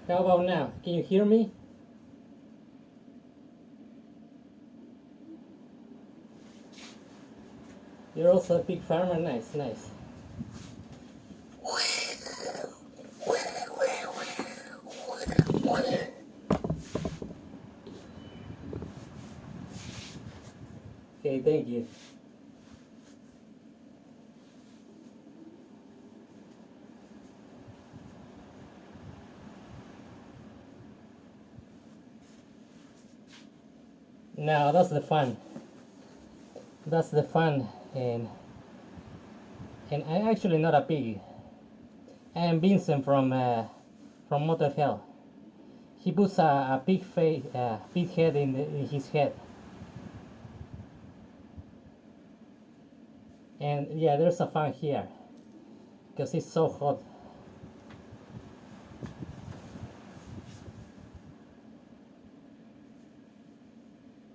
How about now? Can you hear me? You're also a pig farmer? Nice, nice. Okay, thank you. Now that's the fun. That's the fun, and I'm actually not a pig. I am Vincent from Motel. He puts a pig face, pig head in his head, and yeah, there's a fan here because it's so hot.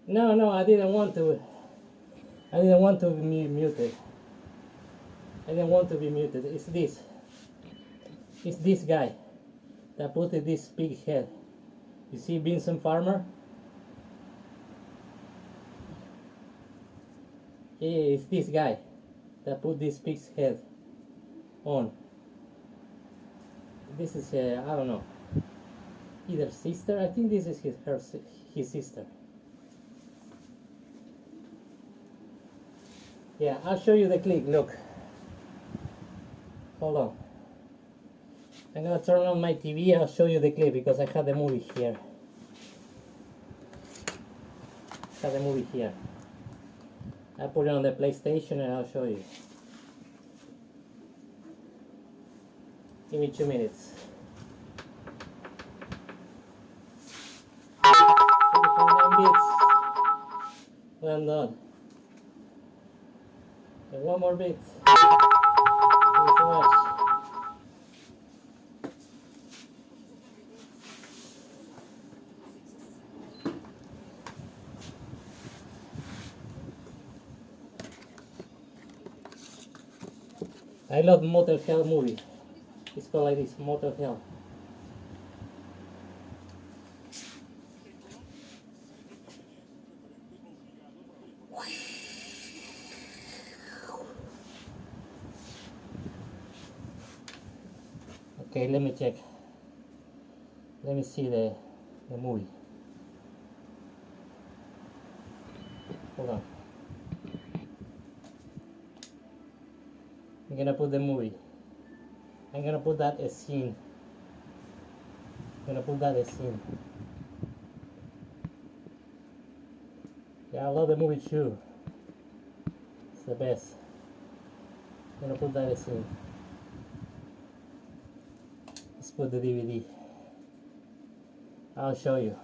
No, no, I didn't want to. I didn't want to be muted. I didn't want to be muted. It's this. It's this guy that put this pig head. You see Vincent Farmer? Yeah, it's this guy that put this pig's head on. This is I don't know, either sister. I think this is his sister. Yeah, I'll show you the clip. Look, hold on. I'm gonna turn on my TV. I'll show you the clip because I have the movie here. I have the movie here. I put it on the PlayStation and I'll show you. Give me 2 minutes. 9 bits. Well done. And one more bit. Thank you so much. I love Motel Hell movie. It's called like this, Motel Hell. Okay, let me check. Let me see the movie. Hold on. I'm gonna put the movie. I'm gonna put that as scene. I'm gonna put that as scene. Yeah, I love the movie too. It's the best. I'm gonna put that as scene. Let's put the DVD. I'll show you.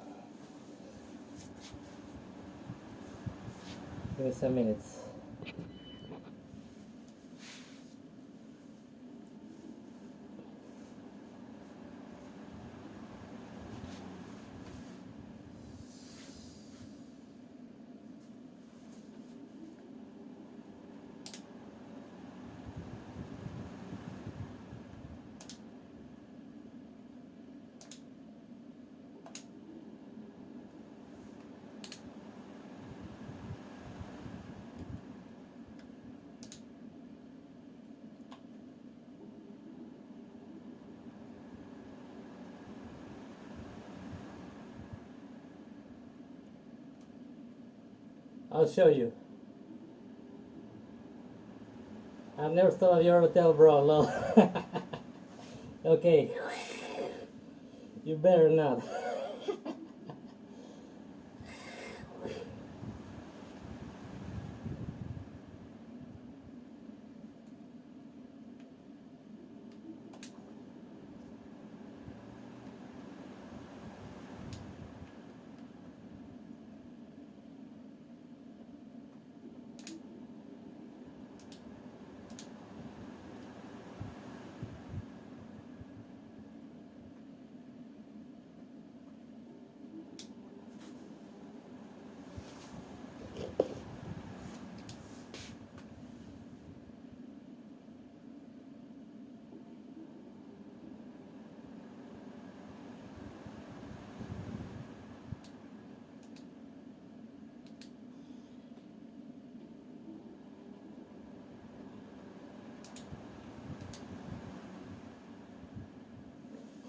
Give me some minutes. I'll show you. I've never thought of your hotel, bro. Lol. Okay. You better not.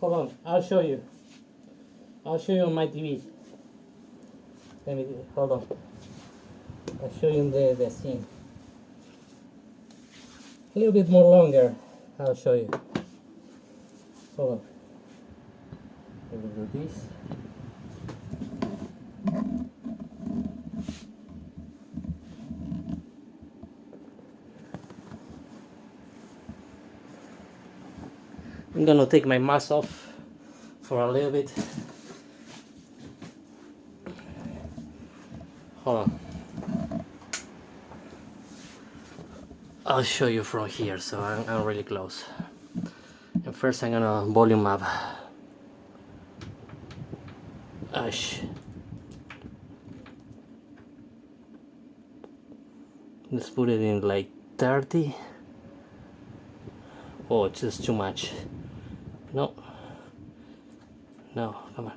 Hold on, I'll show you. I'll show you on my TV. Let me, hold on. I'll show you the scene. A little bit more longer. I'll show you. Hold on. Let me do this. I'm gonna take my mask off for a little bit. Hold on. I'll show you from here, so I'm really close. And first I'm gonna volume up. Ash. Let's put it in like 30. Oh, it's just too much. No. No, come on.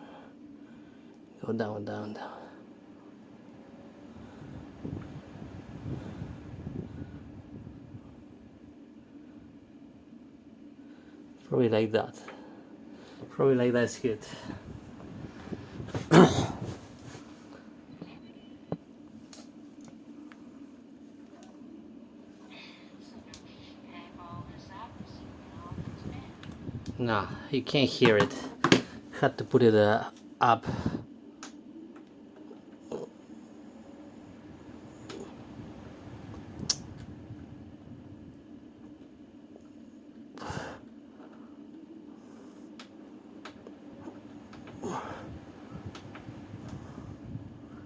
Go down, down, down. Probably like that. Probably like that's good. No, you can't hear it. Had to put it up.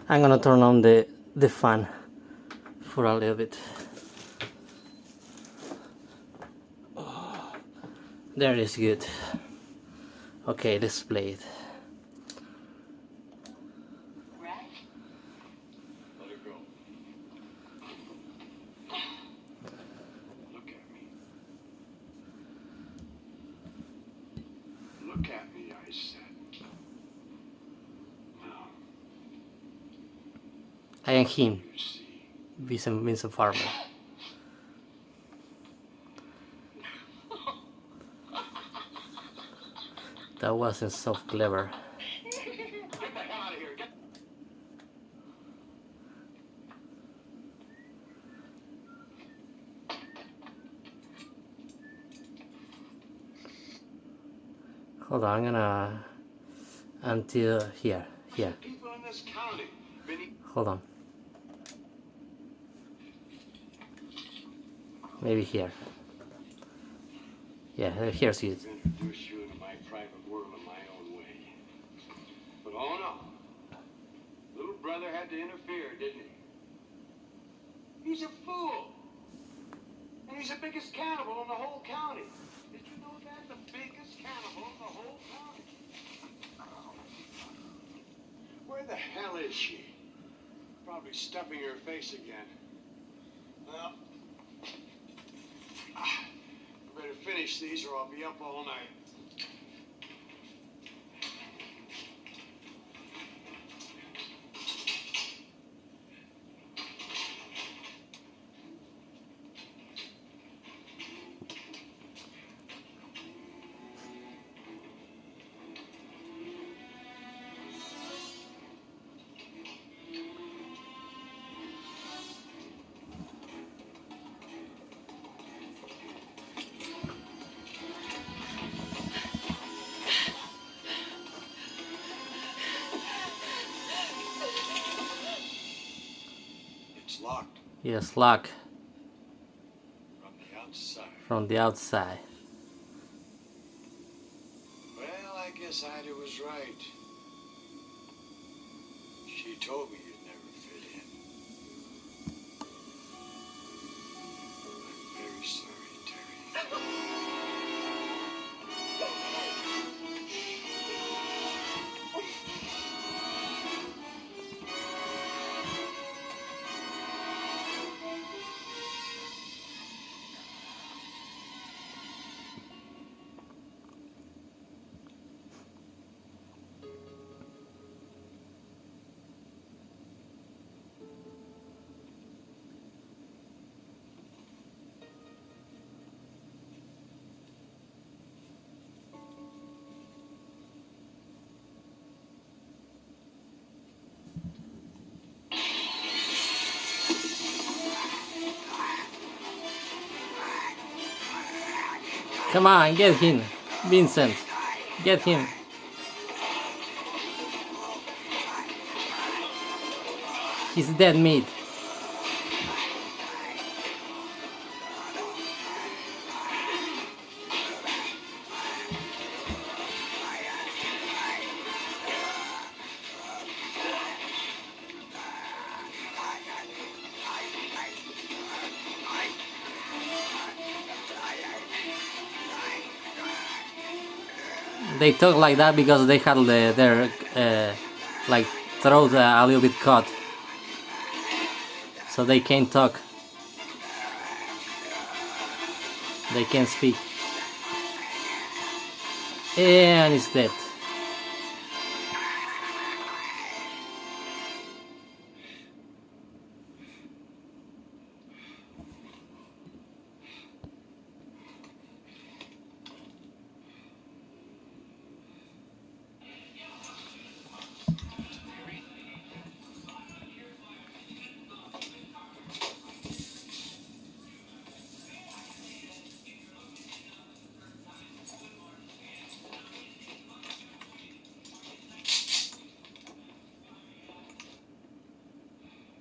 I'm gonna turn on the fan for a little bit. There it is, good. Okay, let's play it. Let it go. Look at me. Look at me, I said. Now. I am him, You see. Vincent Farmer. That wasn't so clever. Get the hell out of here. Get. Hold on, I'm gonna until here. People in this county. Vinny. Hold on. Maybe here. Yeah, here's it. Introduce you into my private world in my own way. But oh no. Little brother had to interfere, didn't he? He's a fool. And he's the biggest cannibal in the whole county. Did you know that? The biggest cannibal in the whole county. Where the hell is she? Probably stuffing her face again. Well, I better finish these or I'll be up all night. It's locked Yes, lock from the outside. from the outside. Well, I guess Ida was right. She told me you'd never fit in. I'm very sorry, Terry. Come on, get him, Vincent. Get him. He's dead meat. They talk like that because they had their like throat a little bit cut, so they can't talk. They can't speak. And he's dead.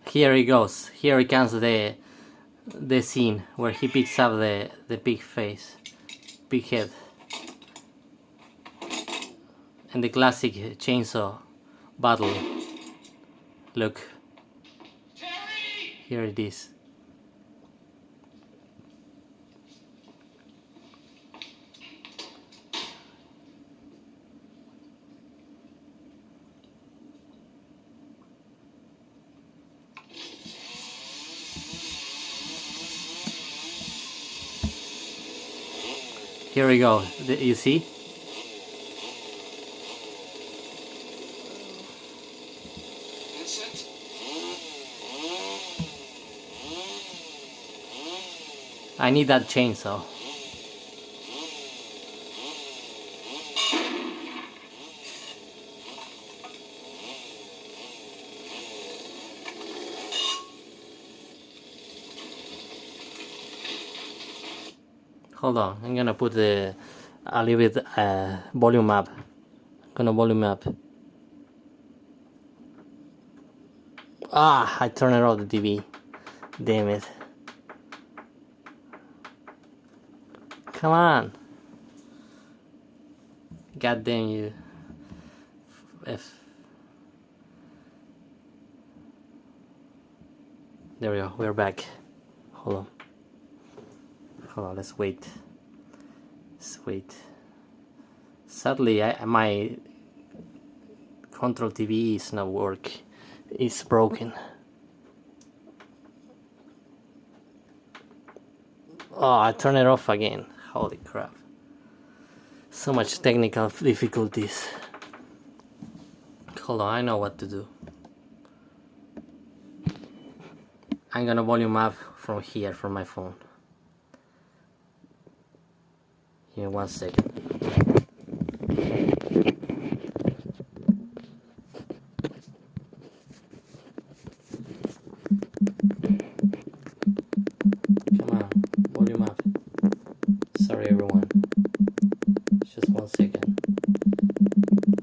Here he goes. Here he comes the scene where he picks up the big face, big head, and the classic chainsaw battle. Look, here it is. Here we go. You see? Vincent? I need that chainsaw. Hold on, I'm gonna put a little bit volume up. Gonna volume up. Ah, I turned it off the TV. Damn it. Come on. God damn you. F. There we go, we're back. Hold on. Hold on, let's wait. Let's wait. Sadly, my control TV is not working. It's broken. Oh, I turned it off again. Holy crap. So much technical difficulties. Hold on, I know what to do. I'm gonna volume up from here, from my phone. Here, 1 second. Come on, volume up. Sorry everyone. Just 1 second.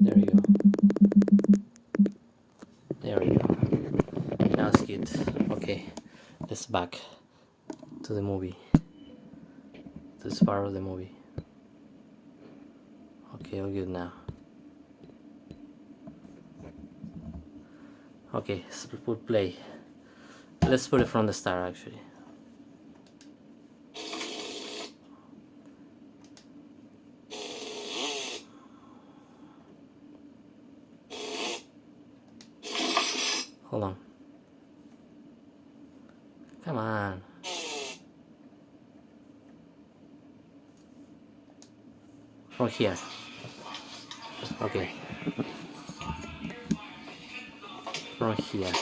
There you go. There we go. Now it's good. Okay, let's back to the movie. To this part of the movie. Okay, all good now. Okay, let's put play. Let's put it from the start actually. Hold on. Come on. From here. Okay. From here.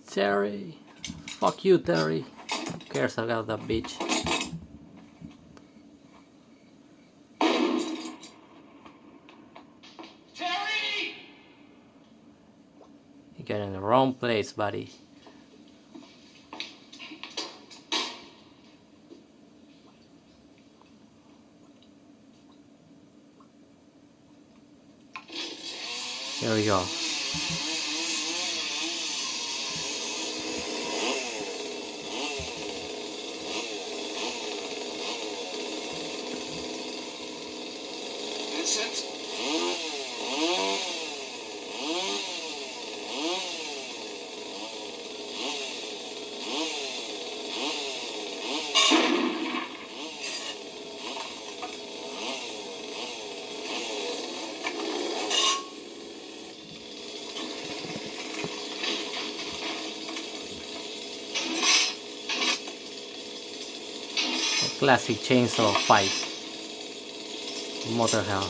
Terry! Fuck you, Terry. Who cares about that bitch? You're in the wrong place, buddy. Here we go. Vincent? Classic chainsaw fight. Motel.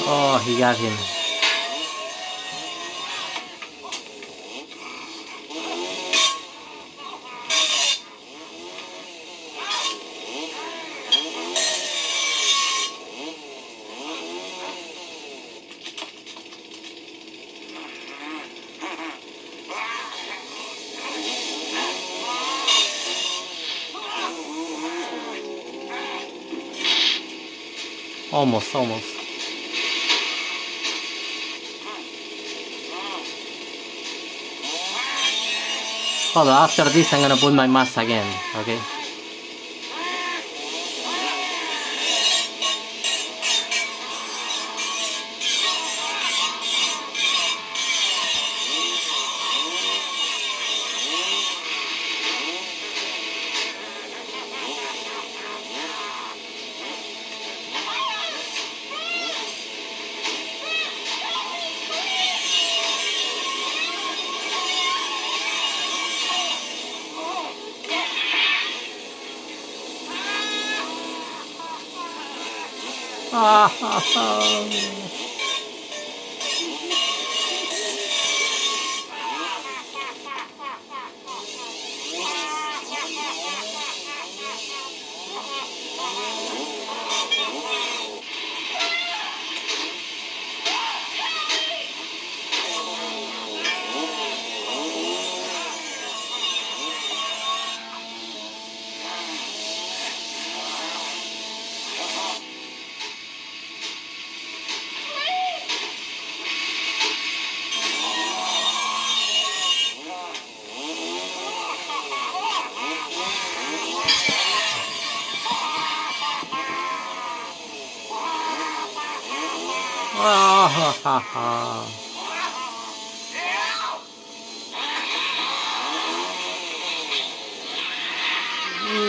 Oh, he got him. Almost. Hold on, after this I'm gonna put my mask again, okay?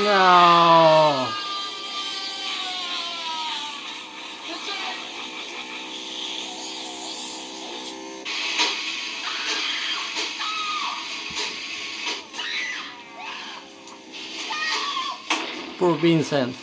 No. Poor Vincent.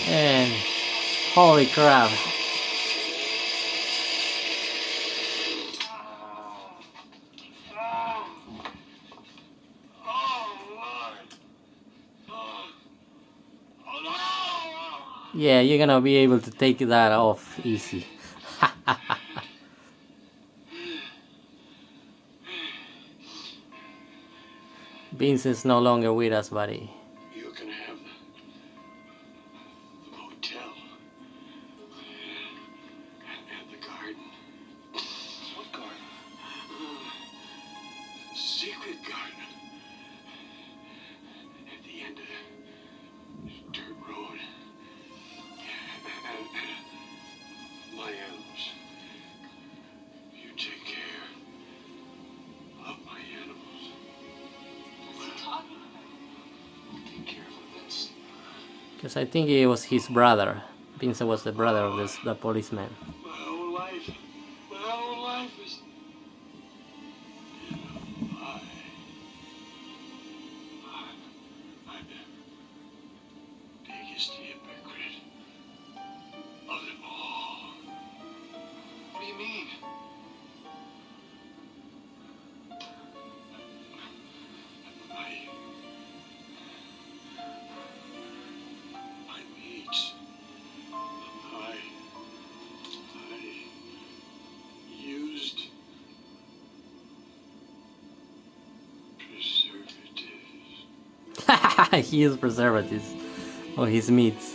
And holy crap. Yeah, you're gonna be able to take that off easy. Vincent's no longer with us, buddy. You can have the motel and the garden. What garden? Secret garden. At the end of the dirt road. And my animals. You take care of my animals. What's he talking about? Take care of Vincent. Because I think it was his brother. Vincent was the brother of the policeman. My whole life is I'm the biggest hypocrite of them all. What do you mean? My meat. I used preservatives. He used preservatives on his meats.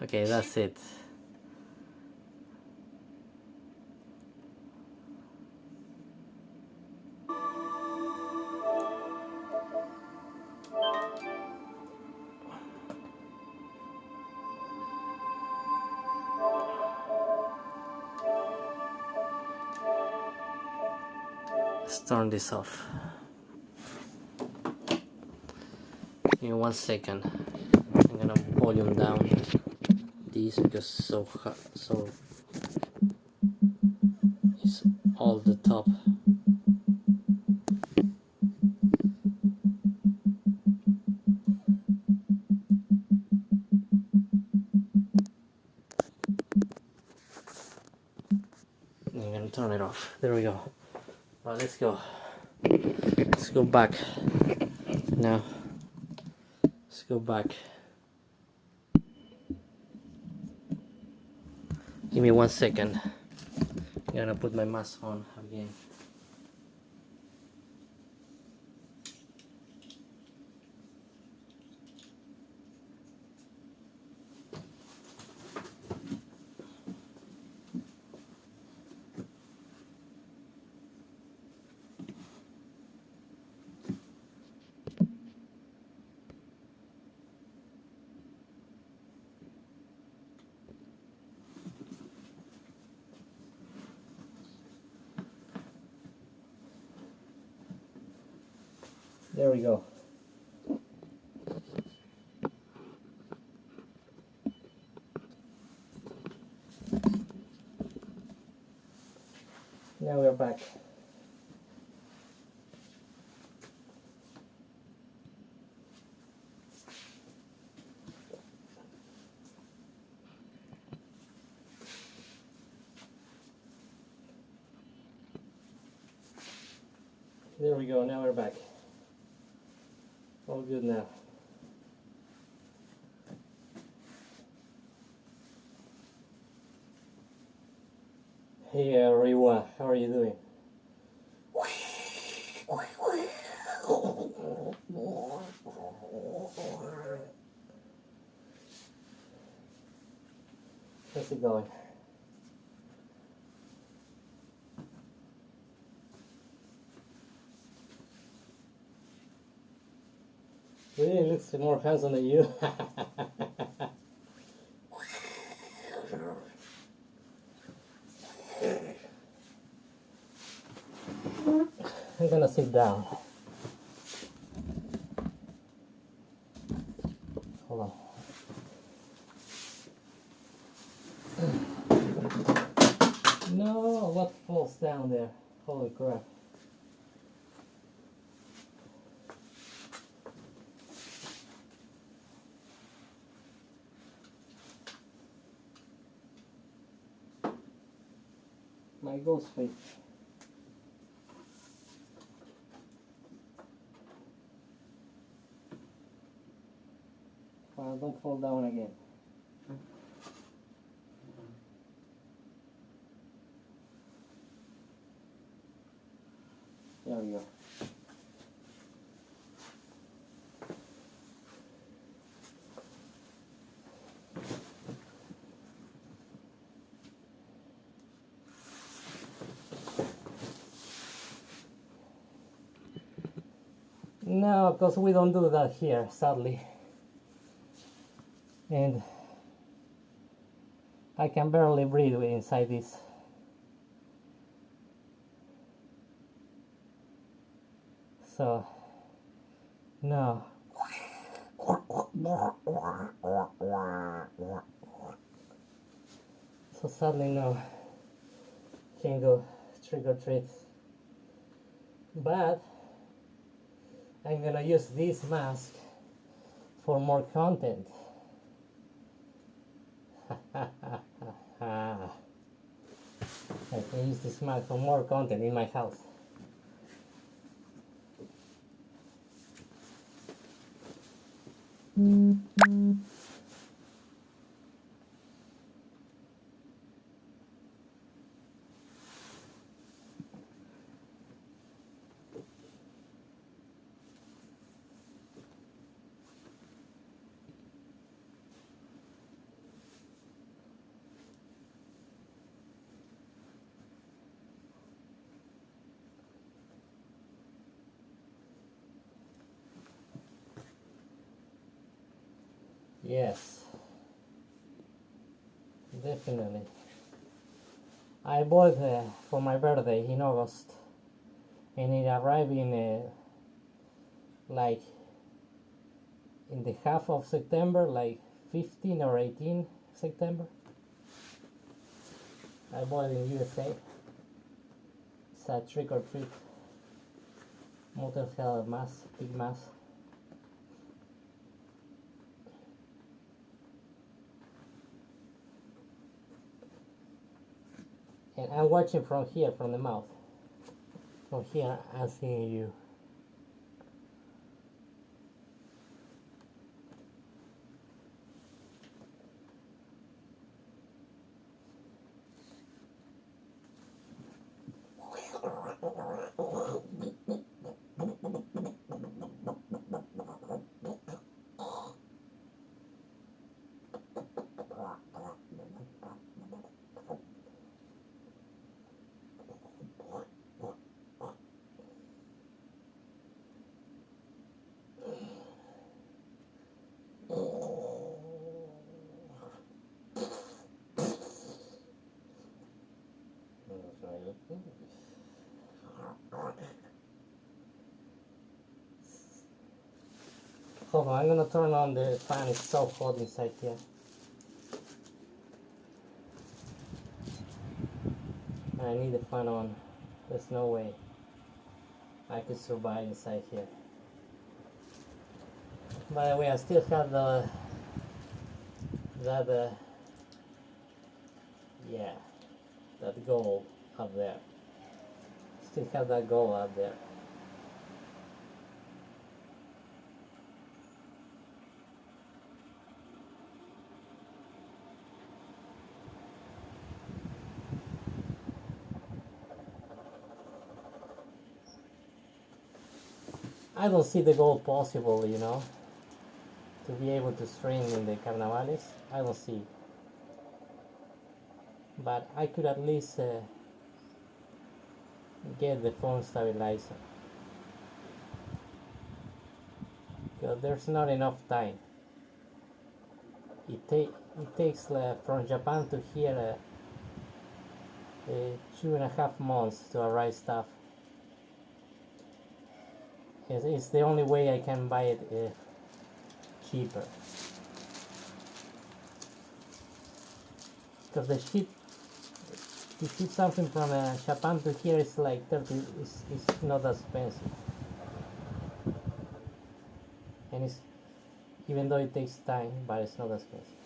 Okay, that's it. Let's turn this off. Give me 1 second. I'm gonna volume down these because so it's all the top. I'm gonna turn it off. There we go. Well, let's go. Let's go back. Now, let's go back. Give me 1 second. I'm gonna put my mask on again. There we go. Now we're back. There we go, now we're back. All good now. Hey everyone, how are you doing? How's it going? Really looks more handsome than you. I'm gonna sit down. Hold on. No, what falls down there? Holy crap. My ghost face. Don't fall down again. No, because we don't do that here, sadly. And I can barely breathe inside this. So, no. So sadly, no. Can't go trick or treat. But I'm gonna use this mask for more content. I can use this mask for more content in my house. Yes, definitely. I bought for my birthday in August, and it arrived in like in the half of September, like 15 or 18 September. I bought it in USA. It's a trick or treat Motel mask, big mask. And I'm watching from here, from the mouth. From here, I'm seeing you. Hold on, I'm gonna turn on the fan. It's so hot inside here. I need the fan on. There's no way I could survive inside here. By the way, I still have that goal up there. Still have that goal up there. I don't see the goal possible, you know, to be able to stream in the carnavales. I don't see. But I could at least get the phone stabilizer. Because there's not enough time. It takes from Japan to here 2.5 months to arrive stuff. It's the only way I can buy it cheaper. Because to ship something from Japan to here is like 30. It's not that expensive, and it's even though it takes time, but it's not expensive.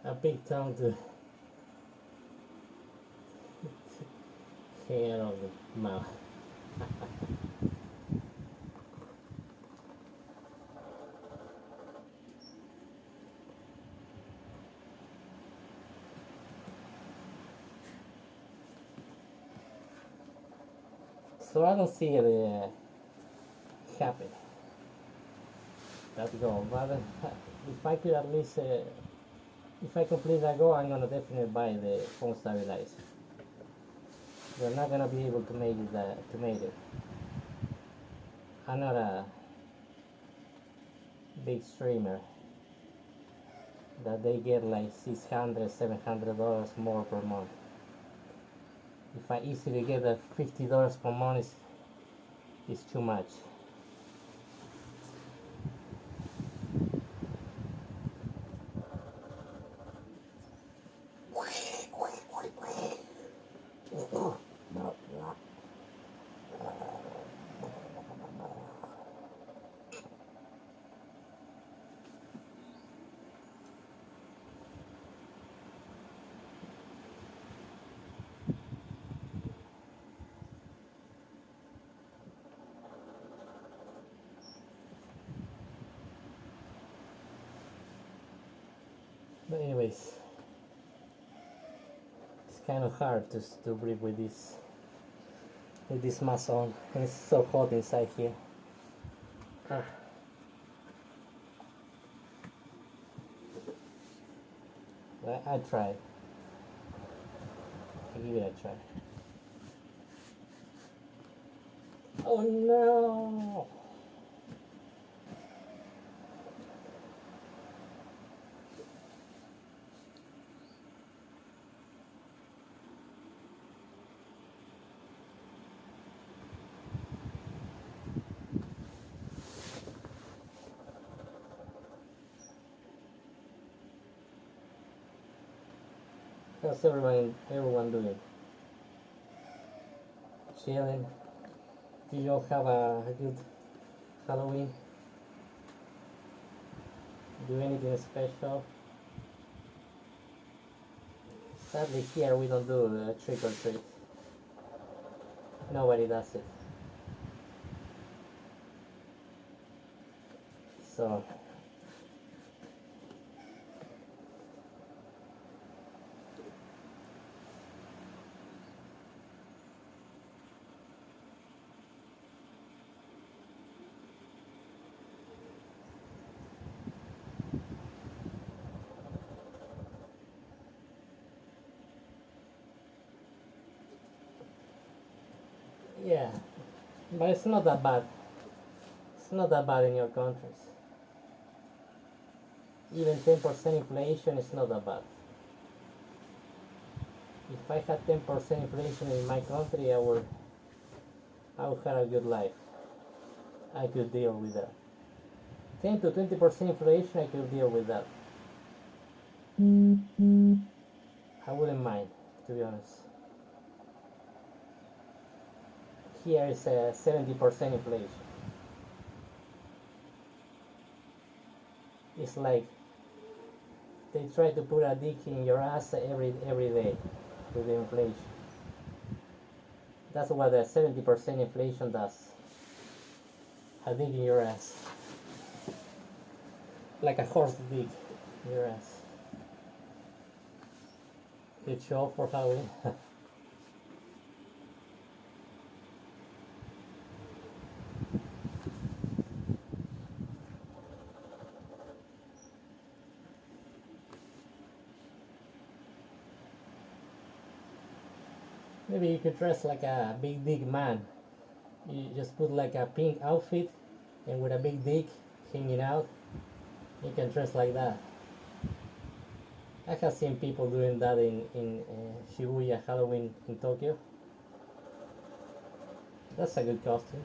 A big tongue to hair of the mouth. So I don't see it happen. That goal, but if I could at least if I complete that goal, I'm gonna definitely buy the phone stabilizer. They're not gonna be able to make it. I'm not a big streamer that they get like $600, $700 more per month. If I easily get a $50 per month, it's too much. But anyways, it's kind of hard to breathe with this mask on, and it's so hot inside here. I tried. I give it a try. Oh no! How's everyone doing? Chilling? Do you all have a good Halloween? Do anything special? Sadly here we don't do trick or treat. Nobody does it. So yeah, but it's not that bad. It's not that bad in your countries. Even 10% inflation is not that bad. If I had 10% inflation in my country, I would have a good life. I could deal with that. 10 to 20% inflation, I could deal with that. I wouldn't mind, to be honest. Here is a 70% inflation. It's like they try to put a dick in your ass every day with the inflation. That's what a 70% inflation does. A dick in your ass. Like a horse dick in your ass. Good show for Halloween. Maybe you could dress like a big dick man. You just put like a pink outfit and with a big dick hanging out. You can dress like that. I have seen people doing that in Shibuya Halloween in Tokyo. That's a good costume.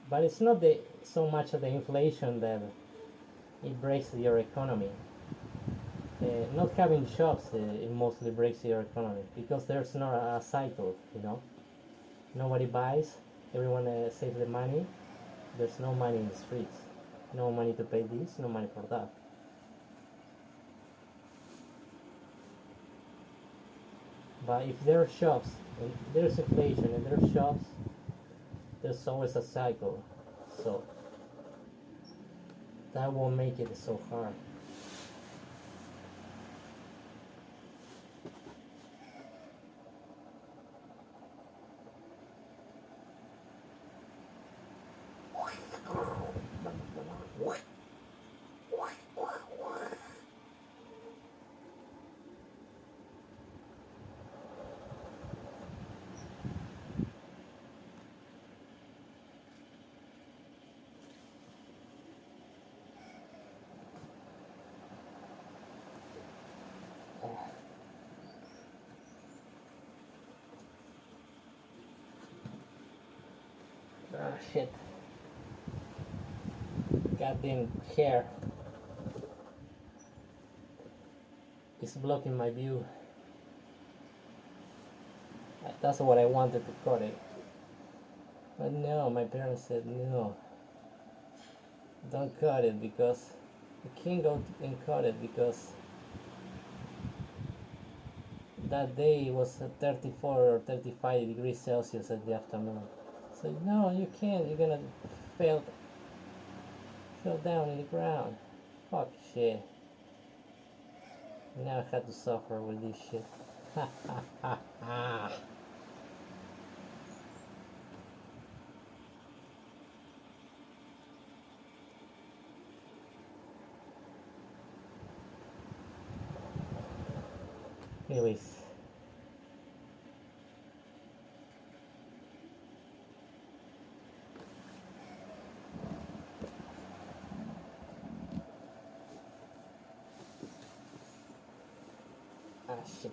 But it's not so much of the inflation that it breaks your economy. Not having shops, it mostly breaks your economy because there's not a cycle, you know. Nobody buys, everyone saves the money. There's no money in the streets, no money to pay this, no money for that. But if there are shops, and there's inflation and there are shops, there's always a cycle. So that won't make it so hard. shit. Goddamn hair. It's blocking my view. That's what I wanted to cut it. But no, my parents said no. Don't cut it because you can't go and cut it because that day it was 34 or 35 degrees Celsius at the afternoon. So no, you can't. You're gonna fall down in the ground. Fuck shit. Now I had to suffer with this shit. Ha ha ha ha. Anyways. Ah, shit.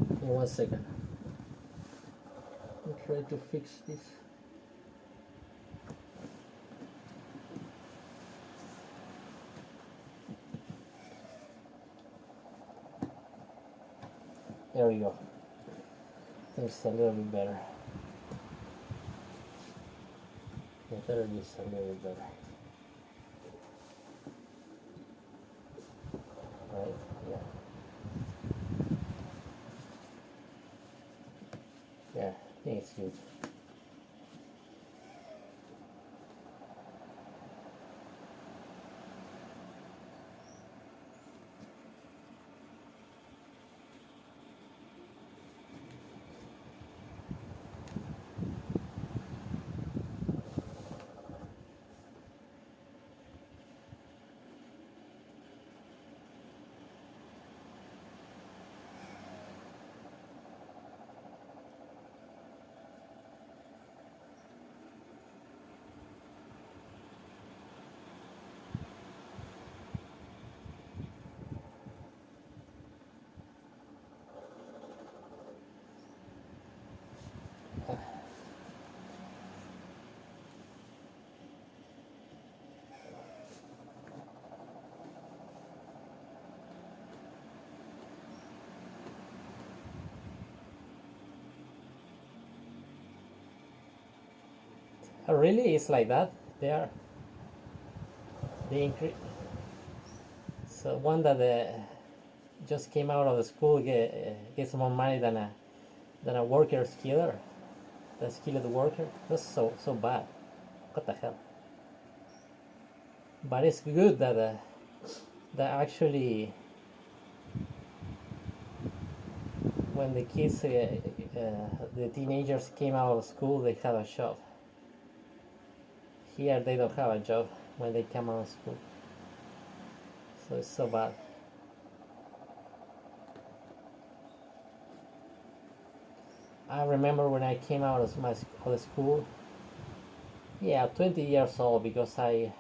Give me 1 second. I'll try to fix this. There we go. It's a little bit better. Yeah, there it is a little bit better. Right, yeah. Yeah, I think it's good. Oh, really? It's like that? They increase. So one that just came out of the school gets more money than a worker skiller, a skilled worker. That's so bad. What the hell? But it's good that actually when the kids, the teenagers came out of school, they have a job. Here they don't have a job when they come out of school. So it's so bad. I remember when I came out of the school, yeah, 20 years old, because I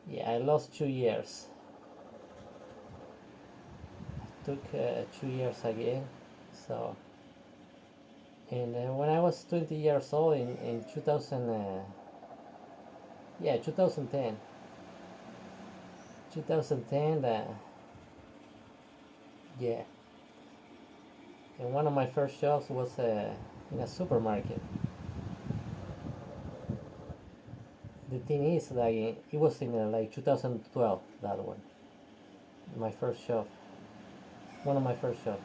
lost 2 years. I took 2 years again. So, and when I was 20 years old in 2010, 2010, yeah. And one of my first jobs was in a supermarket. The thing is, like, it was in like 2012, that one. My first job. One of my first jobs.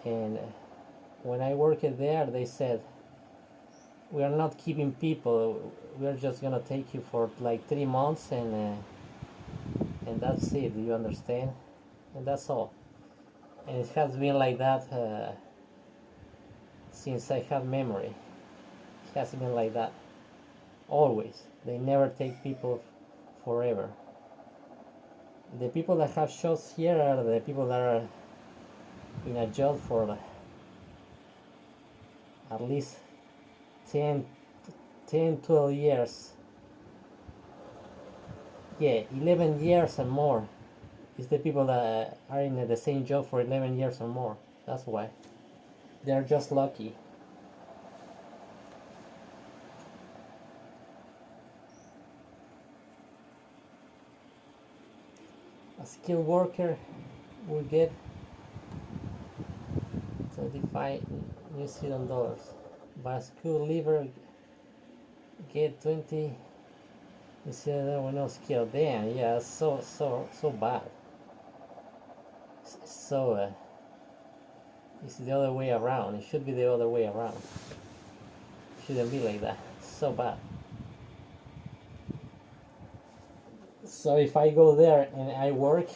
And when I worked there, they said, we are not keeping people. We're just gonna take you for like 3 months and that's it. Do you understand? And that's all. And it has been like that since I have memory. It has been like that always. They never take people forever. The people that have shows here are the people that are in a job for at least 10, 12 years. Yeah, 11 years and more. It's the people that are in the same job for 11 years or more. That's why. They're just lucky. A skilled worker will get 25 New Zealand dollars, but a skilled lever get 20 New Zealand dollars with no skill. Damn, yeah, so bad. So it's the other way around. It should be the other way around. It shouldn't be like that. So bad. So if I go there and I work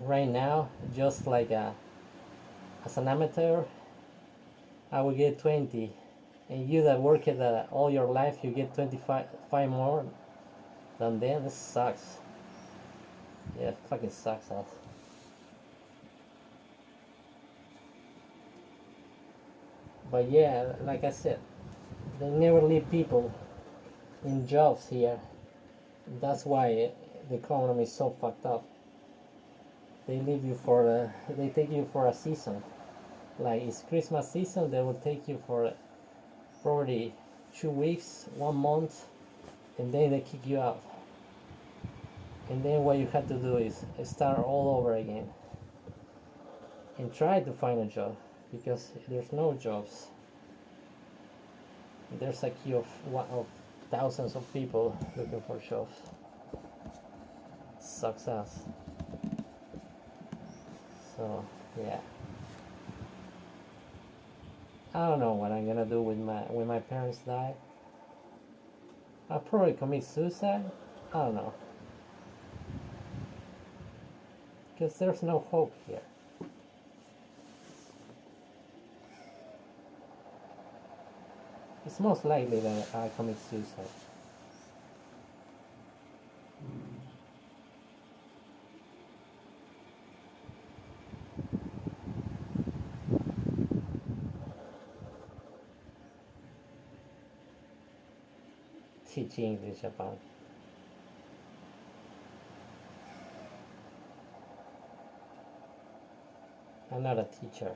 right now, just like as an amateur, I will get 20, and you that work it all your life, you get 25 more than them. This sucks. Yeah, fucking sucks, ass. But yeah, like I said, they never leave people in jobs here. That's why the economy is so fucked up. They leave you for they take you for a season. Like it's Christmas season, they will take you for probably 2 weeks, 1 month, and then they kick you out. And then what you have to do is start all over again and try to find a job, because there's no jobs. There's a queue of thousands of people looking for jobs. Sucks ass. So yeah, I don't know what I'm gonna do when my parents die. I'll probably commit suicide. I don't know, because there's no hope here. It's most likely that I commit suicide. Teach English, Japan. I'm not a teacher.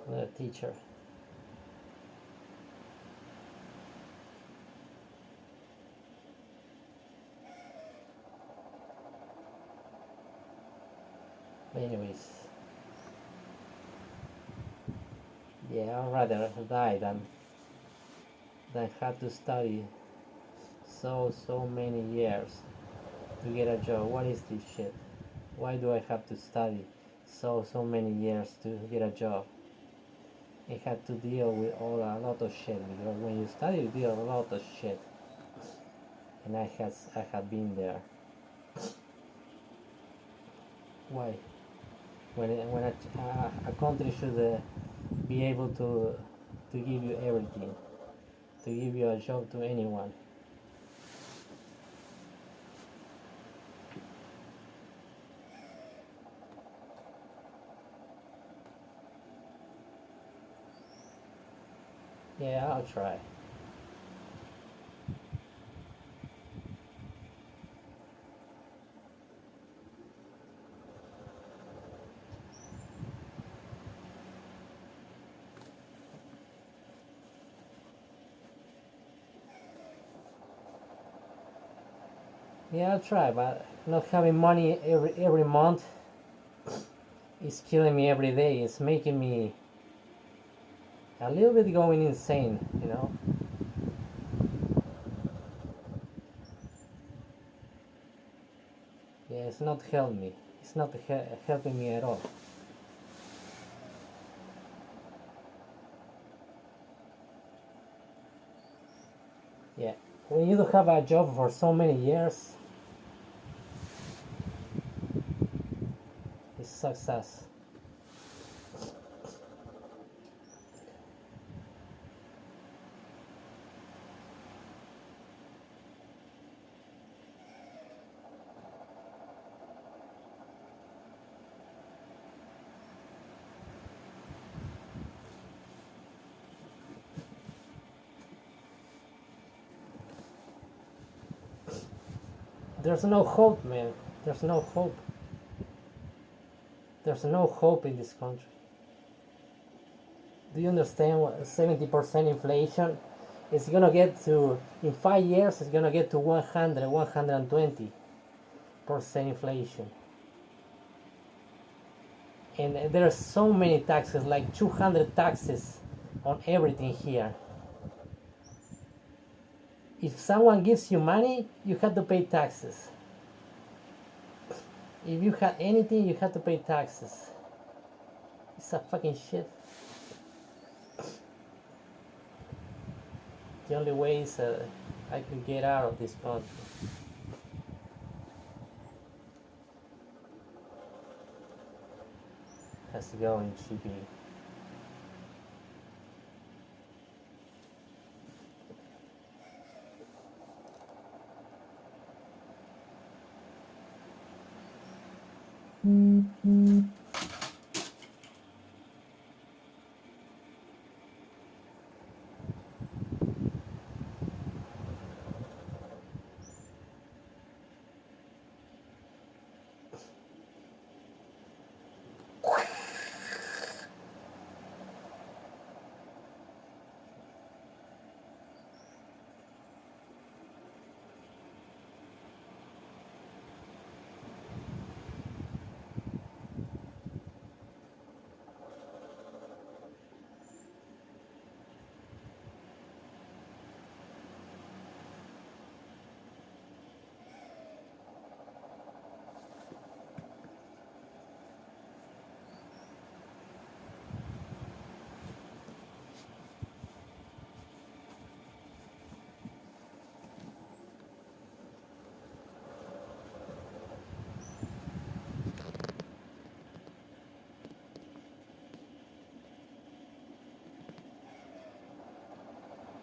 I'm not a teacher. Anyways, yeah, I'd rather die than have to study so many years to get a job. What is this shit? Why do I have to study so many years to get a job? I had to deal with a lot of shit, because when you study you deal with a lot of shit, and I had been there. Why? When a country should be able to give you everything, to give you a job to anyone. Yeah, I'll try. Yeah, I'll try, but not having money every month is killing me every day. It's making me a little bit going insane, you know. Yeah, it's not helping me. It's not helping me at all. Yeah, when you don't have a job for so many years, it's success. There's no hope, man. There's no hope. There's no hope in this country. Do you understand what 70% inflation is gonna get to, in 5 years, it's gonna get to 100, 120% inflation. And there are so many taxes, like 200 taxes on everything here. If someone gives you money, you have to pay taxes. If you have anything, you have to pay taxes. It's a fucking shit. The only way is I can get out of this country. Has to go in shipping.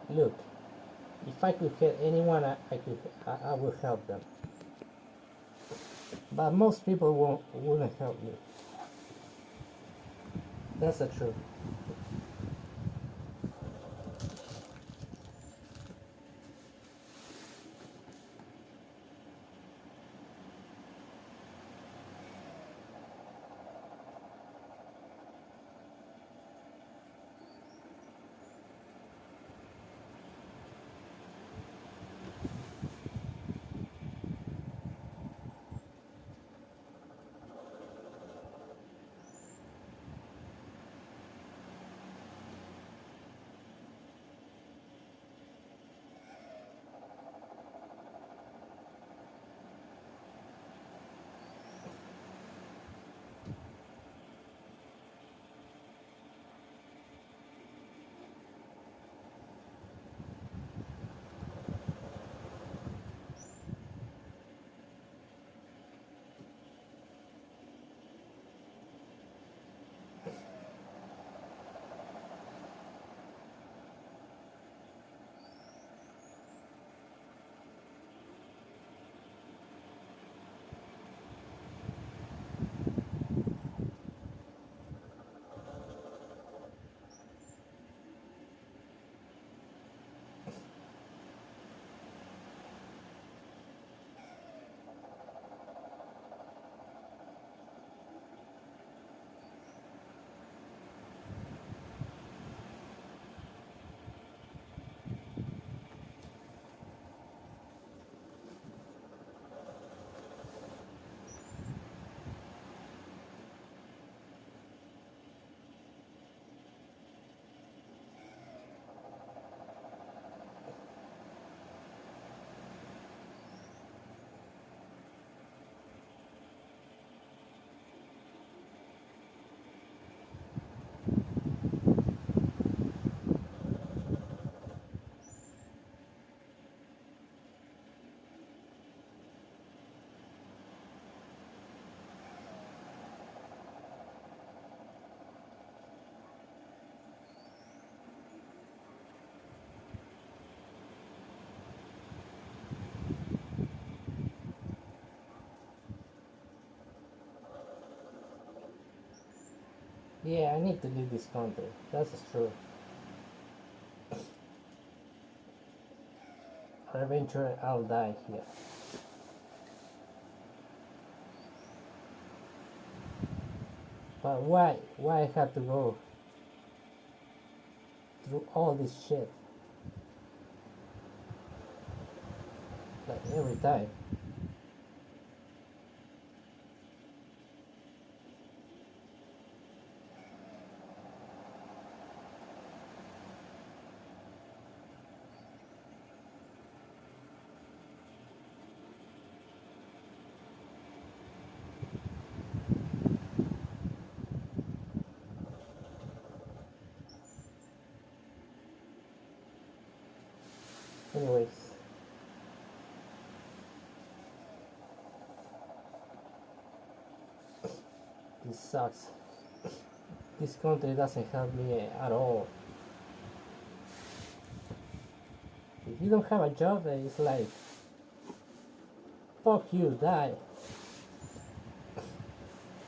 Look, if I could help anyone, I would help them. But most people wouldn't help me. That's the truth. Yeah, I need to leave this country. That's true. Or eventually I'll die here. But why? Why I had to go through all this shit? Like every time. Anyways. This sucks. This country doesn't help me at all. If you don't have a job, it's like, fuck you, die.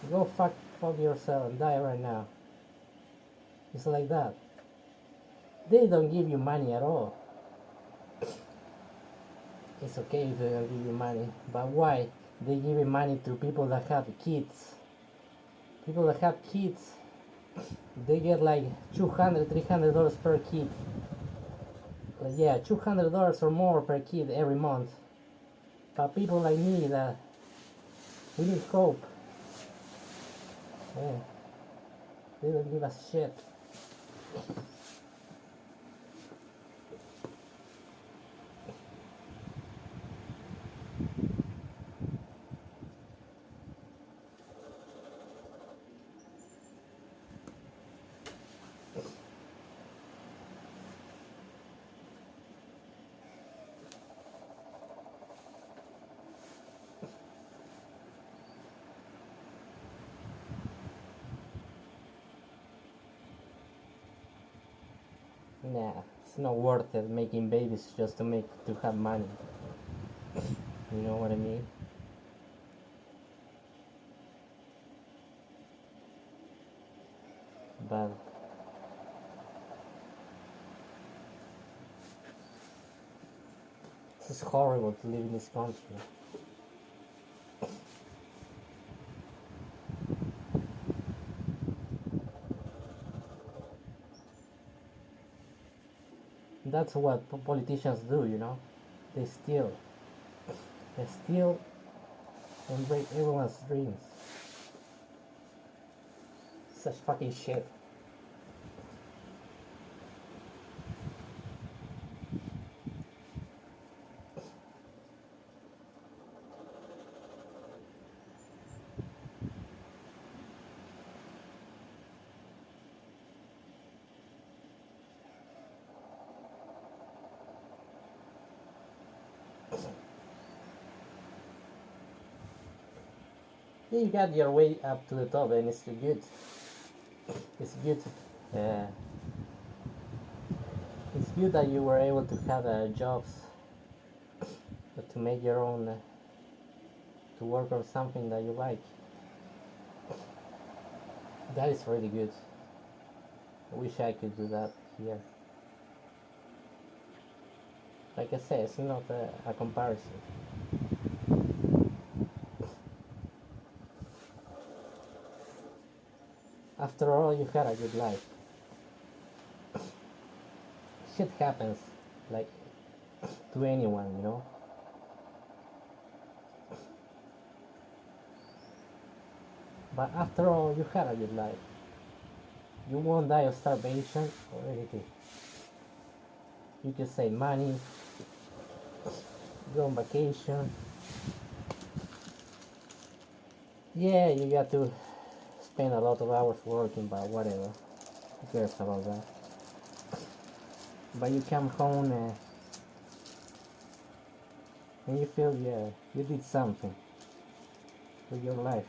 Go fuck yourself and die right now. It's like that. They don't give you money at all. It's okay if they don't give you money, but why? They give you money to people that have kids. People that have kids, they get like $200, $300 per kid. Like, yeah, $200 or more per kid every month. But people like me that we need hope. Yeah, they don't give us shit. Nah, it's not worth it making babies just to have money. You know what I mean? But it's horrible to live in this country. That's what politicians do, you know? They steal. They steal and break everyone's dreams. Such fucking shit. Yeah, you got your way up to the top and it's good. It's good. Uh, it's good that you were able to have jobs, to make your own, to work on something that you like. That is really good. I wish I could do that here. Like I said, it's not a comparison. After all, you had a good life. Shit happens, like, to anyone, you know? But after all, you had a good life. You won't die of starvation or anything. You can save money, go on vacation. Yeah, you got to spend a lot of hours working, but whatever. Who cares about that? But you come home and you feel, yeah, you did something with your life.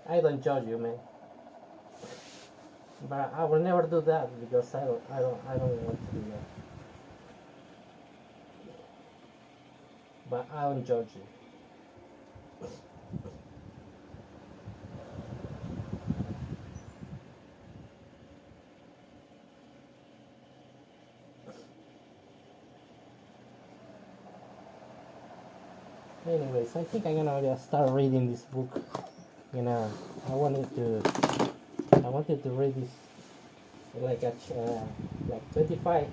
I don't judge you, man. But I will never do that because I don't want to do that. But I don't judge you. Anyways, I think I'm gonna just start reading this book. You know, I wanted to read this like a like 25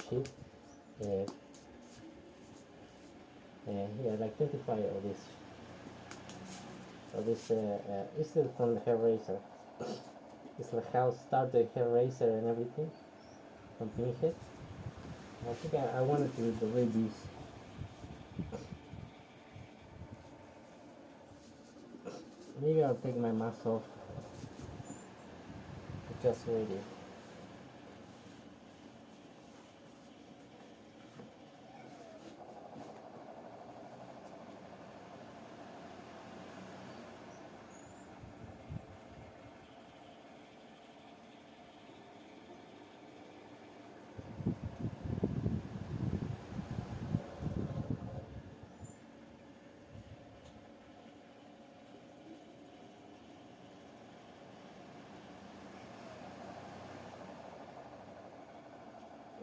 sheet. Uh, yeah, like 25 of this. It's still from the Hellraiser. It's like how started Hellraiser and everything from Pinhead. I think I wanted to read this. Maybe I'll take my mask off to just read it.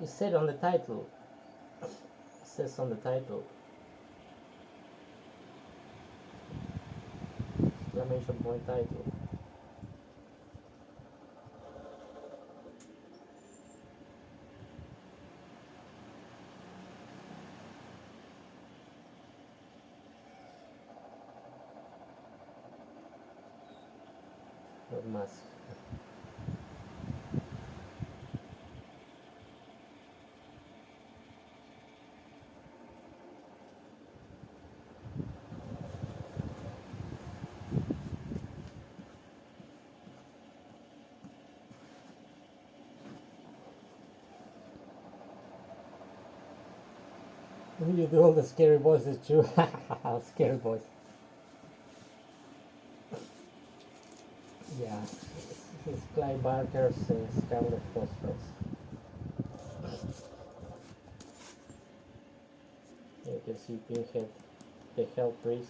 It said on the title. It says on the title. Exclamation point title. What mask? You do all the scary voices too. Scary voice. Yeah, it's Clive Barker's Scarlet Phosphorus. You can see Pinhead, the Hell Priest.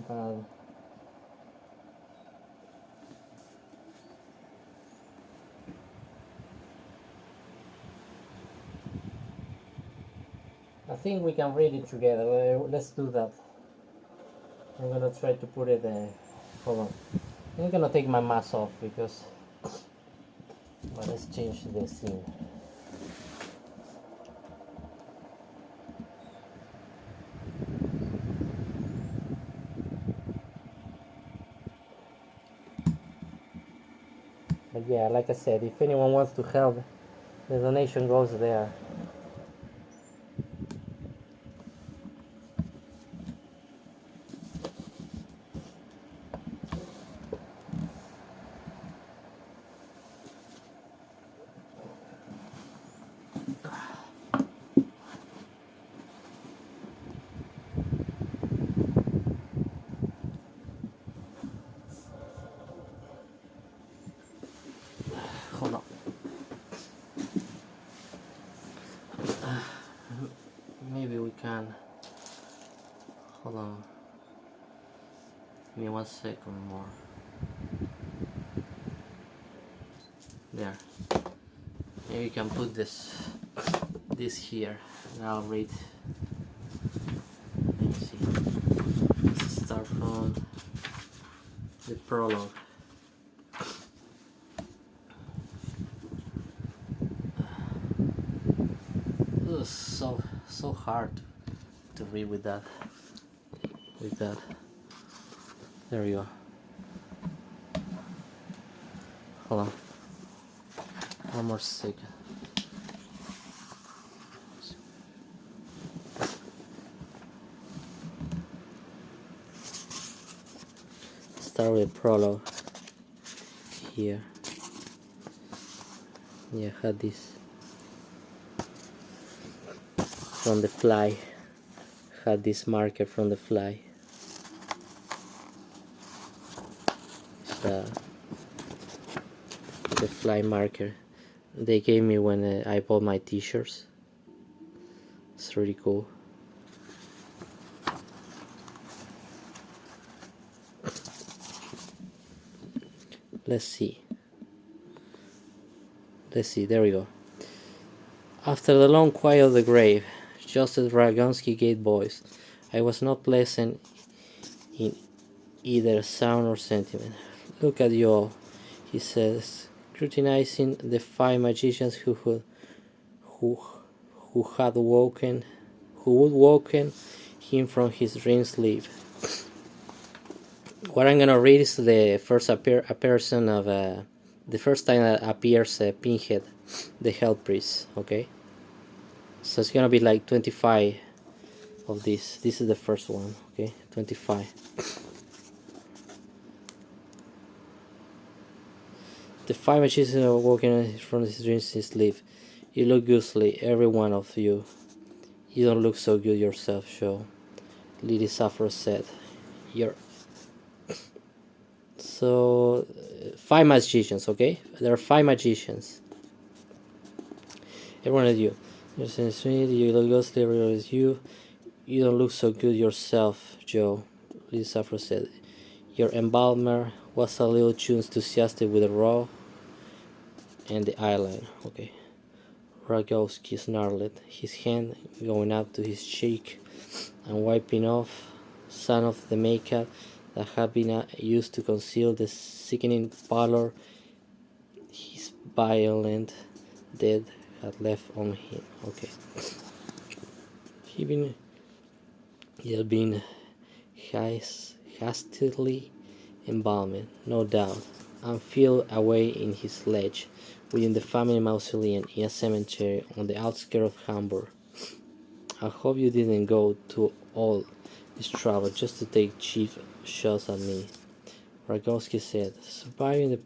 But I think we can read it together. Let's do that. I'm gonna try to put it. Hold on. I'm gonna take my mask off because. Well, let's change the scene. But yeah, like I said, if anyone wants to help, the donation goes there. Hold on. Maybe we can. Hold on. Give me 1 second more. There. Maybe you can put this here, and I'll read. Let me see. Let's start from the prologue. It was so hard to read with that. There we go. Hold on. 1 more second. Start with prologue here. Yeah, had this. from the fly. Had this marker from the fly. The fly marker they gave me when I bought my t-shirts. It's really cool. Let's see, there we go. After the long quiet of the grave, just as Ragonsky gate boys, I was not pleasant in either sound or sentiment. Look at you all, he says, scrutinizing the 5 magicians who would woken him from his dream sleep. What I'm gonna read is the first appearance of the first time that appears Pinhead, the Hell Priest. Okay, so it's gonna be like 25 of this. This is the first one. Okay, 25. The 5 magicians are walking from his dreams in sleep. You look ghostly, every one of you. You don't look so good yourself, Joe. Lady Sappho said. You're so 5 magicians, okay? There are 5 magicians. Every one of you. You're saying sweet, you look ghostly, everyone is you. You don't look so good yourself, Joe. Lady Sappho said. Your embalmer was a little too enthusiastic with the raw and the eyeliner, okay. Rogowski snarled, his hand going up to his cheek and wiping off some of the makeup that had been used to conceal the sickening pallor his violent death had left on him. Okay. He had been hastily embalmed, no doubt, and filed away in his sledge within the family mausoleum in a cemetery on the outskirts of Hamburg. I hope you didn't go to all this trouble just to take cheap shots at me, Rogowski said, surviving the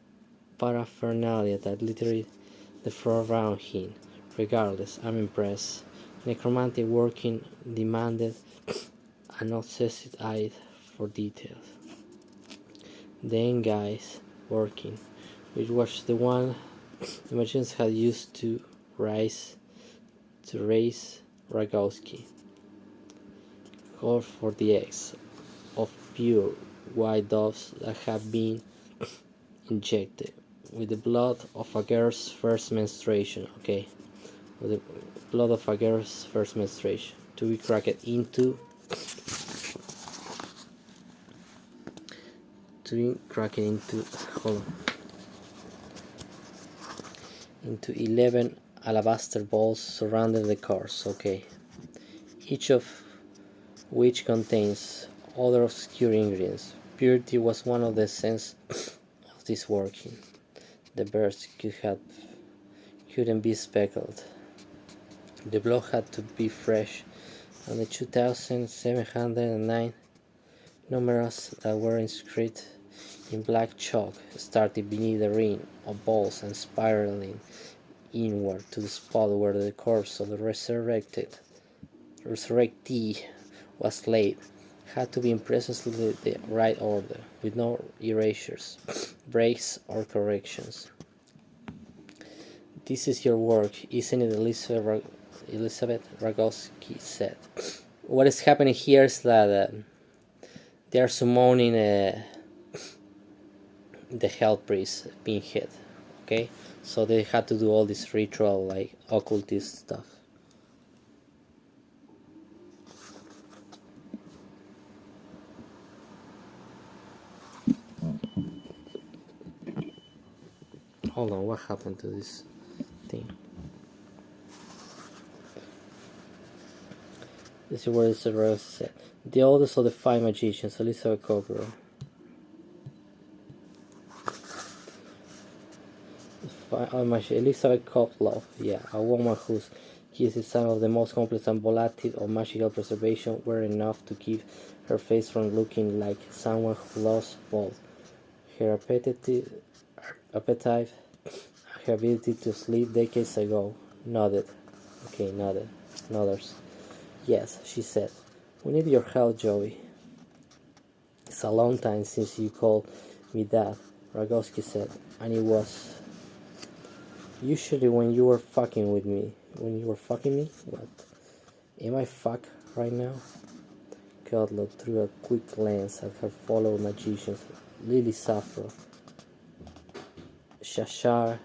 paraphernalia that littered the floor around him. Regardless, I'm impressed. Necromantic working demanded an obsessed eye for details. Then guys working, which was the one the magicians had used to raise Rogowski, called for the eggs of pure white doves that had been injected with the blood of a girl's first menstruation. Okay, with the blood of a girl's first menstruation to be cracked into hold on, into 11 alabaster balls surrounding the corpse. Okay, each of which contains other obscure ingredients. Purity was one of the essence of this working. The birds couldn't be speckled. The blood had to be fresh, and the 2,709 numerals that were inscribed in black chalk started beneath the ring of balls and spiraling inward to the spot where the corpse of the resurrectee was laid. Had to be in precisely the right order, with no erasures, breaks, or corrections. This is your work, isn't it, Elizabeth Rogowski said. What is happening here is that they are summoning the Hell Priest Pinhead, okay? So they had to do all this ritual, like occultist stuff. Hold on, what happened to this thing? This is what Elizabeth said. The oldest of the 5 magicians, Elizabeth Cockburn. Elizabeth Koploff, yeah, a woman whose keys is some of the most complex and volatile of magical preservation were enough to keep her face from looking like someone who lost both her appetite, her ability to sleep decades ago. Nodded. Okay, nodded. Nodders. Yes, she said. We need your help, Joey. It's a long time since you called me that, Rogowski said, and it was usually when you were fucking with me. When you were fucking me? What? Am I fuck right now? Gottlob threw a quick glance at her fellow magicians, Lily Safro, Shashar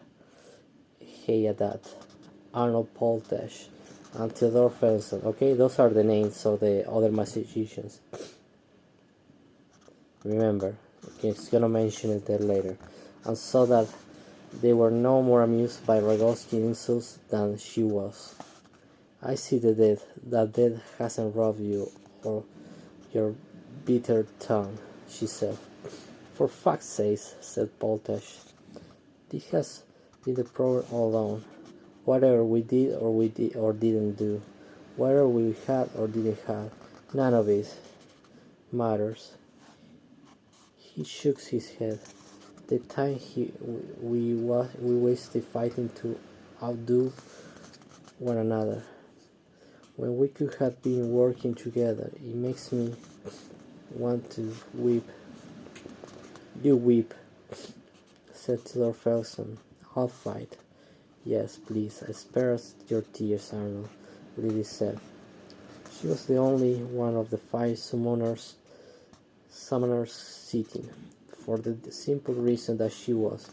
Heyadat, Arnold Poltesh, and Theodore Felsen. Okay, those are the names of the other magicians. Remember, okay, it's gonna mention it there later. And saw that they were no more amused by Rogowski's insults than she was. I see that death hasn't robbed you or your bitter tongue, she said. For fuck's sake, said Poltesh. This has been the problem all along. Whatever we did or didn't do, whatever we had or didn't have, none of it matters. He shook his head. The time we wasted fighting to outdo one another, when we could have been working together, it makes me want to weep. You weep, said Theodore Felsen. I'll fight. Yes, please, spare us your tears, Arnold, Lily said. She was the only one of the 5 summoners sitting, for the simple reason that she was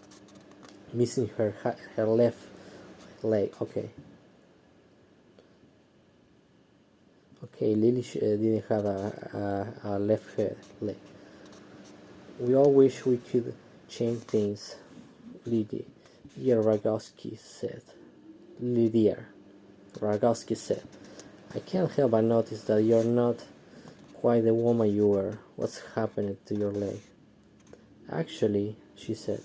missing her left leg. Okay, Lily didn't have a left leg. We all wish we could change things, Lily. Dear Rogowski said. Lily, dear, Rogowski said. I can't help but notice that you're not quite the woman you were. What's happened to your leg? Actually, she said,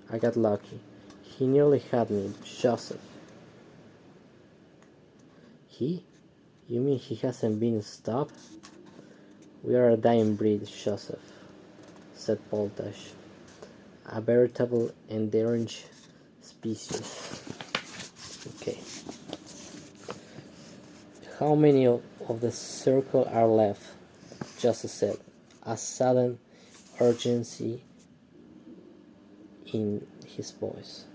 I got lucky. He nearly had me, Joseph. He? You mean he hasn't been stopped? We are a dying breed, Joseph, said Poltash. A veritable endangered species. Okay. How many of the circle are left? Joseph said, a sudden urgency in his voice.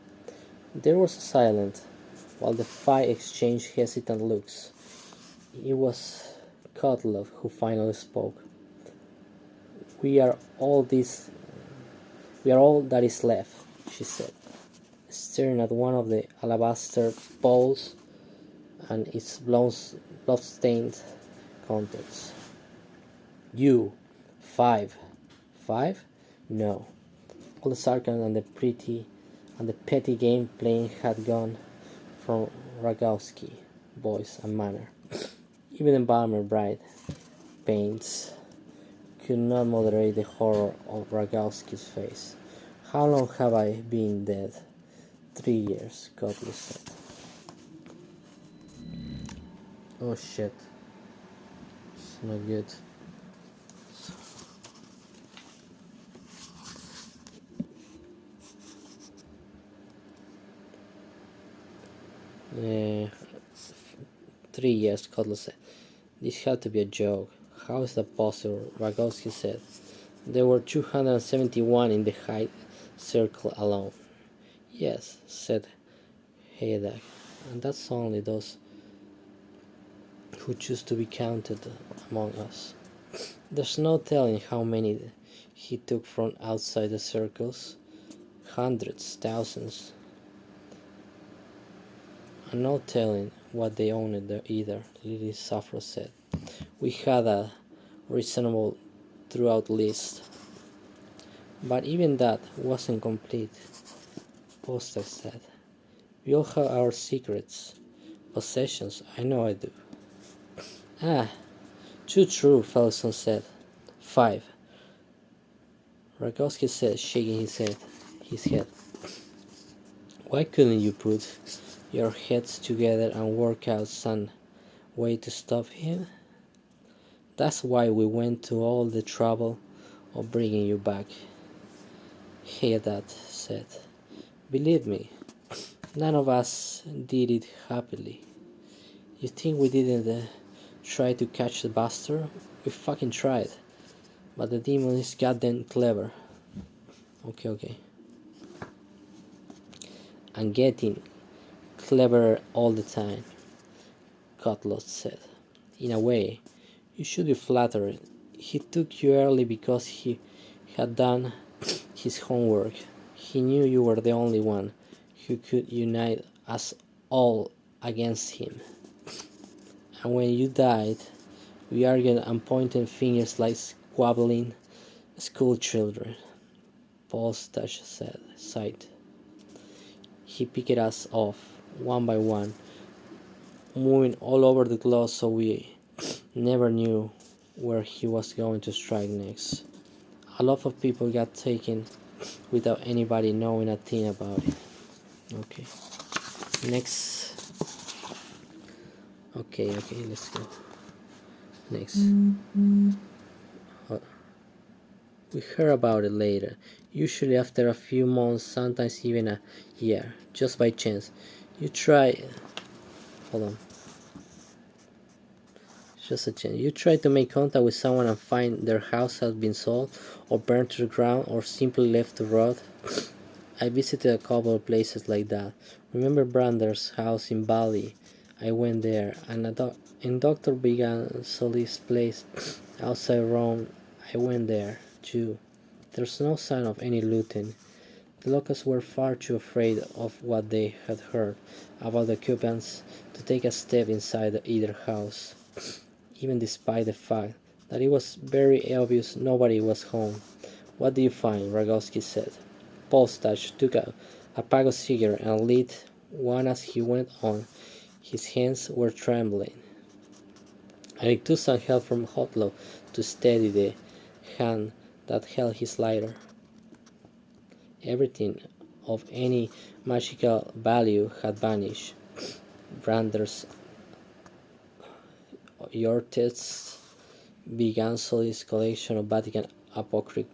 There was a silence, while the 5 exchanged hesitant looks. It was Gottlob who finally spoke. We are all that is left, she said, staring at one of the alabaster bowls and its blood-stained contents. You, 5. 5? No. All the sarcasm and the petty game playing had gone from Rogowski, voice and manner. Even the embalmer bright paints could not moderate the horror of Rogowski's face. How long have I been dead? 3 years, Gottlieb said. Oh shit. It's not good. Yeah, 3 years, Kotler said. This had to be a joke. How is that possible? Rogowski said. There were 271 in the high circle alone. Yes, said Haydak, and that's only those who choose to be counted among us. There's no telling how many he took from outside the circles. Hundreds, thousands. And no telling what they owned there either, Lily Safro said. We had a reasonable throughout list, but even that wasn't complete, Postak said. We all have our secrets, possessions, I know I do. Ah, too true, Felson said. 5. Rogowski said, shaking his head. Why couldn't you put your heads together and work out some way to stop him? That's why we went to all the trouble of bringing you back, Haddad said. Believe me, none of us did it happily. You think we didn't try to catch the bastard? We fucking tried. But the demon is goddamn clever. Okay. And getting cleverer all the time, Cutlass said. In a way, you should be flattered. He took you early because he had done his homework. He knew you were the only one who could unite us all against him. And when you died, we argued and pointed fingers like squabbling school children. Paul Stash sighed. He picked us off, one by one, moving all over the globe so we never knew where he was going to strike next. A lot of people got taken without anybody knowing a thing about it. Okay. Next. Okay, let's go. Next. We heard about it later, usually after a few months, sometimes even a year, just by chance. You try. Hold on. Just a chance. You try to make contact with someone and find their house has been sold, or burned to the ground, or simply left to rot. I visited a couple of places like that. Remember Brander's house in Bali? I went there, and in Dr. Bigan Solis' place outside Rome, I went there too. There's no sign of any looting. The locals were far too afraid of what they had heard about the occupants to take a step inside either house, even despite the fact that it was very obvious nobody was home. What do you find? Rogowski said. Polstash took a pack of cigarettes and lit one as he went on. His hands were trembling, and it took some help from Hotlow to steady the hand that held his lighter. Everything of any magical value had vanished. Brander's Yortet's began Solis' collection of Vatican Apocrypha.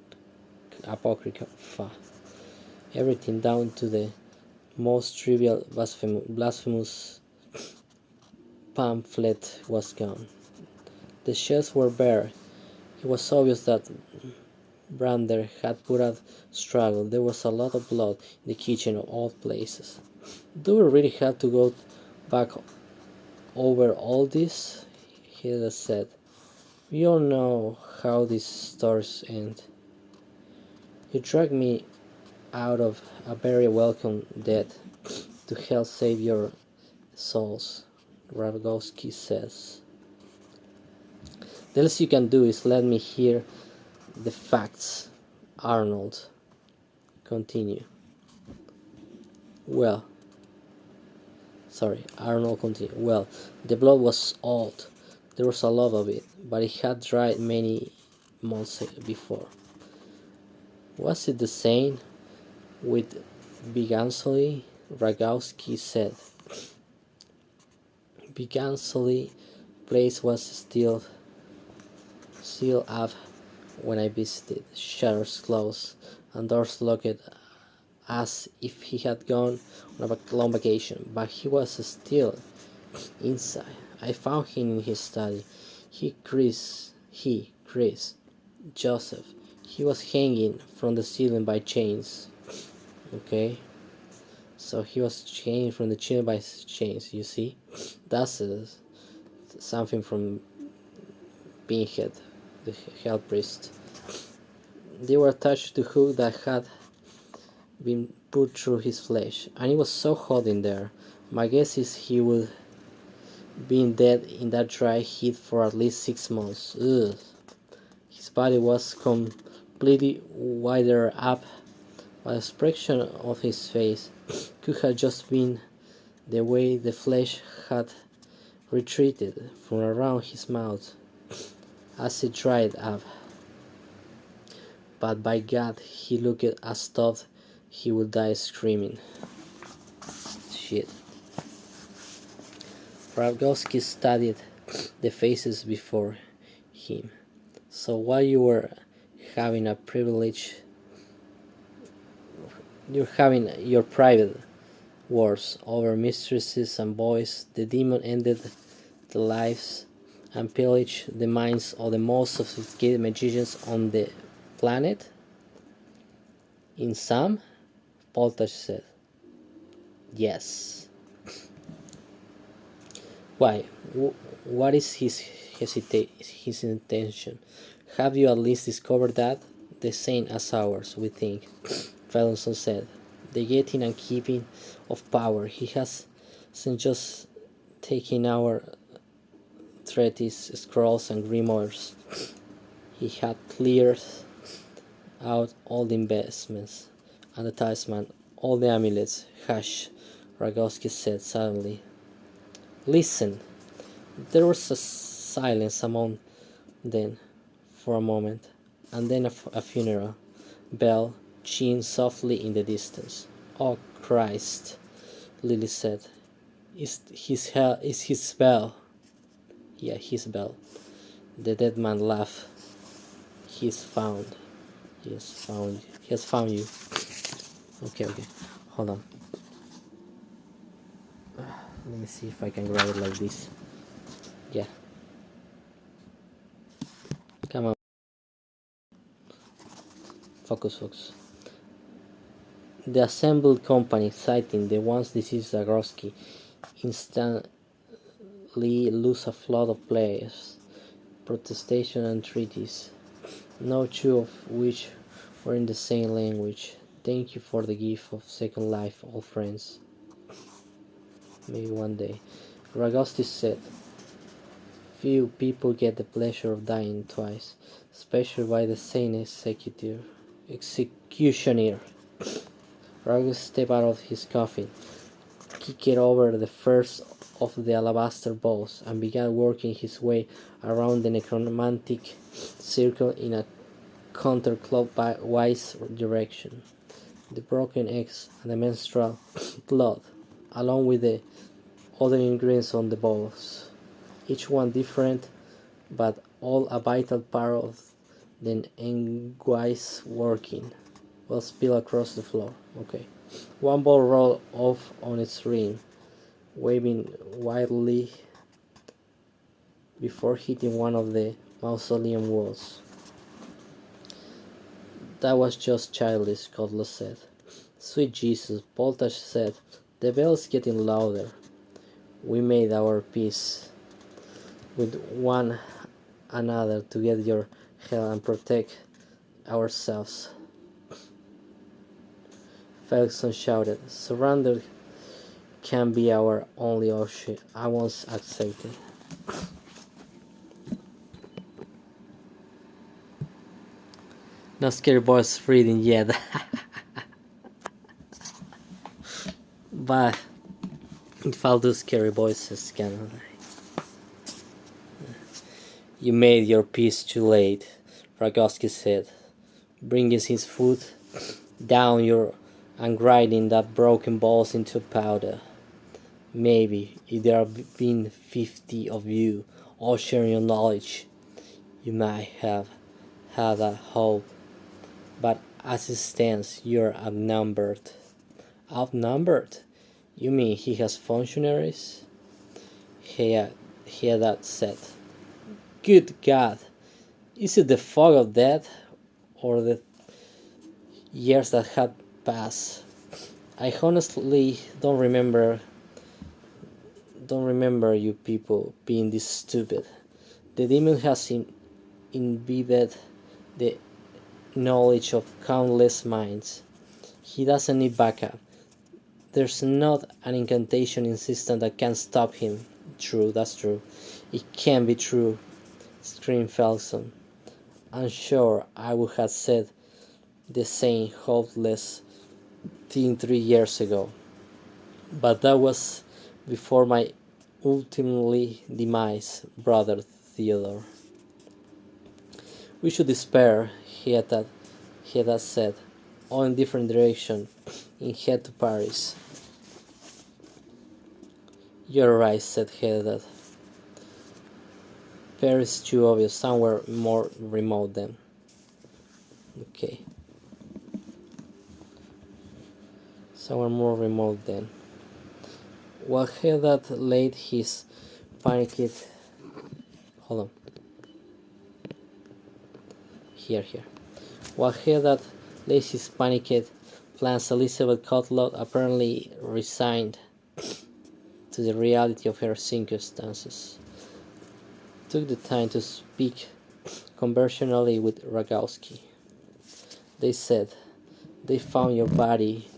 Everything down to the most trivial blasphemous pamphlet was gone. The shelves were bare. It was obvious that Brander had put out struggle. There was a lot of blood in the kitchen of all places. Do we really have to go back over all this? Hilda said. We all know how these stories end. You dragged me out of a very welcome death to help save your souls, Rogowski says. The least you can do is let me hear the facts, Arnold. Continue. Arnold continued. Well, the blood was old. There was a lot of it, but it had dried many months before. Was it the same with Bigansoli? Rogowski said. Bigansoli place was still up when I visited. Shutters closed and doors locked as if he had gone on a long vacation, but he was still inside. I found him in his study. Chris, Joseph. He was hanging from the ceiling by chains. Okay, so he was hanging from the ceiling by chains. You see, that's something from Pinhead, the Hell Priest. They were attached to hook that had been put through his flesh, and it was so hot in there. My guess is he would been dead in that dry heat for at least 6 months. Ugh. His body was completely withered up, but the expression of his face could have just been the way the flesh had retreated from around his mouth as it dried up. But by God, he looked as though he would die screaming. Shit. Rogowski studied the faces before him. So while you were having your private wars over mistresses and boys, the demon ended the lives and pillage the minds of the most sophisticated magicians on the planet? In some, Poltash said. Yes. Why? What is his intention? Have you at least discovered that? The same as ours, we think, Felonson said. The getting and keeping of power. He hasn't just taken our treatises, scrolls, and grimoires. He had cleared out all the investments and the talisman, all the amulets. Hush, Rogowski said suddenly. Listen. There was a silence among them for a moment, and then a funeral bell chimed softly in the distance. Oh Christ, Lily said. Is his bell? Yeah, his bell. The dead man laughed. He's found. He has found you. Okay. Hold on. Let me see if I can grab it like this. Yeah. Come on. Focus. The assembled company, citing the once deceased Zagorski, instantly lose a flood of players, protestation and treaties, no two of which were in the same language. Thank you for the gift of second life, old friends. Maybe one day. Ragostis said, few people get the pleasure of dying twice, especially by the same executioner. Ragos stepped out of his coffin, kicked over the first of the alabaster balls, and began working his way around the necromantic circle in a counterclockwise direction. The broken eggs and the menstrual blood, along with the other ingredients on the balls, each one different, but all a vital part of the engui's working, will spill across the floor. Okay. One ball rolled off on its rim, waving wildly before hitting one of the mausoleum walls. That was just childish, Cutler said. Sweet Jesus, Poltash said. The bell's getting louder. We made our peace with one another to get your help and protect ourselves. Ferguson shouted. Surrender can be our only option. I won't accept it. No scary boys reading yet. But if I'll do scary voices, can I? You made your peace too late, Rogowski said, bringing his foot down your and grinding that broken balls into powder. Maybe if there had been 50 of you, all sharing your knowledge, you might have had a hope. But as it stands, you're outnumbered. Outnumbered? You mean he has functionaries? Hedad said. Good God! Is it the fog of death, or the years that had passed? I honestly don't remember you people being this stupid. The demon has imbibed the knowledge of countless minds. He doesn't need backup. There's not an incantation in system that can stop him. True, that's true. It can't be true, screamed Felson. I'm sure I would have said the same hopeless thing 3 years ago. But that was before my ultimately demise, brother Theodore. We should despair, he had said, all in different direction, and head to Paris. You're right, said Hedad. Paris is too obvious, somewhere more remote then. Okay. Somewhere more remote then. While Hedad laid his panicked Hold on. Here. While here that Lacey's panicked plans, Elizabeth Cotlot apparently resigned to the reality of her circumstances. Took the time to speak conversationally with Rogowski. They said, they found your body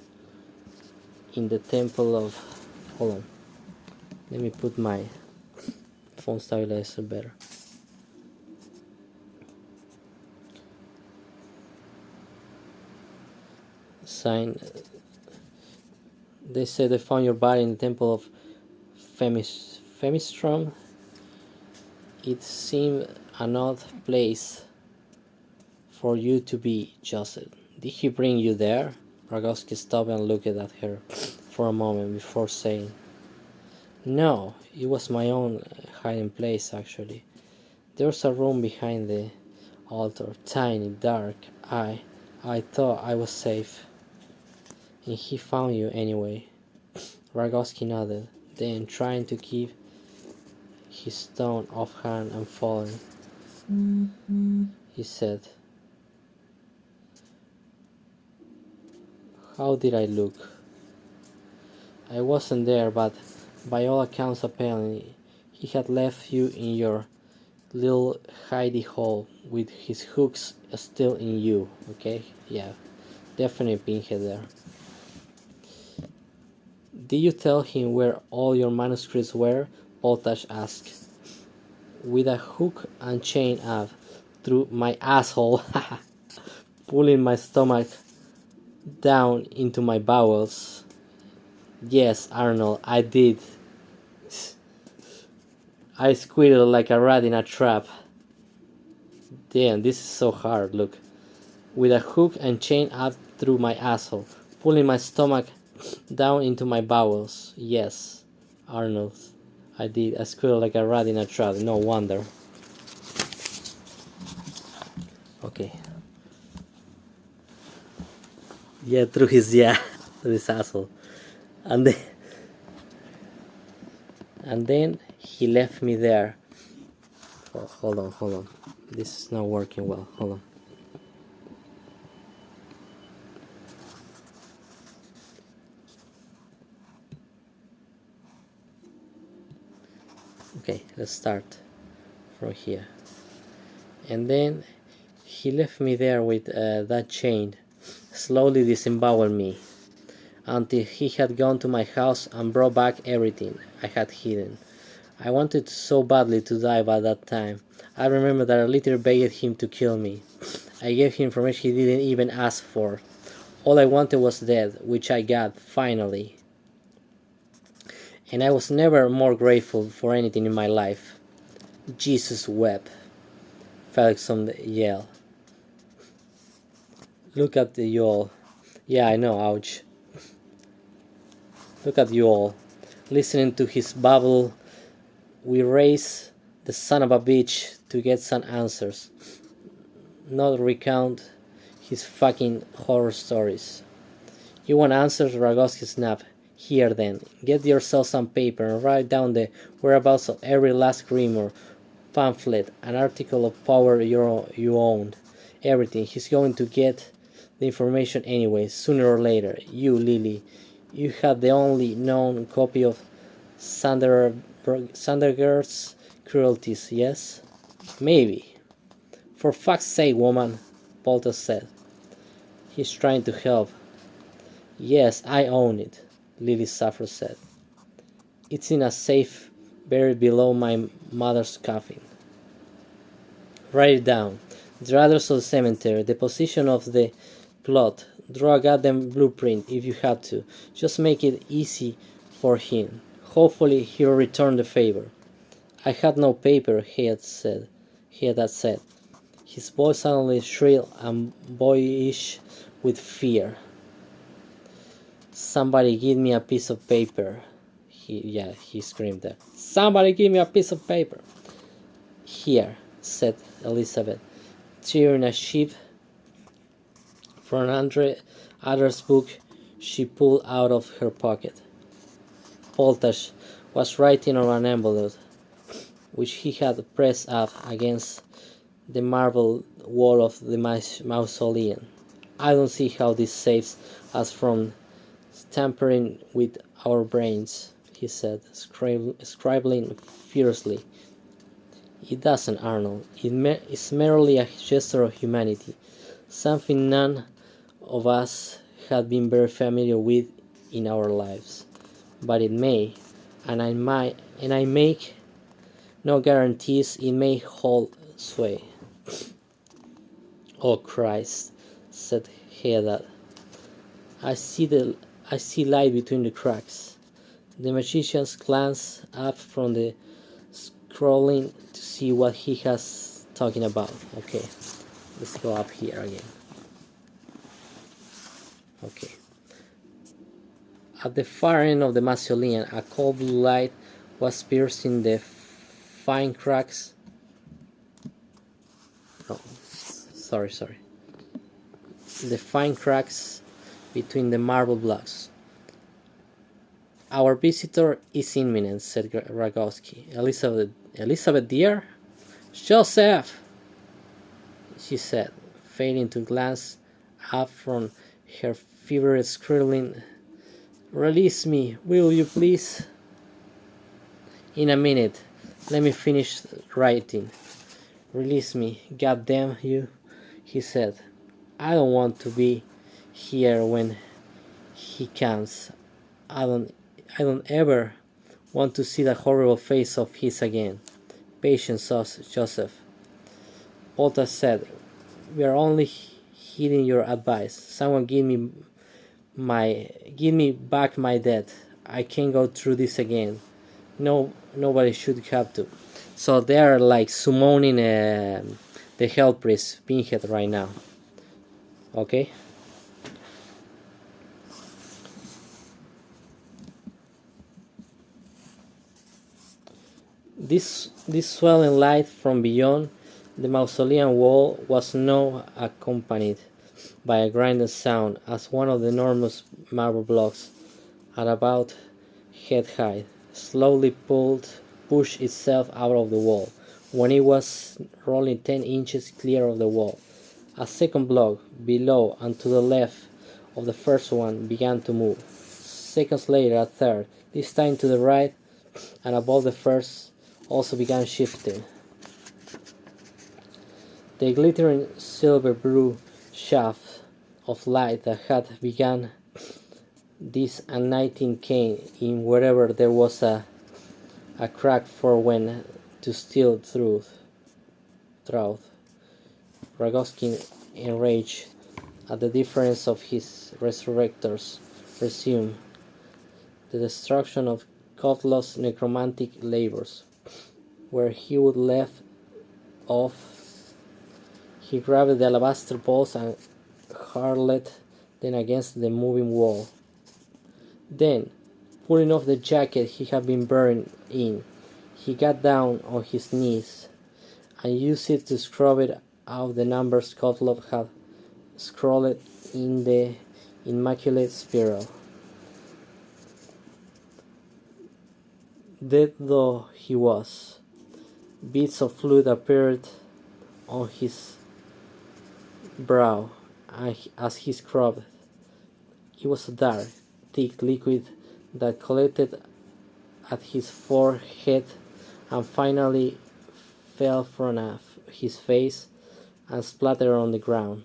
in the temple of... Hold on. Let me put my phone stabilizer better. They said they found your body in the temple of Femistrom. It seemed an odd place for you to be, Joseph. Did he bring you there? Rogowski stopped and looked at her for a moment before saying, no, it was my own hiding place actually. There's a room behind the altar, tiny, dark. I thought I was safe. And he found you anyway. Rogowski nodded, then trying to keep his stone offhand and falling, he said, how did I look? I wasn't there, but by all accounts apparently he had left you in your little hidey hole with his hooks still in you. Okay, yeah, definitely Pinhead there. Did you tell him where all your manuscripts were? Voltage asked. With a hook and chain up through my asshole, pulling my stomach down into my bowels. Yes, Arnold, I did. I squealed like a rat in a trap. Damn, this is so hard, look. With a hook and chain up through my asshole, pulling my stomach down into my bowels. Yes, Arnold, I did. I squealed like a rat in a trap. No wonder. Okay. Yeah, through his through his asshole. And then he left me there. Oh, hold on. This is not working well. Hold on. Okay, let's start from here. And then he left me there with that chain, slowly disemboweled me, until he had gone to my house and brought back everything I had hidden. I wanted so badly to die by that time. I remember that I literally begged him to kill me. I gave him information he didn't even ask for. All I wanted was death, which I got, finally. And I was never more grateful for anything in my life. Jesus wept. Felixson yelled. Look at you all. Yeah, I know, ouch. Look at you all. Listening to his babble, we raised the son of a bitch to get some answers. Not recount his fucking horror stories. You want answers? Rogowski snapped. Here then, get yourself some paper and write down the whereabouts of every last rumor, pamphlet, an article of power you owned. Everything. He's going to get the information anyway, sooner or later. You, Lily, you had the only known copy of Sandergaard's cruelties, yes? Maybe. For fuck's sake, woman, Polter said. He's trying to help. Yes, I own it, Lily Saffron said. It's in a safe buried below my mother's coffin. Write it down. The address of the cemetery, the position of the plot. Draw a goddamn blueprint if you have to. Just make it easy for him. Hopefully he'll return the favor. I had no paper, he had said. His voice suddenly shrill and boyish with fear. Somebody give me a piece of paper. He screamed there. Somebody give me a piece of paper. Here, said Elizabeth, tearing a sheet from an address book she pulled out of her pocket. Poltash was writing on an envelope. which he had pressed up against the marble wall of the mausoleum. I don't see how this saves us from tampering with our brains, he said, scribbling furiously. It doesn't, Arnold. It's merely a gesture of humanity, something none of us had been very familiar with in our lives. But it may, and I make no guarantees it may hold sway. Oh Christ, said Hedda. I see light between the cracks. The magician glanced up from the scrolling to see what he has talking about. Okay, let's go up here again. Okay. At the far end of the mausoleum, a cold blue light was piercing the fine cracks. Oh, sorry. The fine cracks between the marble blocks. Our visitor is imminent, said Rogowski. Elizabeth dear? Joseph! She said, failing to glance up from her feverish scribbling. Release me, will you please? In a minute. Let me finish writing. Release me, goddamn you, he said. I don't want to be here when he comes. I don't ever want to see that horrible face of his again. Patience, Joseph. Walter said, we are only heeding your advice. Someone give me back my debt. I can't go through this again. No, nobody should have to. So they are like summoning the Hell Priest, Pinhead, right now. Okay. This swelling light from beyond the mausoleum wall was now accompanied by a grinding sound as one of the enormous marble blocks at about head height slowly pushed itself out of the wall. When it was rolling 10 inches clear of the wall, a second block below and to the left of the first one began to move. Seconds later, a third, this time to the right and above the first, also began shifting. The glittering silver blue shaft of light that had begun this igniting came in wherever there was a crack for when to steal through. Rogowski, enraged at the difference of his resurrectors, resumed the destruction of Cothlow's necromantic labors. Where he would left off, he grabbed the alabaster balls and hurled them against the moving wall. Then, pulling off the jacket he had been buried in, he got down on his knees and used it to scrub it out the numbers Kotlow had scrawled in the immaculate spiral. Dead though he was, bits of fluid appeared on his brow as he scrubbed. It was a dark, thick liquid that collected at his forehead and finally fell from his face and splattered on the ground.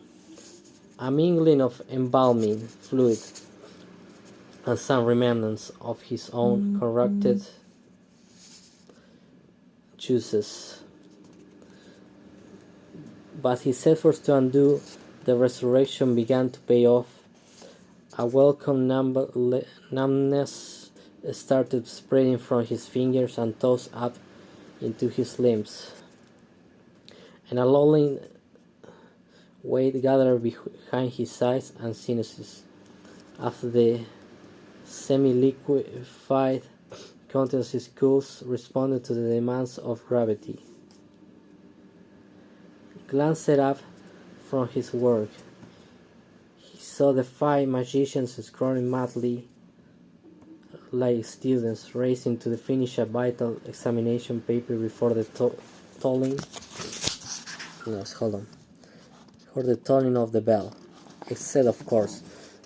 A mingling of embalming fluid and some remnants of his own corrupted juices. But his efforts to undo the resurrection began to pay off. A welcome numbness started spreading from his fingers and toes up into his limbs, and a lulling weight gathered behind his eyes and sinuses as the semi-liquefied contents of his skulls responded to the demands of gravity. Glancing up from his work, he saw the 5 magicians scrolling madly like students racing to finish a vital examination paper before the tolling. No, hold on. For the tolling of the bell. Except, of course,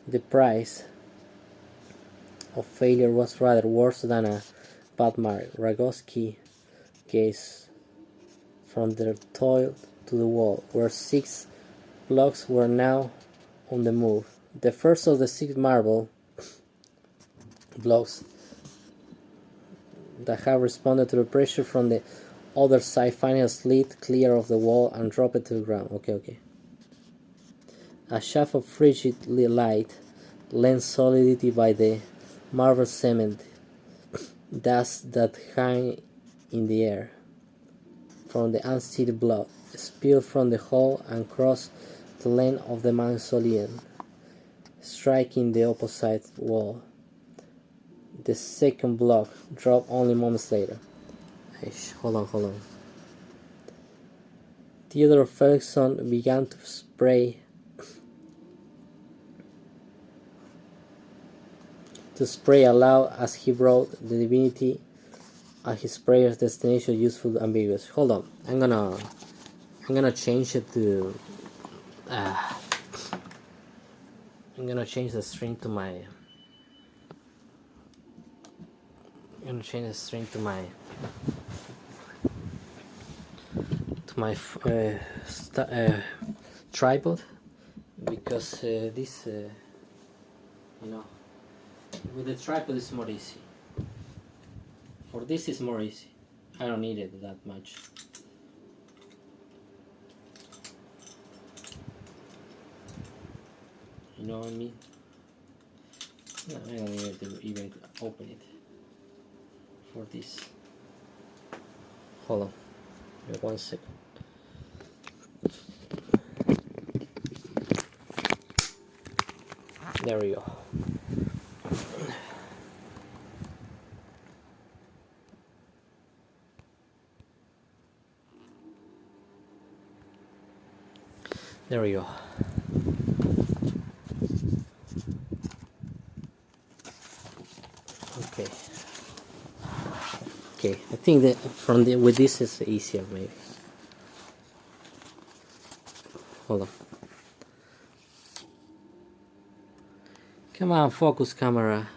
the price of failure was rather worse than a bad mark. Rogowski gazed from their toil to the wall, where 6 blocks were now on the move. The first of the 6 marble blocks that had responded to the pressure from the other side finally slid clear of the wall and dropped to the ground. Okay. A shaft of frigid light lent solidity by the marble cement dust that hung in the air from the unseated block, spilled from the hall and crossed the length of the mausoleum, striking the opposite wall. The second block dropped only moments later. Hold on. Theodore Felixson began to spray aloud as he brought the divinity at his prayer's destination useful ambiguous. Hold on, I'm gonna change it to I'm gonna change the string to my tripod, because this with the tripod is more easy. For this is more easy. I don't need it that much. You know what I mean? No, I don't need to even open it for this. Hold on. Wait 1 second. There we go. There we go. Okay, I think that with this is easier maybe. Hold on. Come on, focus camera.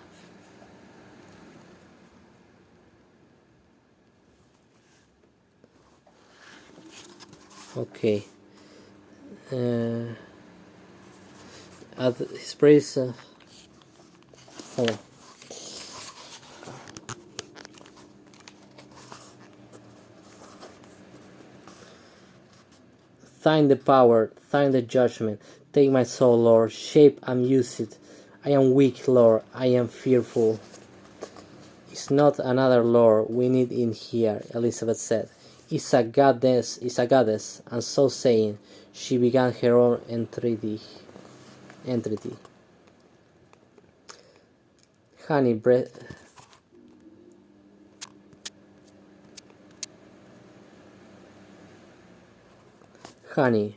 Okay. At his praise. Hold on. Thine the power, thine the judgment. Take my soul, Lord, shape and use it. I am weak, Lord, I am fearful. It's not another Lord we need in here, Elizabeth said. It's a goddess, and so saying, she began her own entreaty. Honey,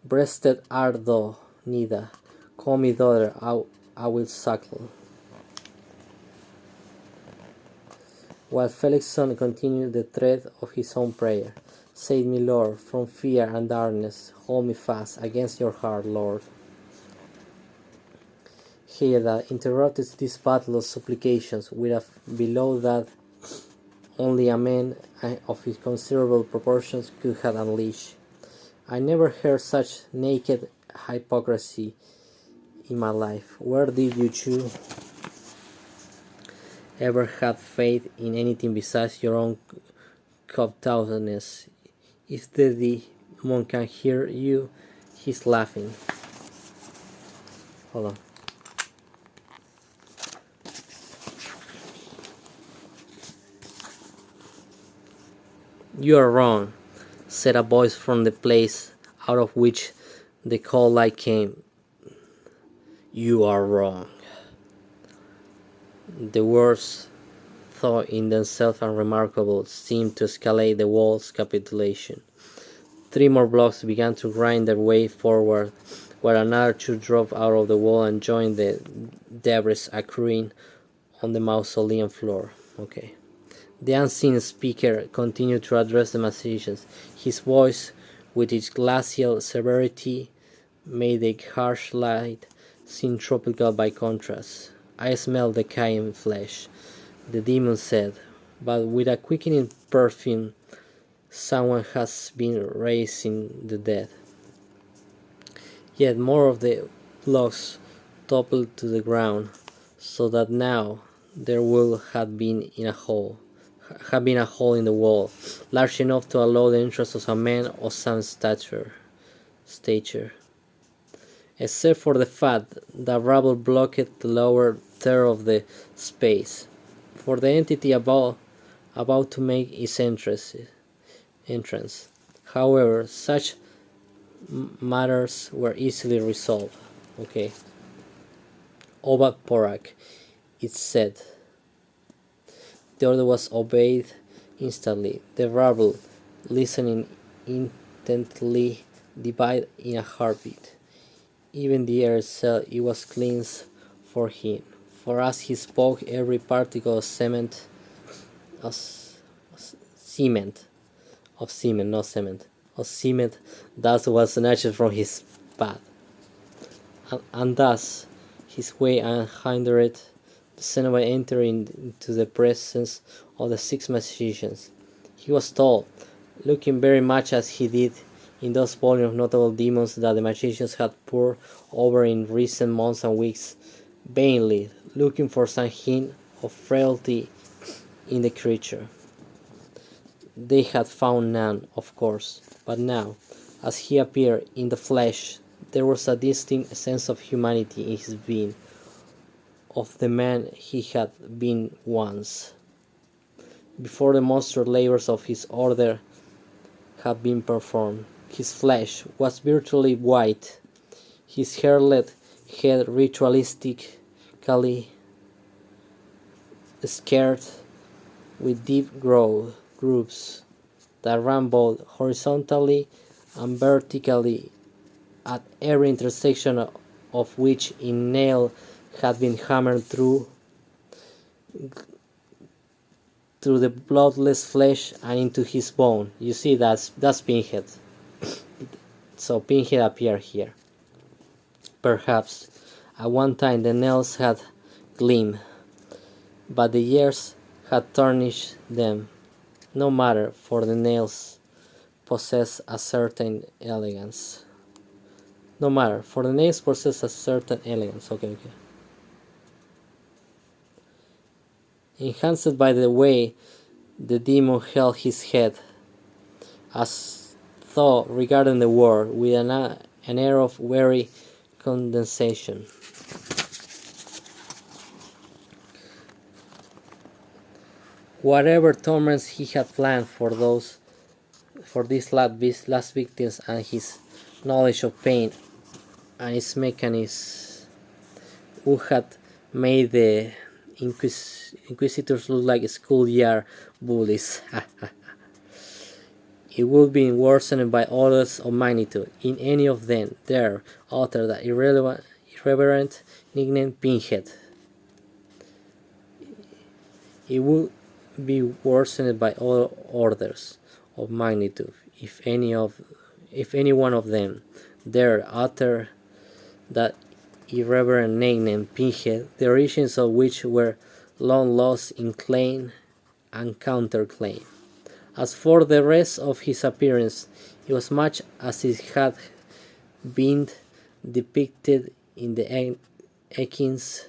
breasted art thou, Nida. Call me daughter, I will suckle. While Felixson continued the thread of his own prayer. Save me, Lord, from fear and darkness. Hold me fast against your heart, Lord. Hilda interrupted this battle of supplications with a below that only a man of his considerable proportions could have unleashed. I never heard such naked hypocrisy in my life. Where did you two ever have faith in anything besides your own covetousness? If the demon can hear you, he's laughing. Hold on. You are wrong, said a voice from the place out of which the cold light came. You are wrong. The words, though in themselves unremarkable, seemed to escalate the wall's capitulation. 3 more blocks began to grind their way forward, while another 2 dropped out of the wall and joined the debris accruing on the mausoleum floor. Okay. The unseen speaker continued to address the musicians. His voice, with its glacial severity, made the harsh light seem tropical by contrast. "I smell decaying flesh," the demon said, "but with a quickening perfume. Someone has been raising the dead." Yet more of the blocks toppled to the ground, so that now there would have been a hole in the wall, large enough to allow the entrance of a man of some stature. Except for the fact that rubble blocked the lower third of the space, for the entity about to make its entrance. However, such matters were easily resolved. Okay. "Obat Porak," it said. The order was obeyed instantly. The rabble, listening intently, divided in a heartbeat. Even the air itself, it was cleansed for him. For as he spoke, every particle of cement, that was snatched from his path, and thus his way unhindered. The Cenobite entered into the presence of the 6 magicians. He was tall, looking very much as he did in those volumes of notable demons that the magicians had pored over in recent months and weeks, vainly looking for some hint of frailty in the creature. They had found none, of course, but now, as he appeared in the flesh, there was a distinct sense of humanity in his being, of the man he had been once, before the monstrous labors of his order had been performed. His flesh was virtually white, his hairless head ritualistically scarred with deep grooves that ran both horizontally and vertically, at every intersection of which a nail had been hammered through the bloodless flesh and into his bone. You see, that's Pinhead. So Pinhead appeared here. Perhaps at one time the nails had gleamed, but the years had tarnished them. No matter, for the nails possess a certain elegance. Okay. Enhanced by the way the demon held his head, as though regarding the world with an air of weary condescension. Whatever torments he had planned for these last victims, and his knowledge of pain and its mechanisms would have made the Inquisitors look like schoolyard bullies. It would be worsened by orders of magnitude. In any of them, there uttered the irreverent nickname Pinhead. It would be worsened by all orders of magnitude if any one of them there uttered that irreverent nickname Pinhead, the origins of which were long lost in claim and counterclaim. As for the rest of his appearance, it was much as it had been depicted in the Ekins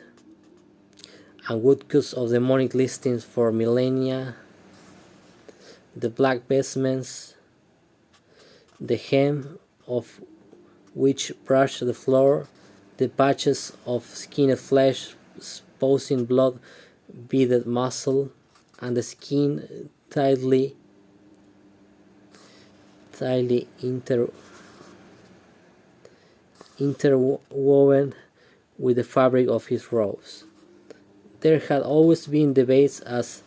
and woodcuts of demonic listings for millennia. The black vestments, the hem of which brushed the floor, the patches of skinned flesh exposing blood-beaded muscle, and the skin tightly interwoven with the fabric of his robes. There had always been debates as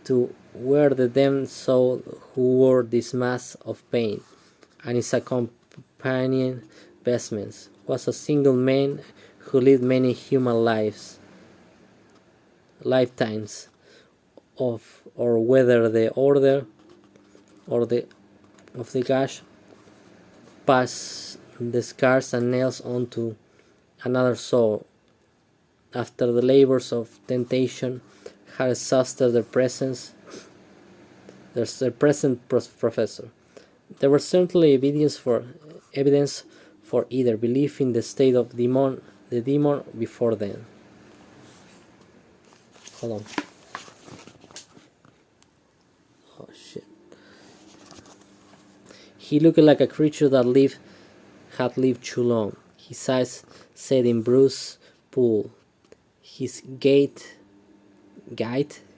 to where the damned soul who wore this mask of pain and its accompanying vestments was a single man who lived many human lives, lifetimes of, or whether the order or the of the gash pass the scars and nails onto another soul after the labors of temptation had exhausted their presence. There's the present professor. There was certainly evidence for either belief in the state of the demon before then. Hold on. Oh shit. He looked like a creature that had lived too long. His eyes set in bruised pool. His gait,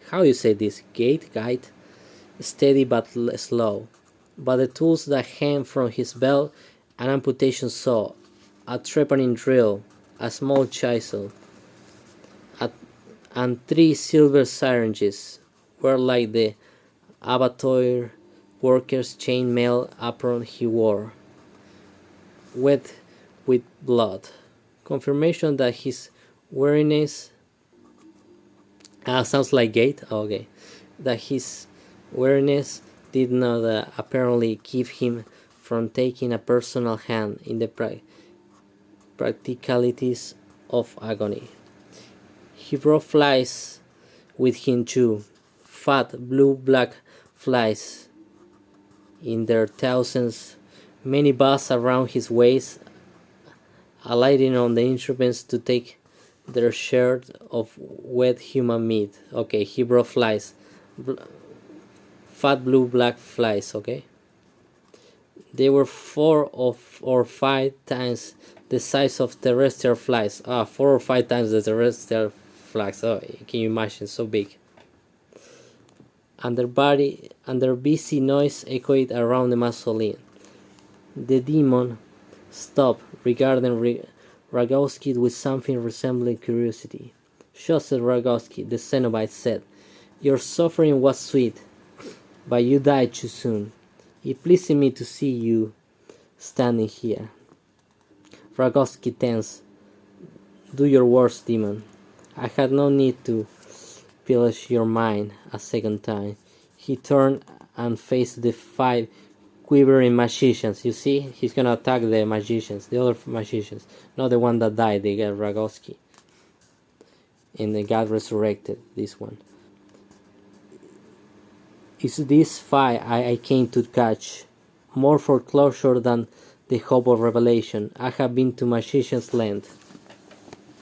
how do you say this? Gait, steady but slow. But the tools that hang from his belt, an amputation saw, a trepanning drill, a small chisel, and 3 silver syringes were like the abattoir worker's chainmail apron he wore, wet with blood. Confirmation that his weariness sounds like gait. Okay, that his weariness did not apparently keep him from taking a personal hand in the practicalities of agony. He brought flies with him too, fat blue-black flies in their thousands, many buzzed around his waist, alighting on the instruments to take their share of wet human meat. Okay, he brought flies, fat blue-black flies. Okay, they were 4 or 5 times the size of terrestrial flies. 4 or 5 times the terrestrial flies. Oh, can you imagine? So big. And their busy noise echoed around the mausoleum. The demon stopped, regarding Rogowski with something resembling curiosity. Joseph Rogowski, the Cenobite, said, "Your suffering was sweet, but you died too soon. It pleased me to see you standing here." Rogowski tensed. "Do your worst, demon. I had no need to pillage your mind a second time." He turned and faced the 5 quivering magicians. You see, he's gonna attack the magicians, the other magicians, not the one that died, the guy Rogowski. And the God resurrected this one. "Is this 5 I came to catch, more for closure than the hope of revelation. I have been to magician's land."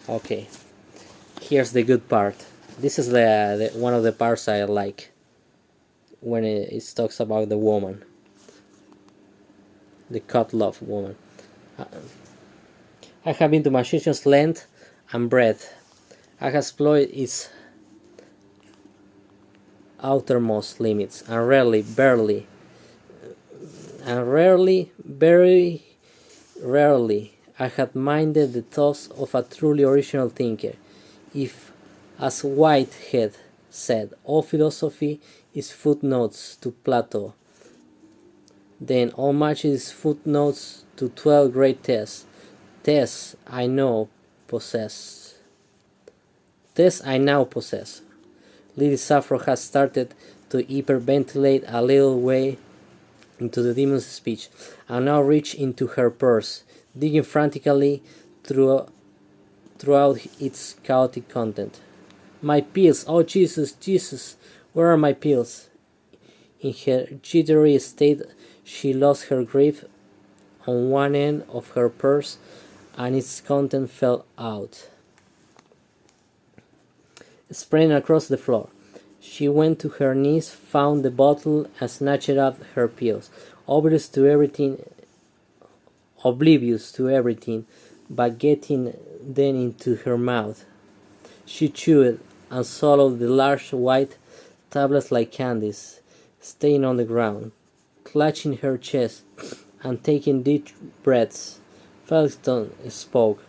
Okay, here's the good part. This is the one of the parts I like, when it talks about the woman, the cut love woman. "I have been to magician's land and breadth. I have explored its outermost limits, and very rarely, I had minded the thoughts of a truly original thinker. If, as Whitehead said, all philosophy is footnotes to Plato, then all magic is footnotes to 12 great tests. Tests I now possess. Lady Sappho has started to hyperventilate a little way into the demon's speech, and now reached into her purse, digging frantically throughout its chaotic content. "My pills! Oh Jesus! Where are my pills?" In her jittery state, she lost her grip on one end of her purse, and its content fell out, spreading across the floor. She went to her knees, found the bottle, and snatched up her pills, oblivious to everything but getting them into her mouth. She chewed and swallowed the large white tablets like candies, staying on the ground, clutching her chest and taking deep breaths. Felton spoke,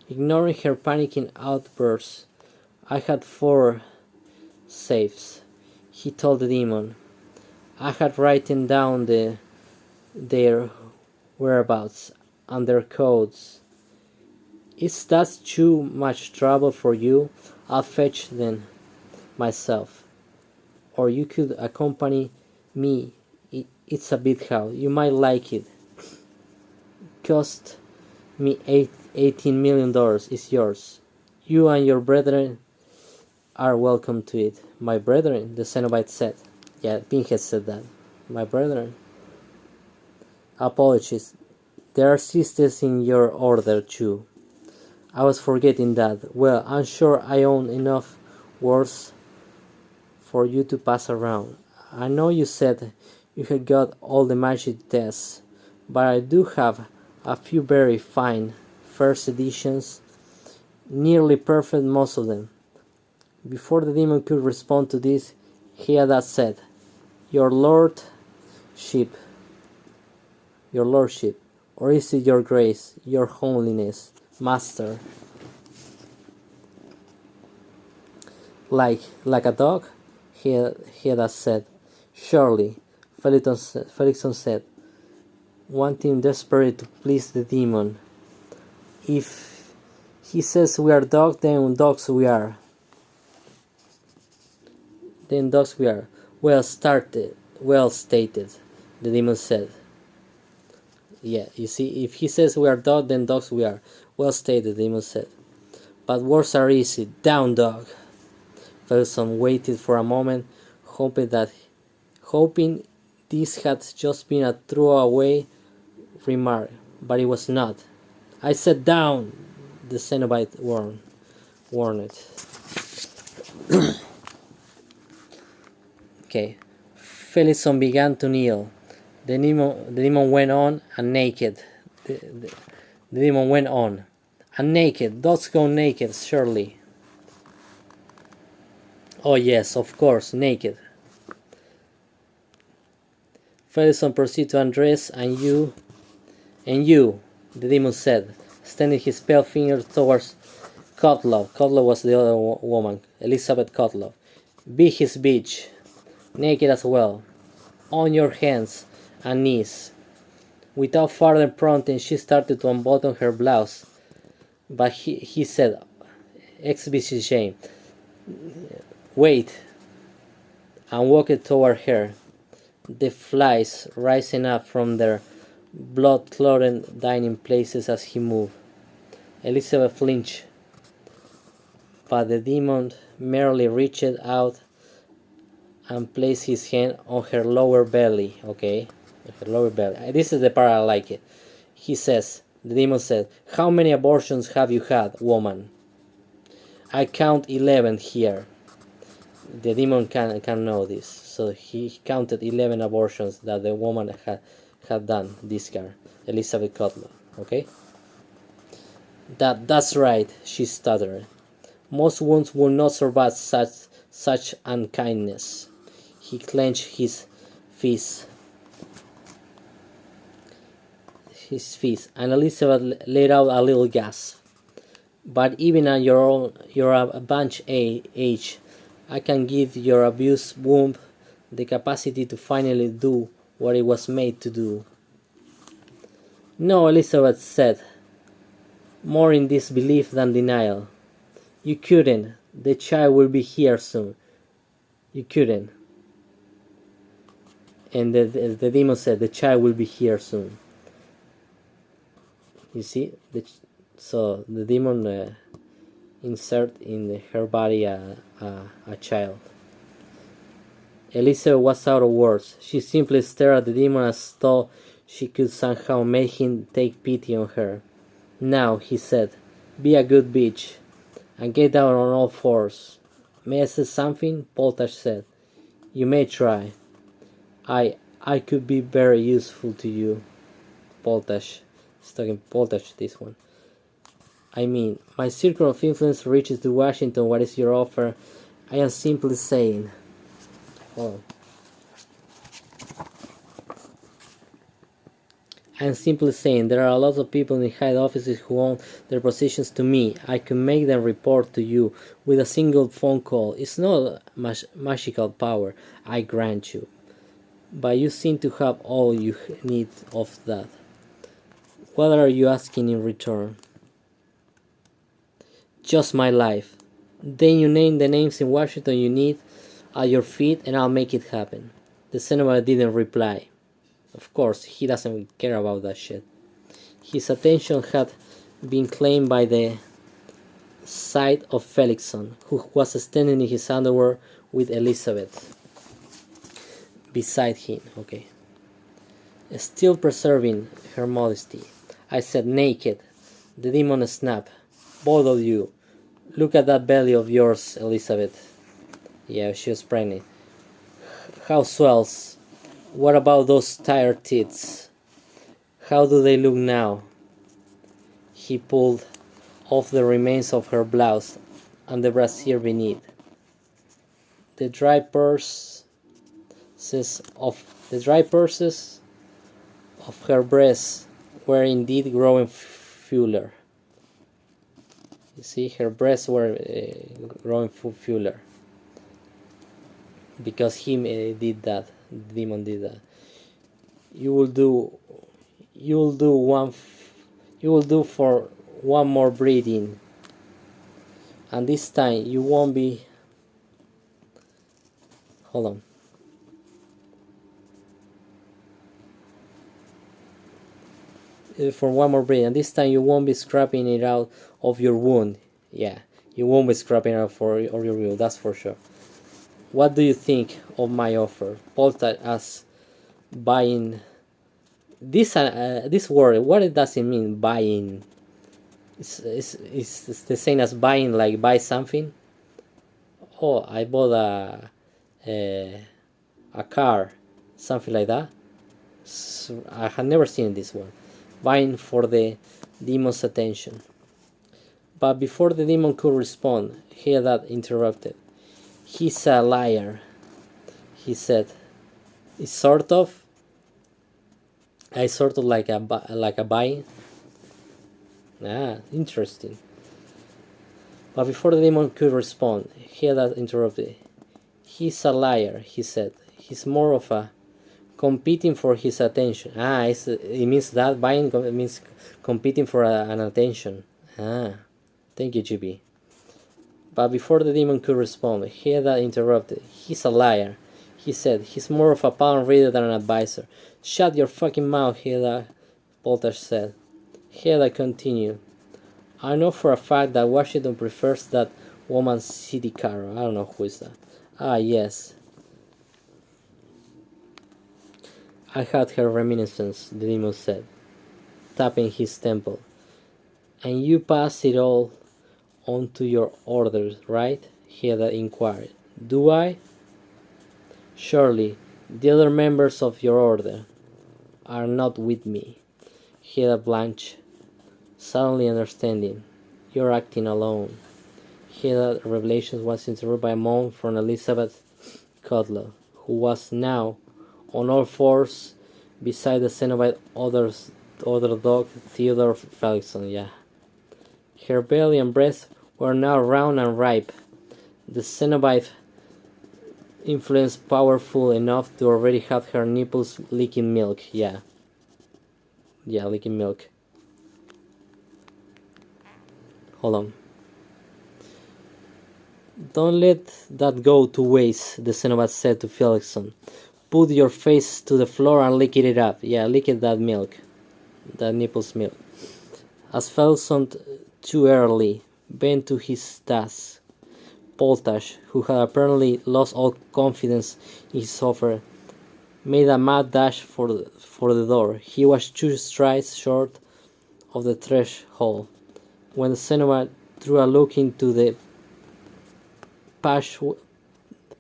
ignoring her panicking outbursts. "I had 4 safes," he told the demon. "I had written down their whereabouts and their codes. Is that too much trouble for you? I'll fetch them myself. Or you could accompany me. It's a big house. You might like it. Cost me $18 million. It's yours. You and your brethren are welcome to it. My brethren, the Cenobite said. Yeah, Pinhead said that. My brethren. Apologies. There are sisters in your order too. I was forgetting that. Well, I'm sure I own enough words for you to pass around. I know you said you had got all the magic tests, but I do have a few very fine first editions, nearly perfect most of them. Before the demon could respond to this, he had said, Your lordship, or is it your grace, your holiness, master? Like a dog? He had said. Surely, Felixson said, wanting desperately to please the demon. If he says we are dogs, then dogs we are. Then dogs we are. Well stated, the demon said. Yeah, you see, if he says we are dogs, then dogs we are. Well stated, the demon said. But words are easy. Down, dog. Felixson waited for a moment, hoping this had just been a throwaway remark, but it was not. I said down, the Cenobite warned. Okay. Felixson began to kneel. The demon went on, and naked. The demon went on. And naked. Dogs go naked, surely. Oh yes, of course, naked. Felixson proceeded to undress, and you, the demon said, extending his pale finger towards Kotlov. Kotlov was the other woman, Elizabeth Kotlov. Be his bitch, naked as well, on your hands and knees. Without further prompting, she started to unbutton her blouse, but he said, exhibition shame, wait, and walked toward her. The flies rising up from their blood-clotted dining places as he moved. Elizabeth flinched, but the demon merely reached out and placed his hand on her lower belly. Okay, her lower belly. This is the part I like it. The demon said, how many abortions have you had, woman? I count 11 here. The demon can know this, so he counted 11 abortions that the woman had done. This girl, Elizabeth Kotler. Okay. That's right, she stuttered. Most wounds will not survive such unkindness. He clenched his fist, and Elizabeth let out a little gasp. But even at your advanced age, I can give your abused womb the capacity to finally do what it was made to do. No, Elizabeth said, more in disbelief than denial. You couldn't. The child will be here soon. You couldn't. And the demon said, the child will be here soon. You see? So the demon insert in her body a child. Elizabeth was out of words. She simply stared at the demon as though she could somehow make him take pity on her. Now, he said, be a good bitch and get down on all fours. May I say something? Poltash said. You may try. I could be very useful to you. Poltash. He's talking Poltash, this one. I mean, my circle of influence reaches to Washington. What is your offer? I am simply saying. Oh. I am simply saying there are a lot of people in the high offices who own their positions to me. I can make them report to you with a single phone call. It's not magical power, I grant you. But you seem to have all you need of that. What are you asking in return? Just my life. Then you name the names in Washington you need at your feet and I'll make it happen. The Cenobite didn't reply. Of course, he doesn't care about that shit. His attention had been claimed by the sight of Felixson, who was standing in his underwear with Elizabeth beside him. Okay. Still preserving her modesty, I said, naked. The demon snapped. Both of you. Look at that belly of yours, Elizabeth. Yeah, she was pregnant. How swells. What about those tired tits? How do they look now? He pulled off the remains of her blouse and the brassiere beneath. The dry purses of her breasts were indeed growing fuller. You see, her breasts were growing fuller because he did that. The demon did that. You will do for one more breeding, and this time you won't be. Hold on. For one more breeding, and this time you won't be scraping it out of your wound. Yeah, you won't be scraping it out of your wound. That's for sure. What do you think of my offer? Polta asked, buying. This word, what does it mean? Buying. It's the same as buying, like buy something. Oh, I bought a car, something like that. So I had never seen this one. Vying for the demon's attention. But before the demon could respond, Hedad interrupted. He's a liar, he said. It's sort of. I sort of like a buying. Ah, interesting. But before the demon could respond, Hedad interrupted. He's a liar, he said. He's more of a competing for his attention. Ah, it means that buying means competing for an attention. Ah, thank you, GB. But before the demon could respond, Hedad interrupted. He's a liar, he said. He's more of a palm reader than an advisor. Shut your fucking mouth, Hedad, Poltash said. Hedad continued. I know for a fact that Washington prefers that woman City Carol. I don't know who is that. Ah, yes. I had her reminiscence, the demon said, tapping his temple. And you pass it all on to your orders, right? Hedad inquired. Do I? Surely, the other members of your order are not with me. Hedad blanched, suddenly understanding. You're acting alone. Hedad's revelation was interrupted by a moan from Elizabeth Cutler, who was now on all fours beside the Cenobite other dog, Theodore Felixson. Yeah. Her belly and breast were now round and ripe. The Cenobite influence powerful enough to already have her nipples leaking milk. Yeah, leaking milk. Hold on. Don't let that go to waste, the Cenobite said to Felixson. Put your face to the floor and lick it up. Yeah, lick it, that milk. That nipples milk. As Felixson too early bent to his task, Poltash, who had apparently lost all confidence in his offer, made a mad dash for the door. He was 2 strides short of the threshold when the Cenobite threw a look into the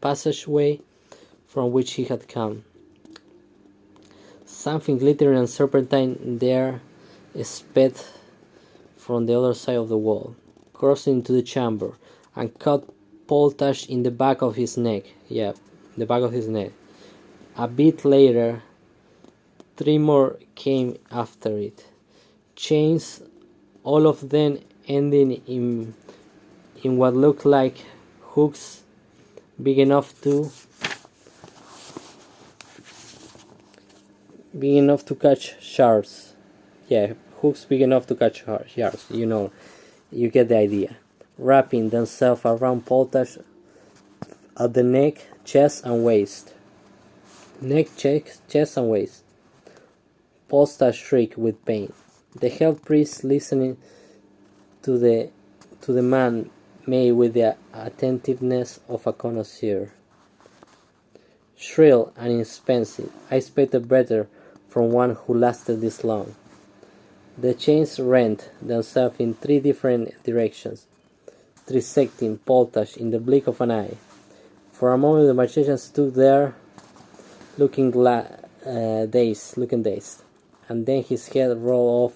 passageway from which he had come. Something glittering and serpentine there sped from the other side of the wall, crossing into the chamber, and caught Poltash in the back of his neck. Yeah, the back of his neck. A bit later, 3 more came after it. Chains, all of them ending in what looked like hooks big enough to catch sharks. Yeah, hooks big enough to catch sharks. You know, you get the idea. wrapping themselves around Poltash at the neck, chest, and waist. Chest, and waist. Poltash shrieked with pain. The health priest, listening to the man, made with the attentiveness of a connoisseur. Shrill and inexpensive, I expected better from one who lasted this long. The chains rent themselves in 3 different directions, trisecting Poltash in the blink of an eye. For a moment the magician stood there, looking dazed, and then his head rolled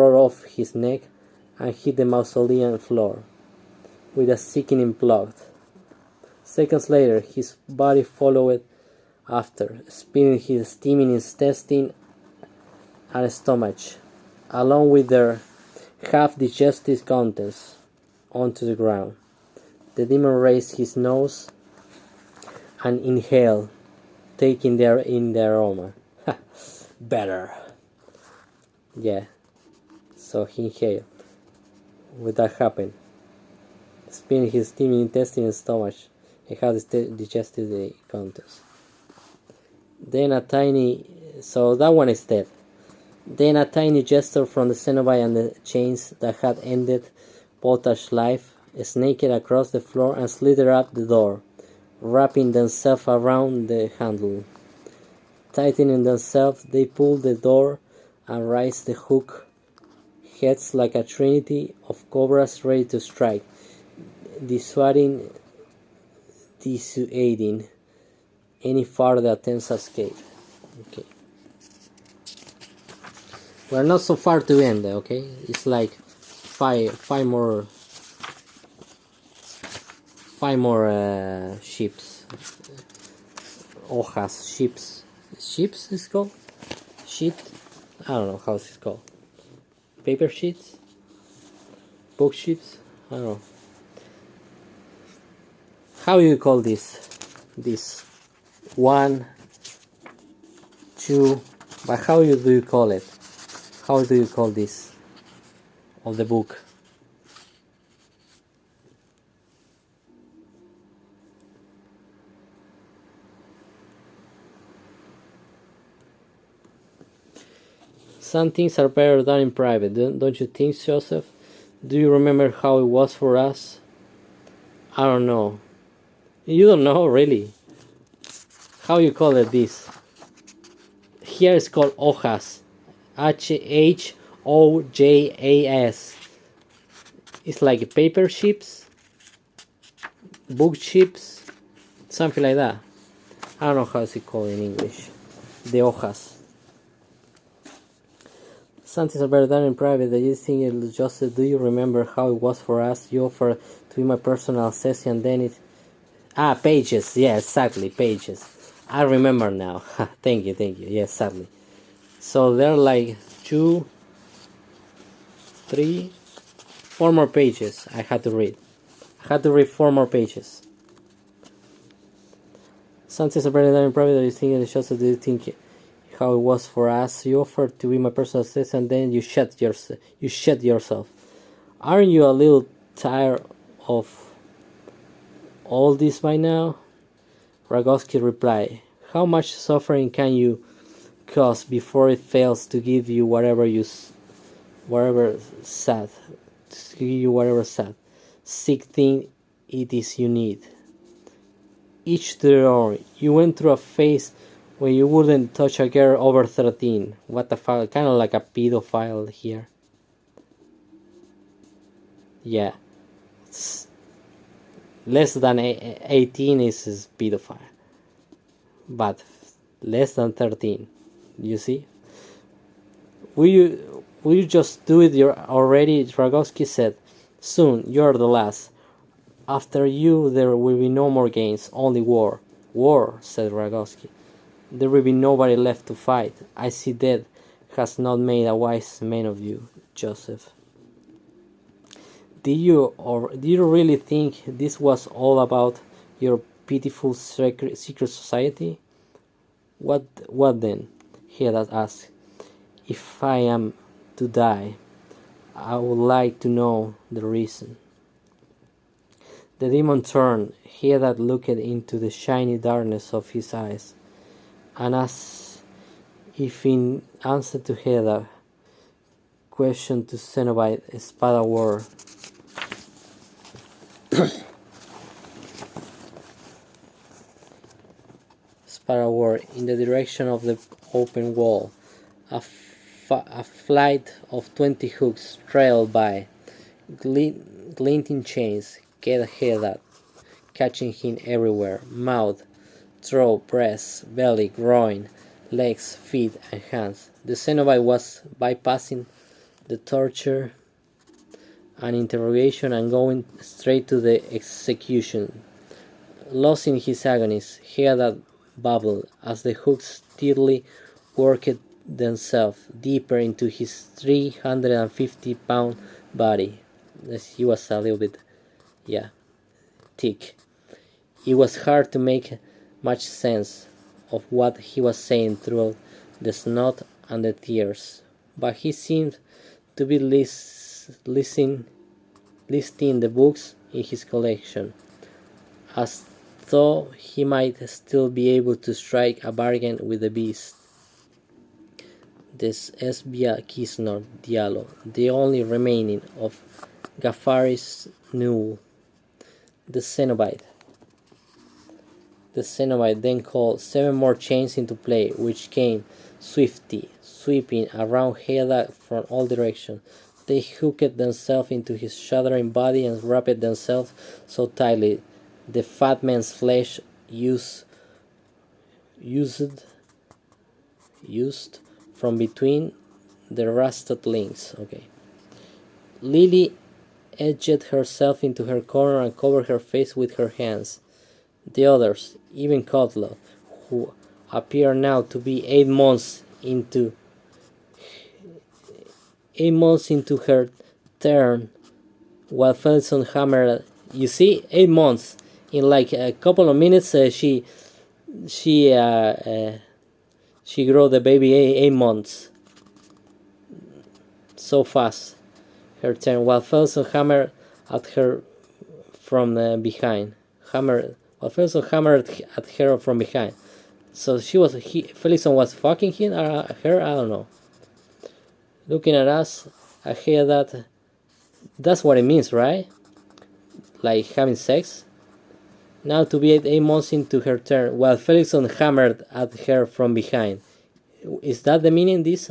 off his neck and hit the mausoleum floor with a sickening plug. Seconds later, his body followed after, spilling his steaming intestine and stomach, along with their half-digested contents, onto the ground. The demon raised his nose and inhaled, taking in the aroma. Better. Yeah. So he inhaled. When that happened, spilling his steaming intestine and stomach, and how digested the contents. Then so that one is dead. Then a tiny gesture from the Cenobite and the chains that had ended Poltash's life snaked across the floor and slithered up the door, wrapping themselves around the handle. Tightening themselves, they pulled the door and raised the hook heads like a trinity of cobras ready to strike, dissuading any further attempts to escape. Okay. We're not so far to end, okay? It's like five more ships. Hojas, ships. Ships is called? Sheet? I don't know how it's called. Paper sheets? Book sheets? I don't know. How do you call this? This 1, 2, but how do you call it? How do you call this of the book? Some things are better done in private, don't you think, Joseph? Do you remember how it was for us? I don't know. You don't know, really? How you call it this? Here it's called hojas. Hojas. It's like paper ships, book ships, something like that. I don't know how it's called in English. The hojas. Something are better done in private. Do you think, Joseph, do you remember how it was for us? You offered to be my personal assistant, then it... pages. Yeah, exactly, pages. I remember now. Thank you. Yeah, exactly. So there are like 2, 3, 4 more pages I had to read. 4 more pages. Something are better done in private. Do you think, Joseph, do you think how it was for us? You offered to be my personal assistant, then you shut yourself. Aren't you a little tired of all this by now? Rogowski replied, how much suffering can you cause before it fails to give you whatever sad sick thing it is you need? Each to their own. You went through a phase when you wouldn't touch a girl over 13. What the fuck? Kind of like a pedophile here. Yeah. Less than 18 is pedophile. But less than 13. You see? Will you just do it already? Rogowski said. Soon, you're the last. After you, there will be no more games, only war. War, said Rogowski. There will be nobody left to fight. I see death has not made a wise man of you, Joseph. Do you really think this was all about your pitiful secret society? What then? He had asked. If I am to die, I would like to know the reason. The demon turned. Hedda looked into the shiny darkness of his eyes, and as if in answer to Hedda's question to Cenobite, a spada word. Spada word in the direction of the open wall. A flight of 20 hooks trailed by, glinting chains, get Hedda, catching him everywhere, mouth, throat, breast, belly, groin, legs, feet, and hands. The Cenobite was bypassing the torture and interrogation and going straight to the execution. Lost in his agonies, Hedda babbled as the hooks steadily worked themselves deeper into his 350-pound body. He was a little bit, thick. It was hard to make much sense of what he was saying through the snot and the tears, but he seemed to be listing the books in his collection, as though he might still be able to strike a bargain with the beast. This es via Kisnor Diallo, the only remaining of Ghaffari's Newell. The Cenobite then called 7 more chains into play, which came swiftly, sweeping around Hedda from all directions. They hooked themselves into his shuddering body and wrapped themselves so tightly the fat man's flesh used from between the rusted links. Lily edged herself into her corner and covered her face with her hands. The others, even Cutler, who appeared now to be 8 months into her turn, while Felson hammered. You see, 8 months. In like a couple of minutes, she grew the baby 8 months. So fast. Her turn, while Felson hammered at her from behind. Felson hammered at her from behind. So Felison was fucking her, I don't know. Looking at us, I hear that. That's what it means, right? Like having sex. Now to be 8 months into her turn, while Felison hammered at her from behind. Is that the meaning? This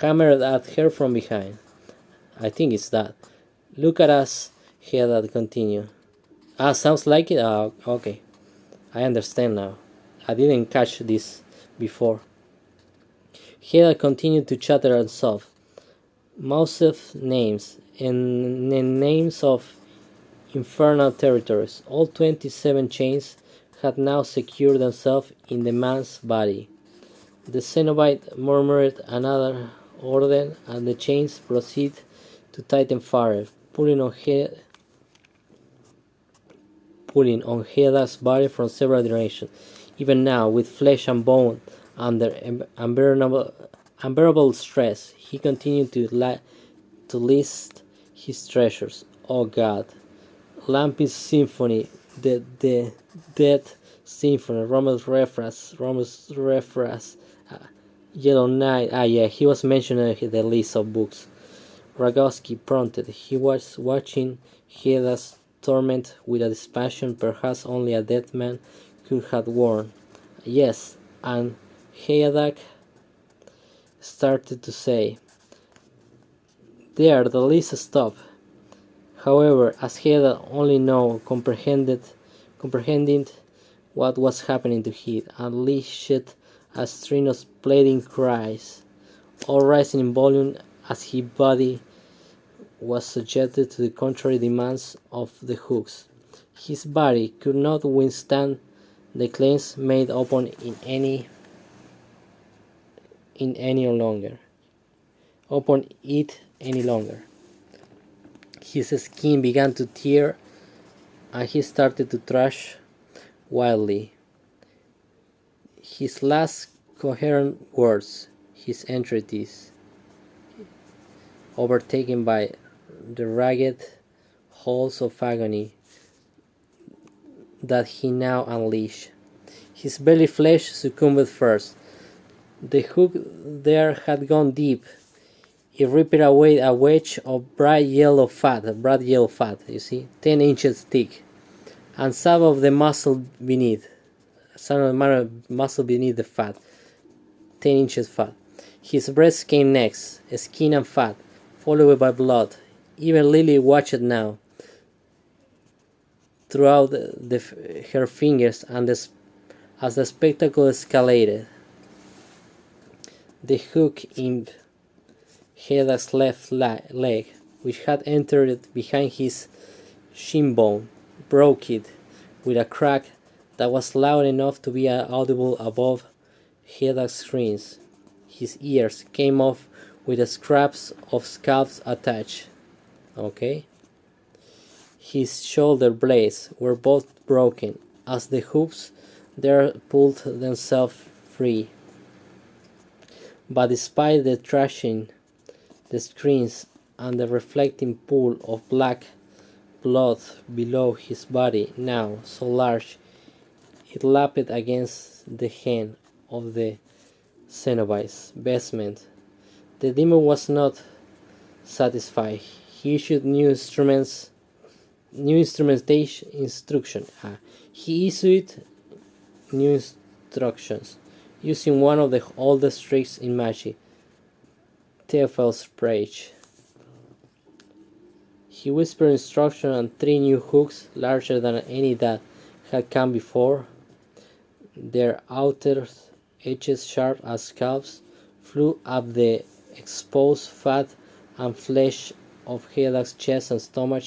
hammered at her from behind. I think it's that. Look at us. Here that continue. Sounds like it. Okay. I understand now. I didn't catch this before. Hedda continued to chatter and sob. Mouse's names and the names of infernal territories. All 27 chains had now secured themselves in the man's body. The Cenobite murmured another order, and the chains proceeded to tighten further, pulling on Hedda's body from several directions. Even now, with flesh and bone under unbearable stress, he continued to list his treasures. Oh God! Lampy's Symphony, the Death Symphony, Rome's Reference, Yellow Knight. He was mentioning the list of books. Rogowski prompted. He was watching Hedda's torment with a dispassion perhaps only a dead man could have worn. Yes, and Hedda started to say. There the list stopped. However, as Hedda only now comprehending what was happening to him, unleashed a string of pleading cries, all rising in volume as his body was subjected to the contrary demands of the hooks. His body could not withstand the claims made upon it any longer. His skin began to tear, and he started to thrash wildly. His last coherent words, his entreaties, overtaken by the ragged holes of agony that he now unleashed. His belly flesh succumbed first. The hook there had gone deep. It ripped away a wedge of bright yellow fat, you see, 10 inches thick, and some of the muscle beneath, the fat, 10 inches fat. His breast came next, skin and fat, followed by blood. Even Lily watched now, throughout her fingers, and as the spectacle escalated. The hook in Hedda's left leg, which had entered behind his shin bone, broke it with a crack that was loud enough to be audible above Hedda's screams. His ears came off with scraps of scalps attached. Okay? His shoulder blades were both broken as the hoops there pulled themselves free. But despite the thrashing, the screams, and the reflecting pool of black blood below his body, now so large it lapped against the hem of the Cenobite's vestment, the demon was not satisfied. He issued new instructions. He issued new instructions using one of the oldest tricks in magic, Teofil's Rage. He whispered instruction, and 3 new hooks, larger than any that had come before, their outer edges sharp as scalps, flew up the exposed fat and flesh of Hedda's chest and stomach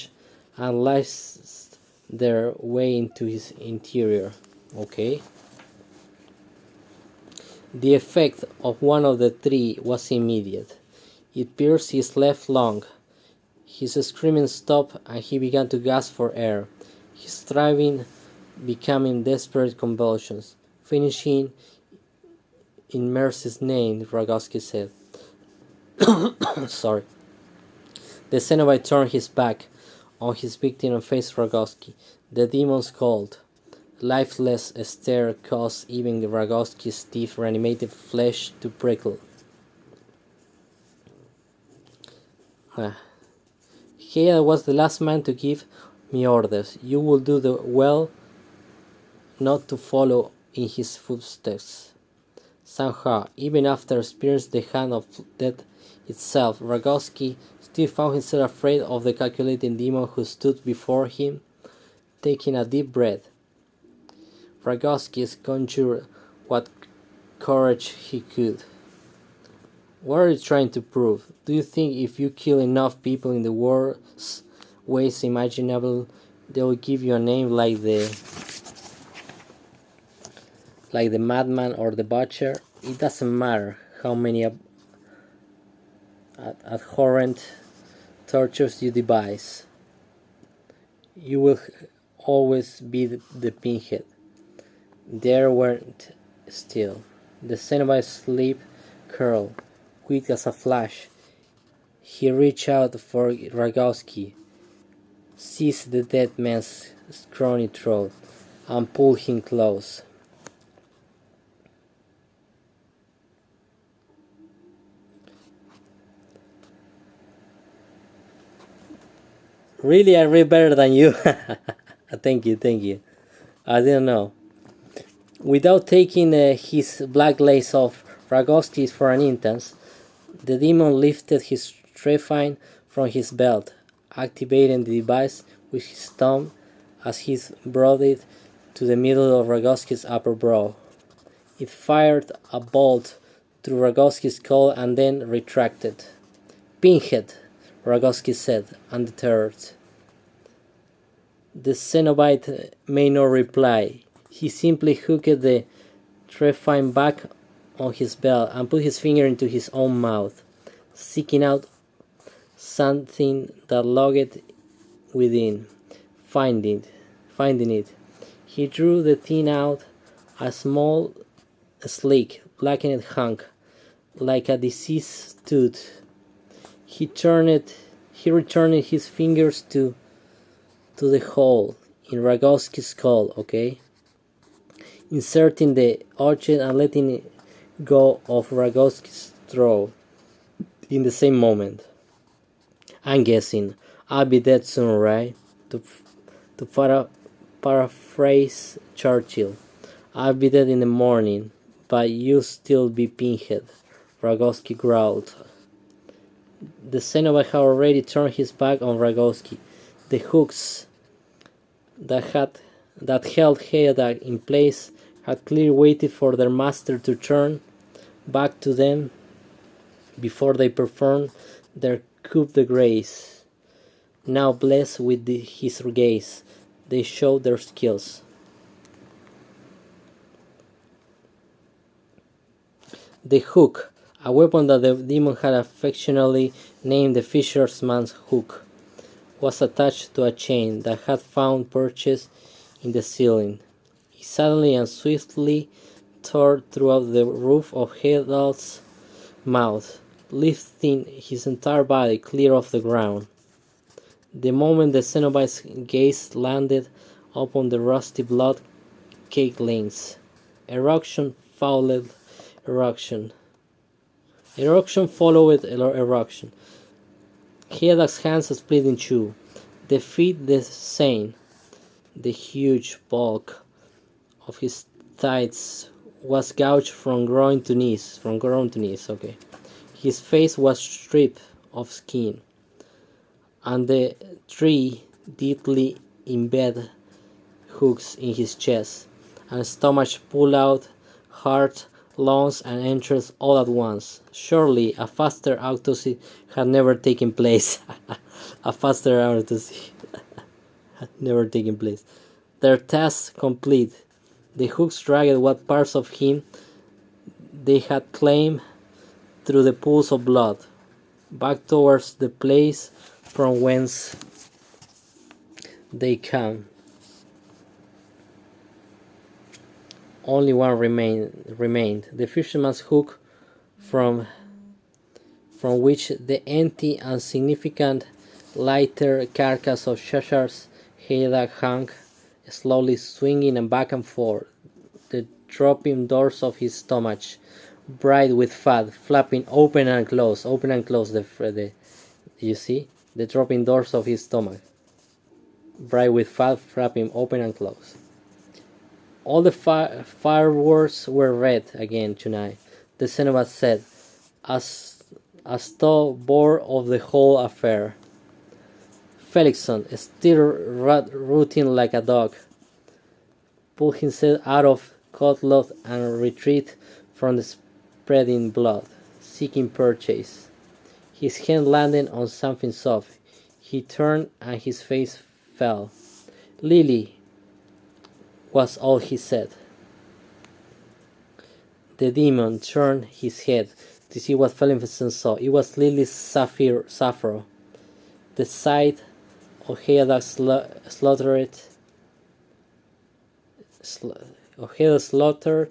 and lashed their way into his interior. Okay. The effect of one of the 3 was immediate. It pierced his left lung. His screaming stopped, and he began to gasp for air, his striving becoming desperate convulsions. Finishing in mercy's name, Rogowski said. Sorry. The Cenobite turned his back on his victim and faced Rogowski. The demon's cold, lifeless stare caused even Rogowski's stiff, reanimated flesh to prickle. Hedda was the last man to give me orders. You will do well not to follow in his footsteps. Somehow, even after experiencing the hand of death itself, Rogowski still found himself afraid of the calculating demon who stood before him. Taking a deep breath, Rogowski conjured what courage he could. What are you trying to prove? Do you think if you kill enough people in the worst ways imaginable, they will give you a name like the madman or the butcher? It doesn't matter how many abhorrent tortures you devise. You will always be the pinhead. There weren't still. The Cenobite's lip curled, quick as a flash. He reached out for Rogowski, seized the dead man's scrawny throat, and pulled him close. Really, I read better than you. Thank you. I didn't know. Without taking his black lace off Rogowski for an instant, the demon lifted his trephine from his belt, activating the device with his thumb as he brought it to the middle of Rogowski's upper brow. It fired a bolt through Rogowski's skull and then retracted. "Pinhead," Rogowski said, undeterred. The Cenobite made no reply. He simply hooked the trephine back on his belt and put his finger into his own mouth, seeking out something that lurked within. Finding it, he drew the thing out, a small, sleek, blackened hunk, like a diseased tooth. He returned his fingers to the hole in Rogowski's skull, okay? Inserting the object and letting go of Rogowski's throat in the same moment. I'm guessing I'll be dead soon, right? To paraphrase Churchill, I'll be dead in the morning, but you'll still be Pinhead, Rogowski growled. The Cenobite had already turned his back on Rogowski. The hooks that held Headak in place had clearly waited for their master to turn back to them before they performed their coup de grace. Now blessed with his gaze, they showed their skills. The hook, a weapon that the demon had affectionately named the fisherman's hook, was attached to a chain that had found purchase in the ceiling. He suddenly and swiftly tore throughout the roof of Hedal's mouth, lifting his entire body clear of the ground. The moment the Cenobite's gaze landed upon the rusty blood-caked links, eruption followed eruption. Eruption followed eruption. Hedak's hands split in two, the feet the same. The huge bulk of his thighs was gouged from groin to knees. Okay. His face was stripped of skin, and the three deeply embedded hooks in his chest and stomach pulled out heart, lungs, and entrails all at once. Surely a faster autopsy had never taken place. A faster autopsy had never taken place. Their task complete, the hooks dragged what parts of him they had claimed through the pools of blood, back towards the place from whence they came. Only one remained, the fisherman's hook, from which the empty and significant lighter carcass of Cheshire's Headak hung, slowly swinging and back and forth, the dropping doors of his stomach, bright with fat, flapping open and close. You see? The dropping doors of his stomach, bright with fat, flapping open and close. All the fireworks were red again tonight, the Cenobite said, as though bored of the whole affair. Felixson, still rooting like a dog, pulled himself out of cutloth and retreated from the spreading blood, seeking purchase. His hand landed on something soft. He turned and his face fell. Lily, was all he said. The demon turned his head to see what Felixson saw. It was Lily's Sappho. The sight of Hedak's slaughter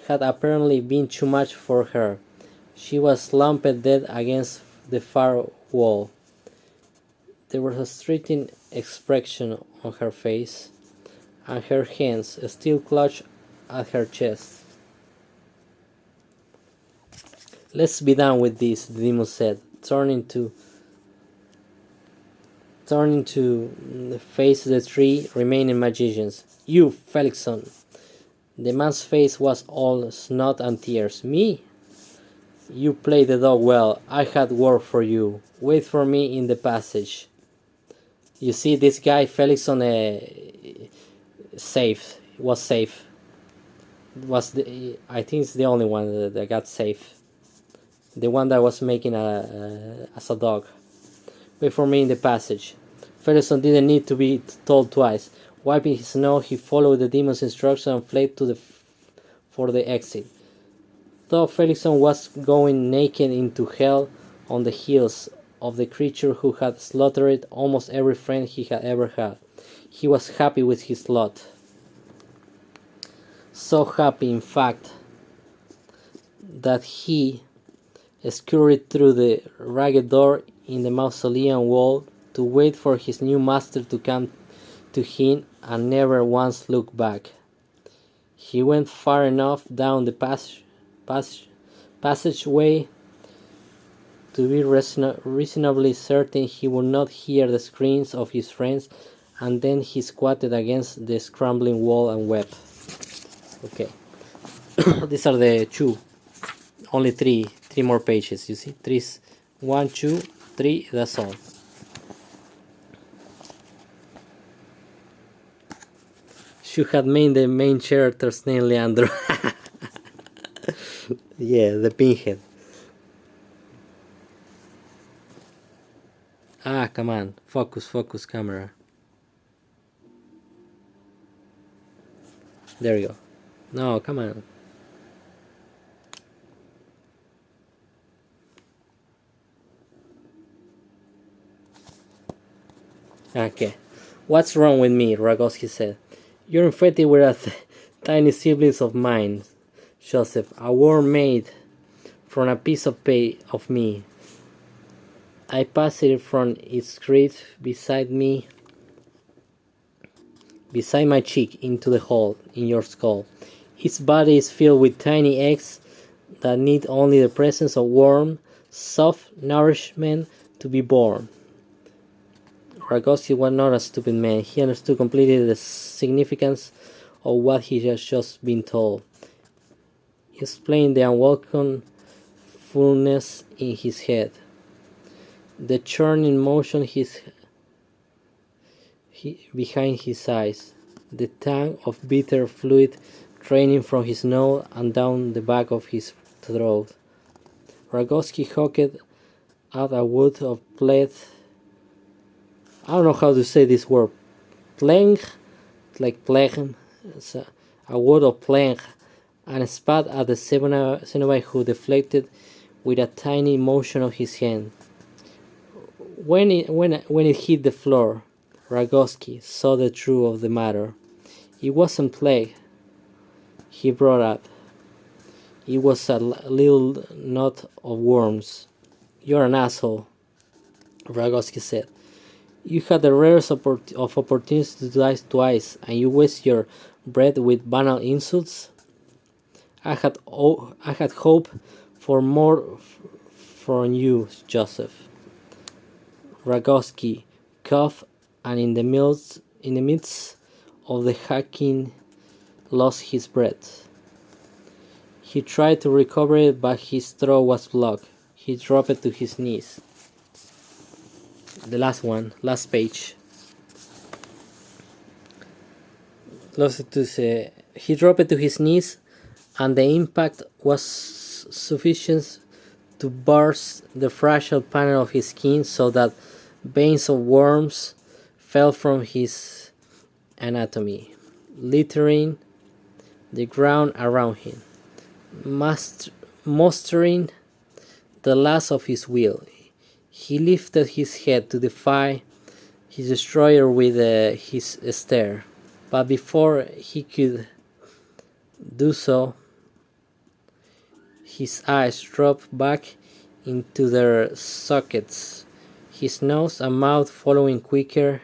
had apparently been too much for her. She was slumped dead against the far wall. There was a stricken expression on her face, and her hands still clutched at her chest. Let's be done with this, the demon said, turning to face the three remaining magicians. You, Felixson. The man's face was all snot and tears. Me? You played the dog well. I had work for you. Wait for me in the passage. You see, this guy, Felixson, was safe. I think it's the only one that got safe. The one that was making as a dog. Wait for me in the passage. Felixson didn't need to be told twice. Wiping his nose, he followed the demon's instruction and fled for the exit. Though Felixson was going naked into hell on the heels of the creature who had slaughtered almost every friend he had ever had, he was happy with his lot. So happy, in fact, that he scurried through the ragged door in the mausoleum wall to wait for his new master to come to him and never once look back. He went far enough down the passageway to be reasonably certain he would not hear the screams of his friends, and then he squatted against the scrambling wall and wept. Okay. These are the two. Only three more pages, you see? 1, 2, 3, that's all. Should have made the main character's name Leandro. Yeah, the pinhead. Ah, come on. Focus, camera. There you go. No, come on. Okay. What's wrong with me? Rogowski said. You're infected with a tiny siblings of mine, Joseph. A worm made from a piece of me. I passed it from its grit beside my cheek into the hole in your skull. Its body is filled with tiny eggs that need only the presence of warm, soft nourishment to be born. Rogowski was not a stupid man. He understood completely the significance of what he had just been told. He explained the unwelcome fullness in his head, the churning motion behind his eyes, the tongue of bitter fluid draining from his nose and down the back of his throat. Rogowski hooked out a wood of plate. I don't know how to say this word. Plank, like plank, a word of plank, and spat at the Cenobite, who deflected with a tiny motion of his hand. When it hit the floor, Rogowski saw the truth of the matter. It wasn't plague he brought up. It was a little knot of worms. You're an asshole, Rogowski said. You had the rarest of opportunities to die twice, and you waste your breath with banal insults. I had hope for more from you, Joseph. Rogowski coughed, and in the midst of the hacking, lost his breath. He tried to recover it, but his throat was blocked. He dropped to his knees. The last page. He dropped to his knees, and the impact was sufficient to burst the fragile panel of his skin so that veins of worms fell from his anatomy, littering the ground around him, mustering the last of his will. He lifted his head to defy his destroyer with his stare, but before he could do so, his eyes dropped back into their sockets, his nose and mouth following quicker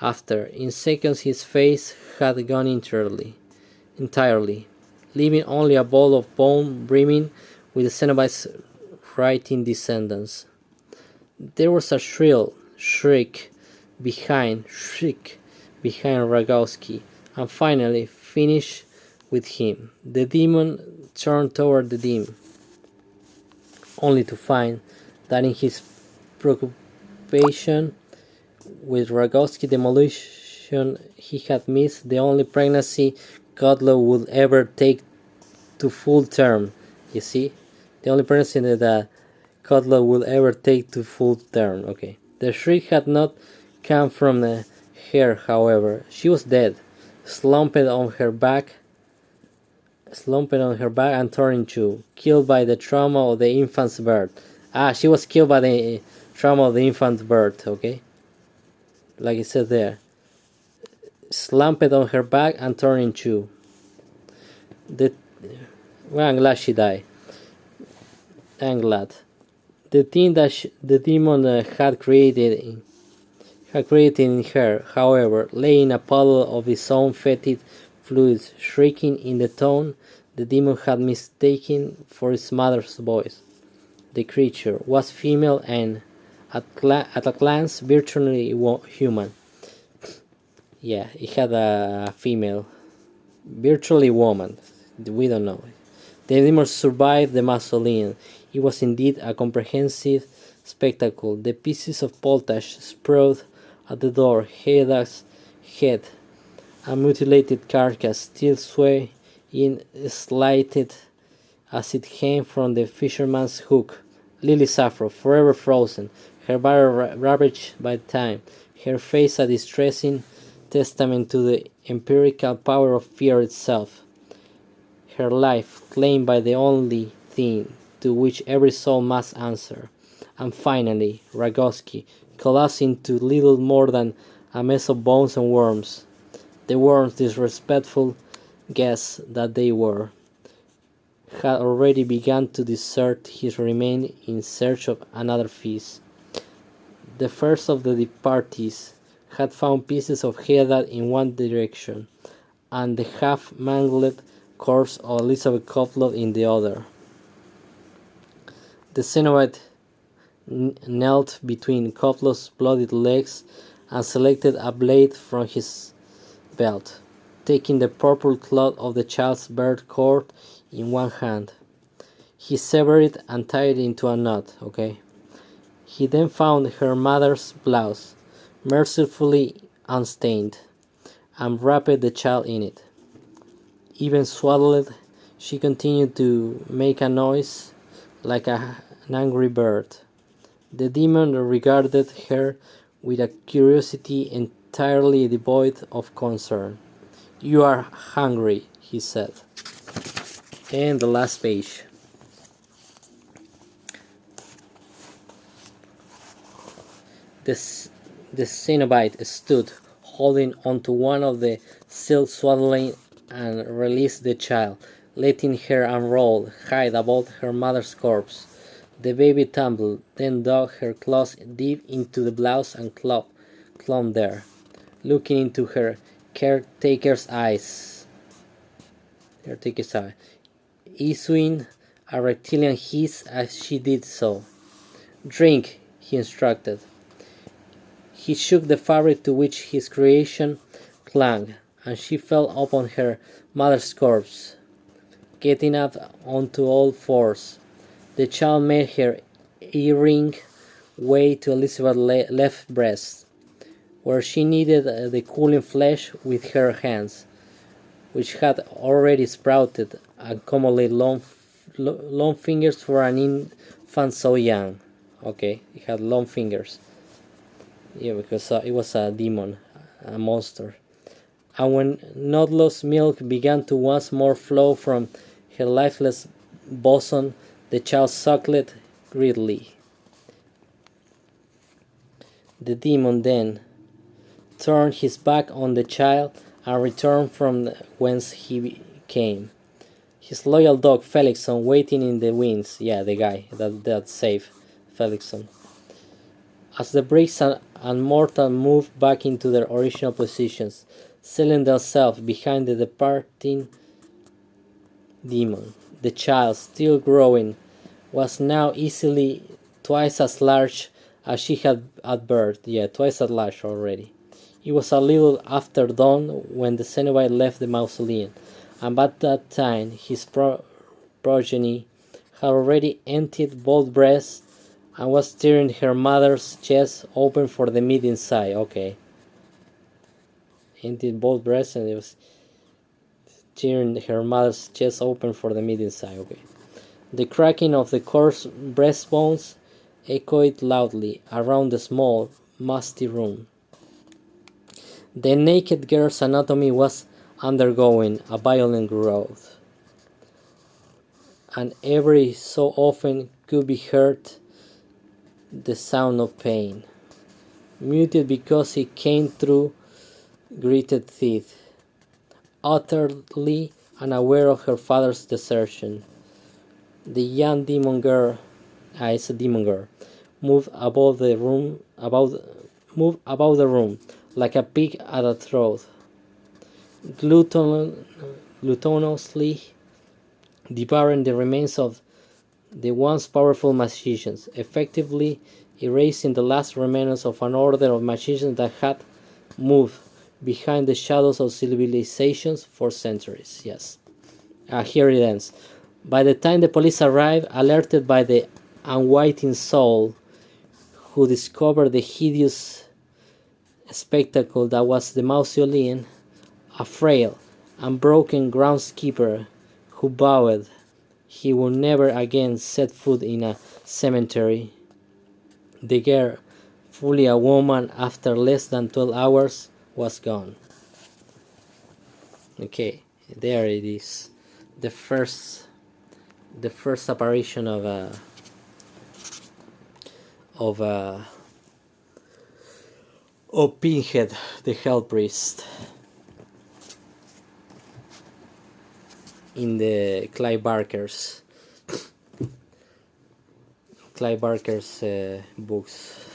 after. In seconds his face had gone entirely, leaving only a ball of bone brimming with the Cenobite's writhing descendants. There was a shriek behind Rogowski, and finally finished with him. The demon turned toward the dim, only to find that in his preoccupation with Rogowski's demolition, he had missed the only pregnancy Godlow would ever take to full term. You see? The only pregnancy that Godlow would ever take to full term. Okay. The shriek had not come from her, however. She was dead, slumped on her back and torn in two, killed by the trauma of the infant's birth. She was killed by the trauma of the infant's birth, okay? Like it said there. Slumped on her back and torn in two. Well, I'm glad she died. I'm glad. The thing that the demon had created in her, however, lay in a puddle of its own fetid fluids, shrieking in the tone the demon had mistaken for its mother's voice. The creature was female and, at a glance, virtually human. Yeah, it had a female, virtually woman. We don't know. The demon survived the mausoleum. It was indeed a comprehensive spectacle. The pieces of potash sprawled at the door, Heda's head, a mutilated carcass, still swaying slighted as it came from the fisherman's hook. Lily Saffro, forever frozen, her body ravaged by time, her face a distressing testament to the empirical power of fear itself. Her life claimed by the only thing to which every soul must answer. And finally, Rogowski collapsed into little more than a mess of bones and worms. The worms, disrespectful guests that they were, had already begun to desert his remains in search of another feast. The first of the departees had found pieces of Hedda in one direction, and the half-mangled corpse of Elizabeth Coplot in the other. The Cenobite knelt between Coplot's bloodied legs and selected a blade from his belt, taking the purple cloth of the child's birth cord in one hand. He severed it and tied it into a knot, okay? He then found her mother's blouse, mercifully unstained, and wrapped the child in it. Even swaddled, she continued to make a noise like an angry bird. The demon regarded her with a curiosity entirely devoid of concern. "You are hungry," he said. And the last page. The Cenobite stood, holding onto one of the silk swaddling, and released the child, letting her unroll, hide above her mother's corpse. The baby tumbled, then dug her claws deep into the blouse and clung there, looking into her caretaker's eyes, issuing a reptilian hiss as she did so. "Drink," he instructed. He shook the fabric to which his creation clung, and she fell upon her mother's corpse, getting up onto all fours. The child made her erring way to Elizabeth's left breast, where she kneaded the cooling flesh with her hands, which had already sprouted uncommonly long fingers for an infant so young. Okay, it had long fingers. Yeah, because it was a demon, a monster. And when nauseous milk began to once more flow from her lifeless bosom, the child suckled greedily. The demon then turned his back on the child and returned from whence he came. His loyal dog Felixson waiting in the wings. Yeah, the guy that saved Felixson. As the bricks and mortar moved back into their original positions, sealing themselves behind the departing demon, the child, still growing, was now easily twice as large as she had at birth. Yeah, twice as large already. It was a little after dawn when the Cenobite left the mausoleum, and by that time his progeny had already emptied both breasts and was tearing her mother's chest open for the meat inside. Okay. Emptied both breasts and it was tearing her mother's chest open for the meat inside. Okay. The cracking of the coarse breastbones echoed loudly around the small, musty room. The naked girl's anatomy was undergoing a violent growth, and every so often could be heard the sound of pain, muted because it came through gritted teeth. Utterly unaware of her father's desertion, the young demon girl It's a demon girl. Move above the room, move above the room, like a pig at a throat. Gluttonously devouring the remains of the once powerful magicians, effectively erasing the last remnants of an order of magicians that had moved behind the shadows of civilizations for centuries. Yes. Here it ends. By the time the police arrived, alerted by the unwitting soul who discovered the hideous spectacle that was the mausoleum, a frail and broken groundskeeper who vowed he would never again set foot in a cemetery. The girl, fully a woman after less than 12 hours, was gone. Okay, there it is. The first apparition of Pinhead, the Hell Priest, in the Clive Barker's books.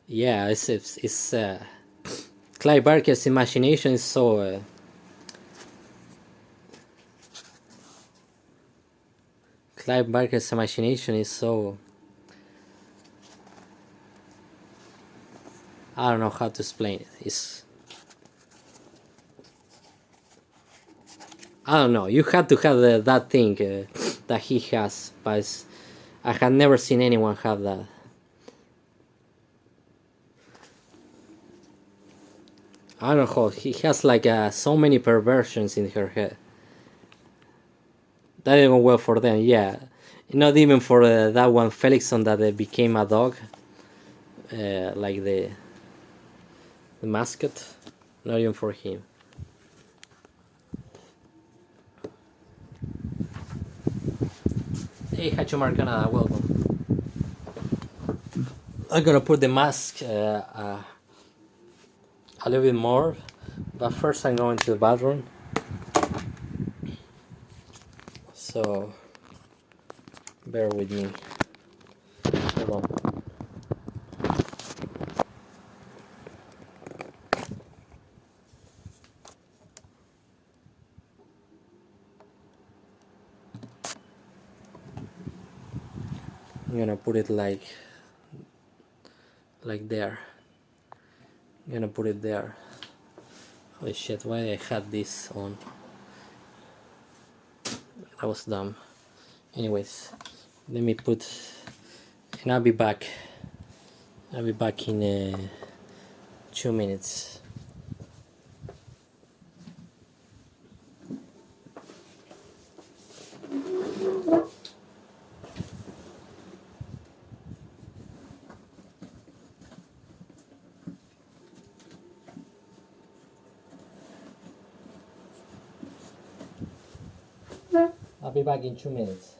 Yeah, it's Clive Barker's imagination is so Clive Barker's imagination is so, I don't know how to explain it. I don't know. You had to have that thing that he has, but I had never seen anyone have that. I don't know. He has like so many perversions in her head. That didn't go well for them. Yeah, not even for that one Felixson that became a dog, like the mascot. Not even for him. Hey, Hachomar Canada, welcome. I'm gonna put the mask a little bit more, but first I'm going to the bathroom. So bear with me. Hold on. I'm gonna put it like there. I'm gonna put it there. Holy shit, why I had this on? That was dumb. Anyways, let me put, and I'll be back. I'll be back in 2 minutes. I'll be back in 2 minutes.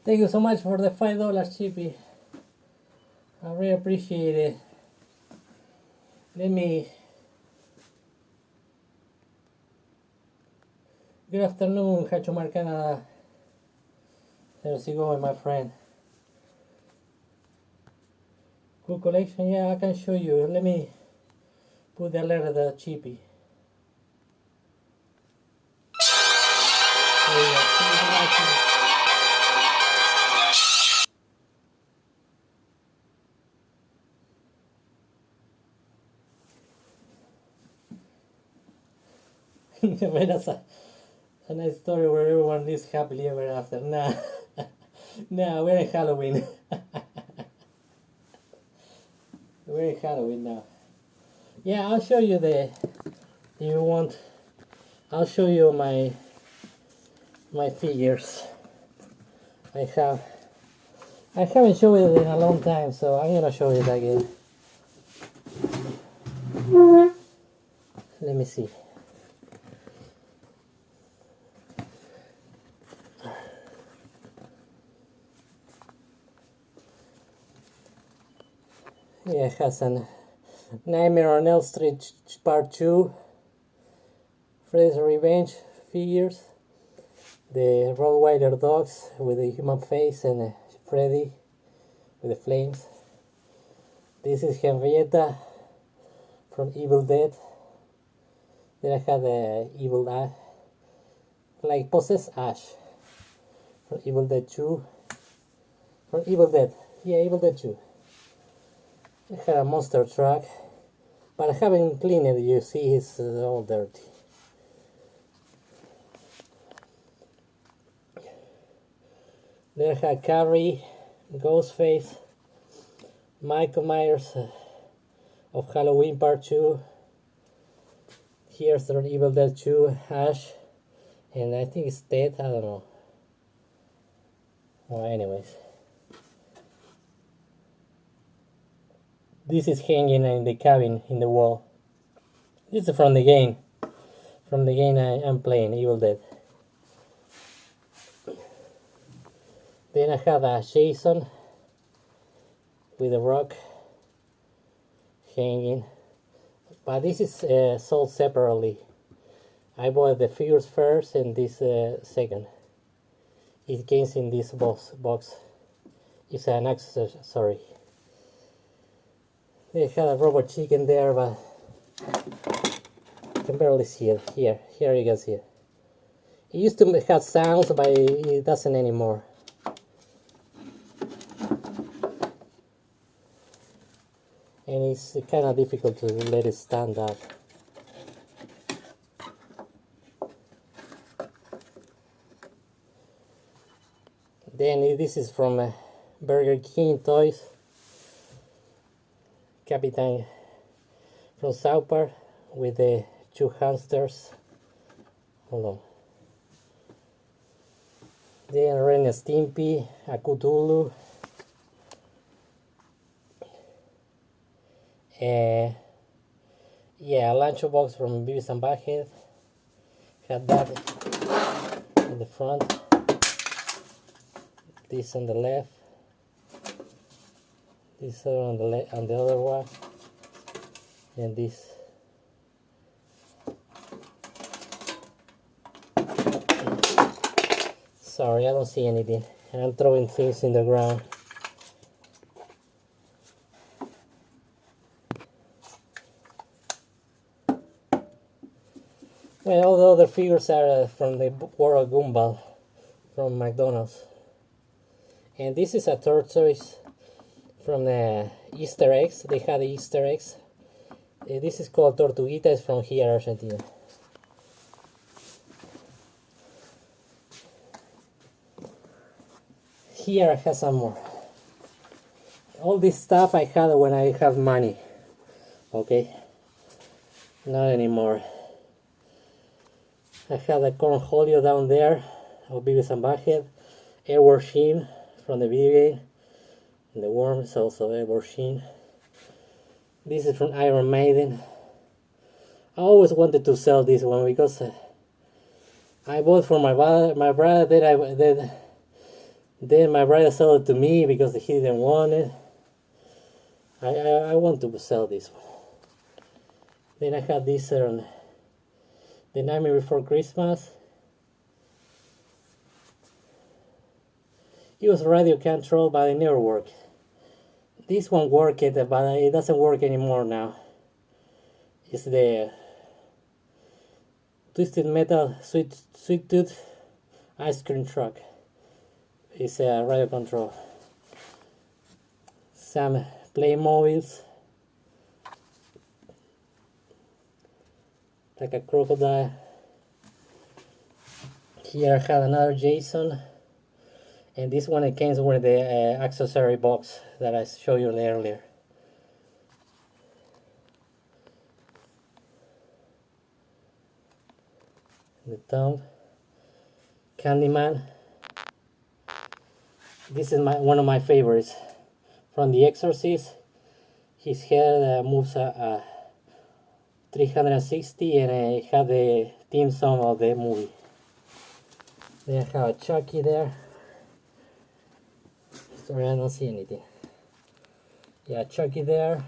Thank you so much for the $5 chippy. I really appreciate it. Let me. Good afternoon, Hachomar Canada. There's you going, my friend. Cool collection. Yeah, I can show you. Let me put the letter the chippy. There you go. But that's a nice story where everyone lives happily ever after. Nah, nah, we're in Halloween. We're in Halloween now. Yeah, I'll show you if you want. I'll show you my figures. I haven't shown it in a long time, so I'm gonna show it again. Let me see. Yeah, it has a Nightmare on Elm Street Part 2, Freddy's Revenge figures, the Rottweiler dogs with the human face, and Freddy with the flames. This is Henrietta from Evil Dead. Then I had the Evil Ash, like Possessed Ash from Evil Dead 2. From Evil Dead, yeah, Evil Dead 2. I had a monster truck, but I haven't cleaned it. You see, it's all dirty. Then I had Carrie, Ghostface, Michael Myers of Halloween Part 2. Here's the Evil Dead 2, Ash, and I think it's dead, I don't know. Well, anyways. This is hanging in the cabin in the wall. This is from the game. From the game I'm playing, Evil Dead. Then I have a Jason with a rock hanging. But this is sold separately. I bought the figures first and this second. It comes in this box. It's an accessory. They had a robot chicken there, but you can barely see it. Here you can see it. It used to have sounds, but it doesn't anymore. And it's kind of difficult to let it stand up. Then this is from Burger King Toys. Capitan from South Park with the two hamsters. Hold on. Then Ren and Stimpy, a Cthulhu. Yeah, a lunchbox from Beavis and Butthead. Had that in the front. This on the left. This on the other one, and this. Sorry, I don't see anything. I'm throwing things in the ground. Well, all the other figures are from the World Gumball from McDonald's, and this is a tortoise from the Easter eggs. They had the Easter eggs. This is called Tortuguita. It's from here, Argentina. Here I have some more. All this stuff I had when I have money. Okay? Not anymore. I had a cornholio down there of Beavis and Butthead. Edward Sheen from the video game. And the worm is also Edward Sheen. This is from Iron Maiden. I always wanted to sell this one because I bought for my brother. Then Then my brother sold it to me because he didn't want it. I want to sell this one. Then I had this on The Nightmare Before Christmas. It was radio controlled, but it never worked. This one worked, but it doesn't work anymore now. It's the Twisted Metal Sweet Tooth ice cream truck. It's a radio control. Some Playmobiles, like a crocodile. Here I have another Jason, and this one it came with the accessory box that I showed you earlier. The thumb, Candyman. This is one of my favorites. From The Exorcist, his head moves 360, and it had the theme song of the movie. Then I have a Chucky there. Sorry, I don't see anything. Yeah, Chucky there.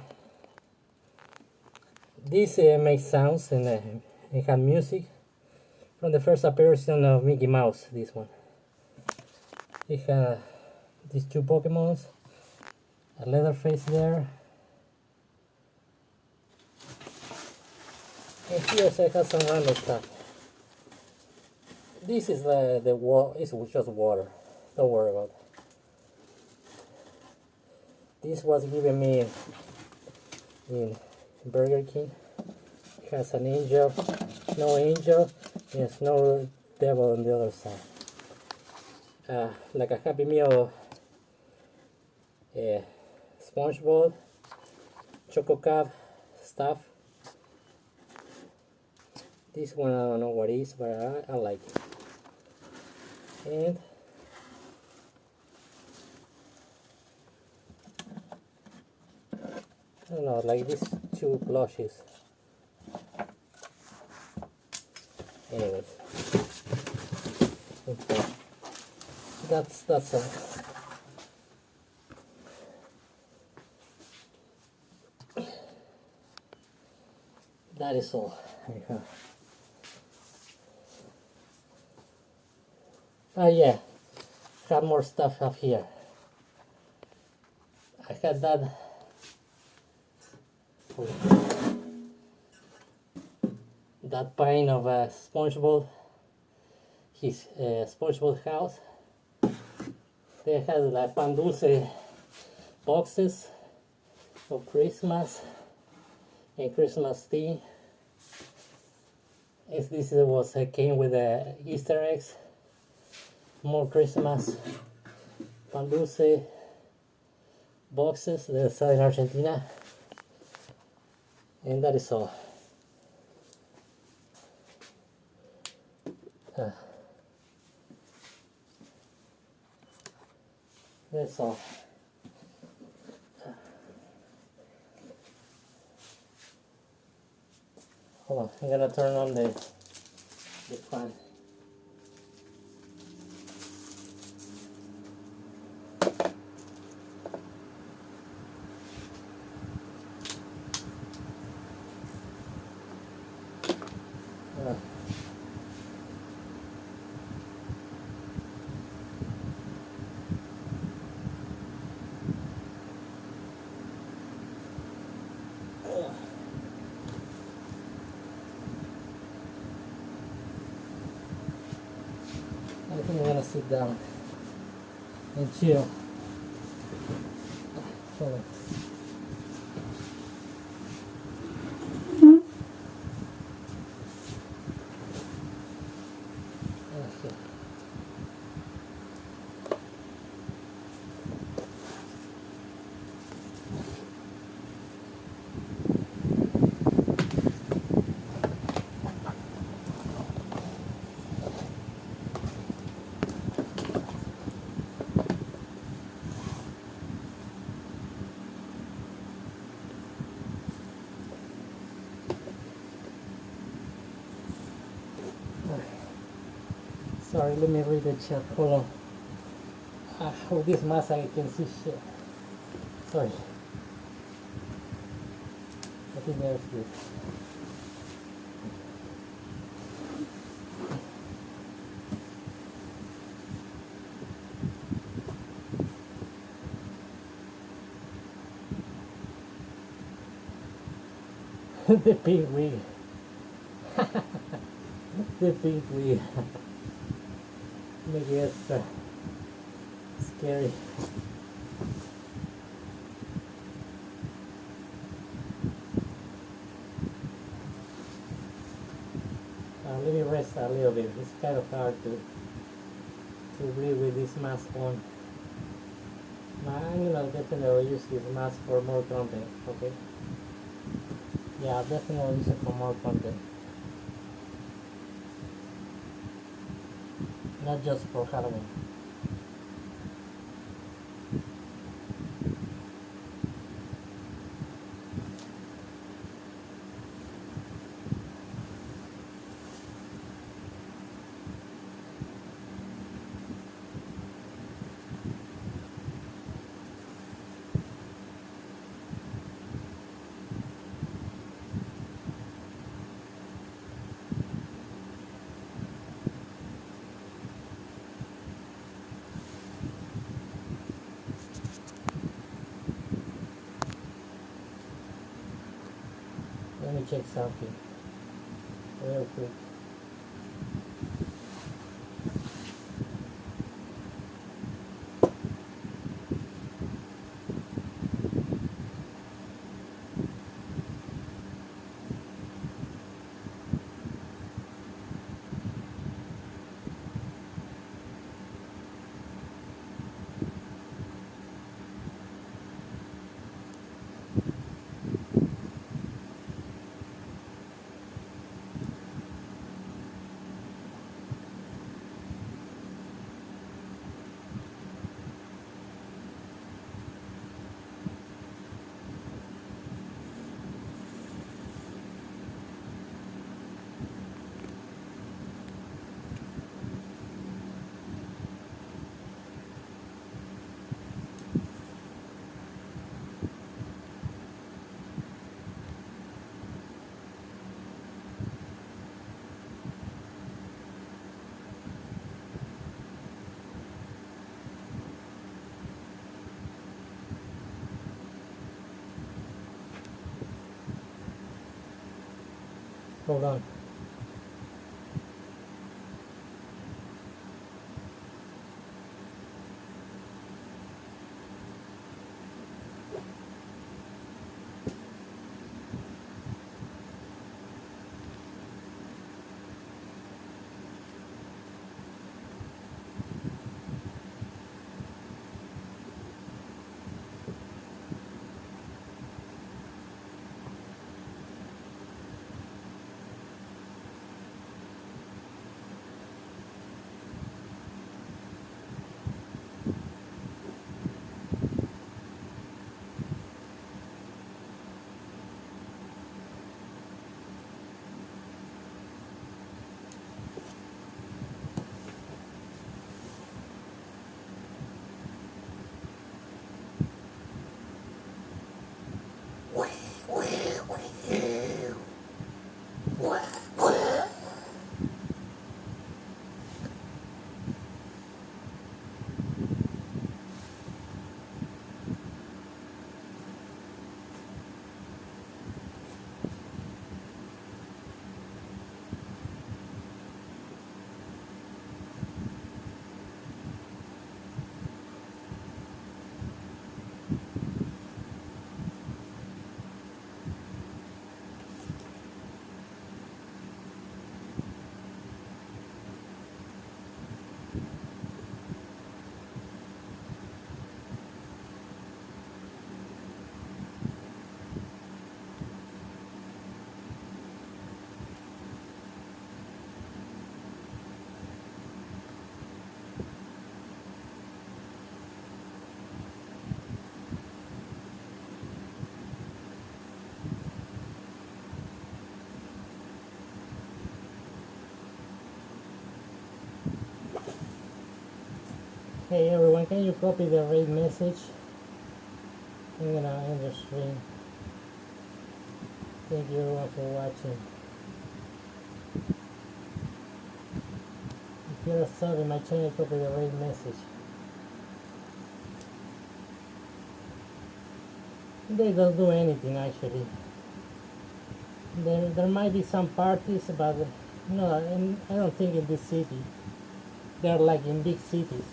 This makes sounds, and it had music from the first appearance of Mickey Mouse. This one. It had these two Pokemons. A Leatherface there. And here I have some random stuff. This is the water. It's just water. Don't worry about it. This was given me in Burger King. It has an angel, snow angel, and snow devil on the other side. Like a Happy Meal. SpongeBob, Choco Cup stuff. This one I don't know what it is, but I like it. And I don't know, like these two plushies. Anyways, okay. That's all. That is all. Oh yeah, got more stuff up here. I had that pine of SpongeBob, his SpongeBob house. They had like pan dulce boxes for Christmas and Christmas tea. As this was came with Easter eggs, more Christmas pan dulce boxes that sell in Argentina, and that is all. That's all. Hold on, I'm gonna turn on the fan. I think I'm gonna sit down and chill. Hold on. Okay. Sorry, let me read the chat. Hold on. With this mask I can see shit. Sorry. I think there's this. The pink wig. The pink wig. Maybe it's scary. Let me rest a little bit. It's kind of hard to breathe with this mask on. I'm gonna definitely use this mask for more content, okay? Yeah, definitely use it for more content. Not just for Halloween. Let me check something real quick. Hold on. Hey everyone, can you copy the raid message? I'm gonna end the stream. Thank you everyone for watching. If you're a sub in my channel, copy the raid message. They don't do anything actually. There might be some parties, but no, and I don't think in this city. They're like in big cities.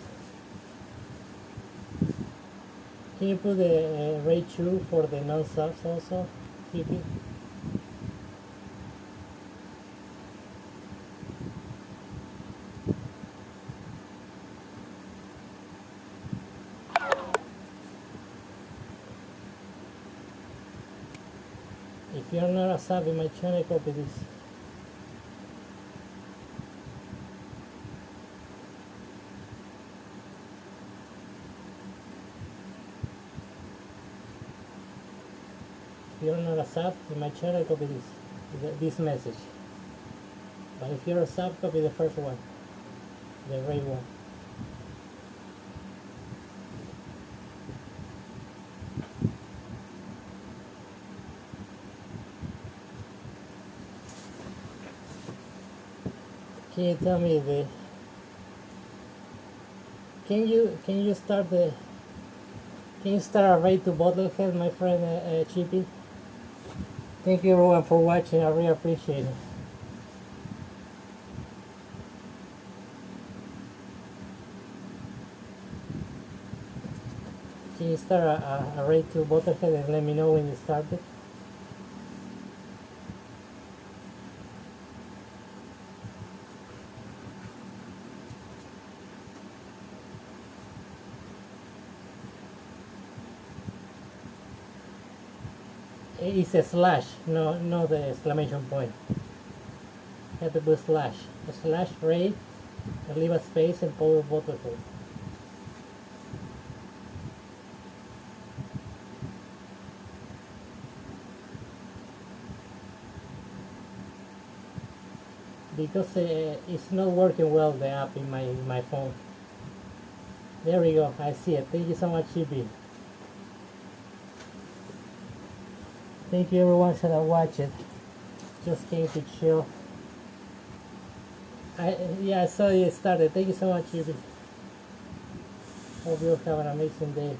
Can you put the raid 2 for the non-subs also? CP? If you're not a sub in my channel, copy this. If you're not a sub in my channel, copy this message. But if you're a sub, copy the first one, the raid one. Can you tell me the? Can you start the? Can you start a raid to Bottlehead, my friend Chippy? Thank you everyone for watching. I really appreciate it. Can you start a raid to Bottlehead and let me know when you started? It's a slash, no the exclamation point. You have to put slash. A slash raid, and leave a space and put Bottlehead. Because it's not working well, the app in my phone. There we go, I see it. Thank you so much, Chippy. Thank you everyone that watched it. Just came to chill. I saw you started. Thank you so much, Chippy. Hope you have an amazing day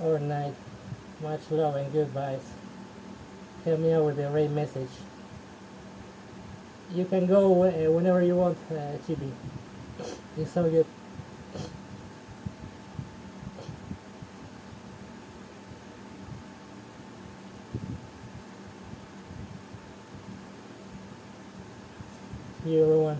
or night. Much love and goodbyes. Help me out with the raid message. You can go whenever you want, Chippy. It's so good. See you everyone.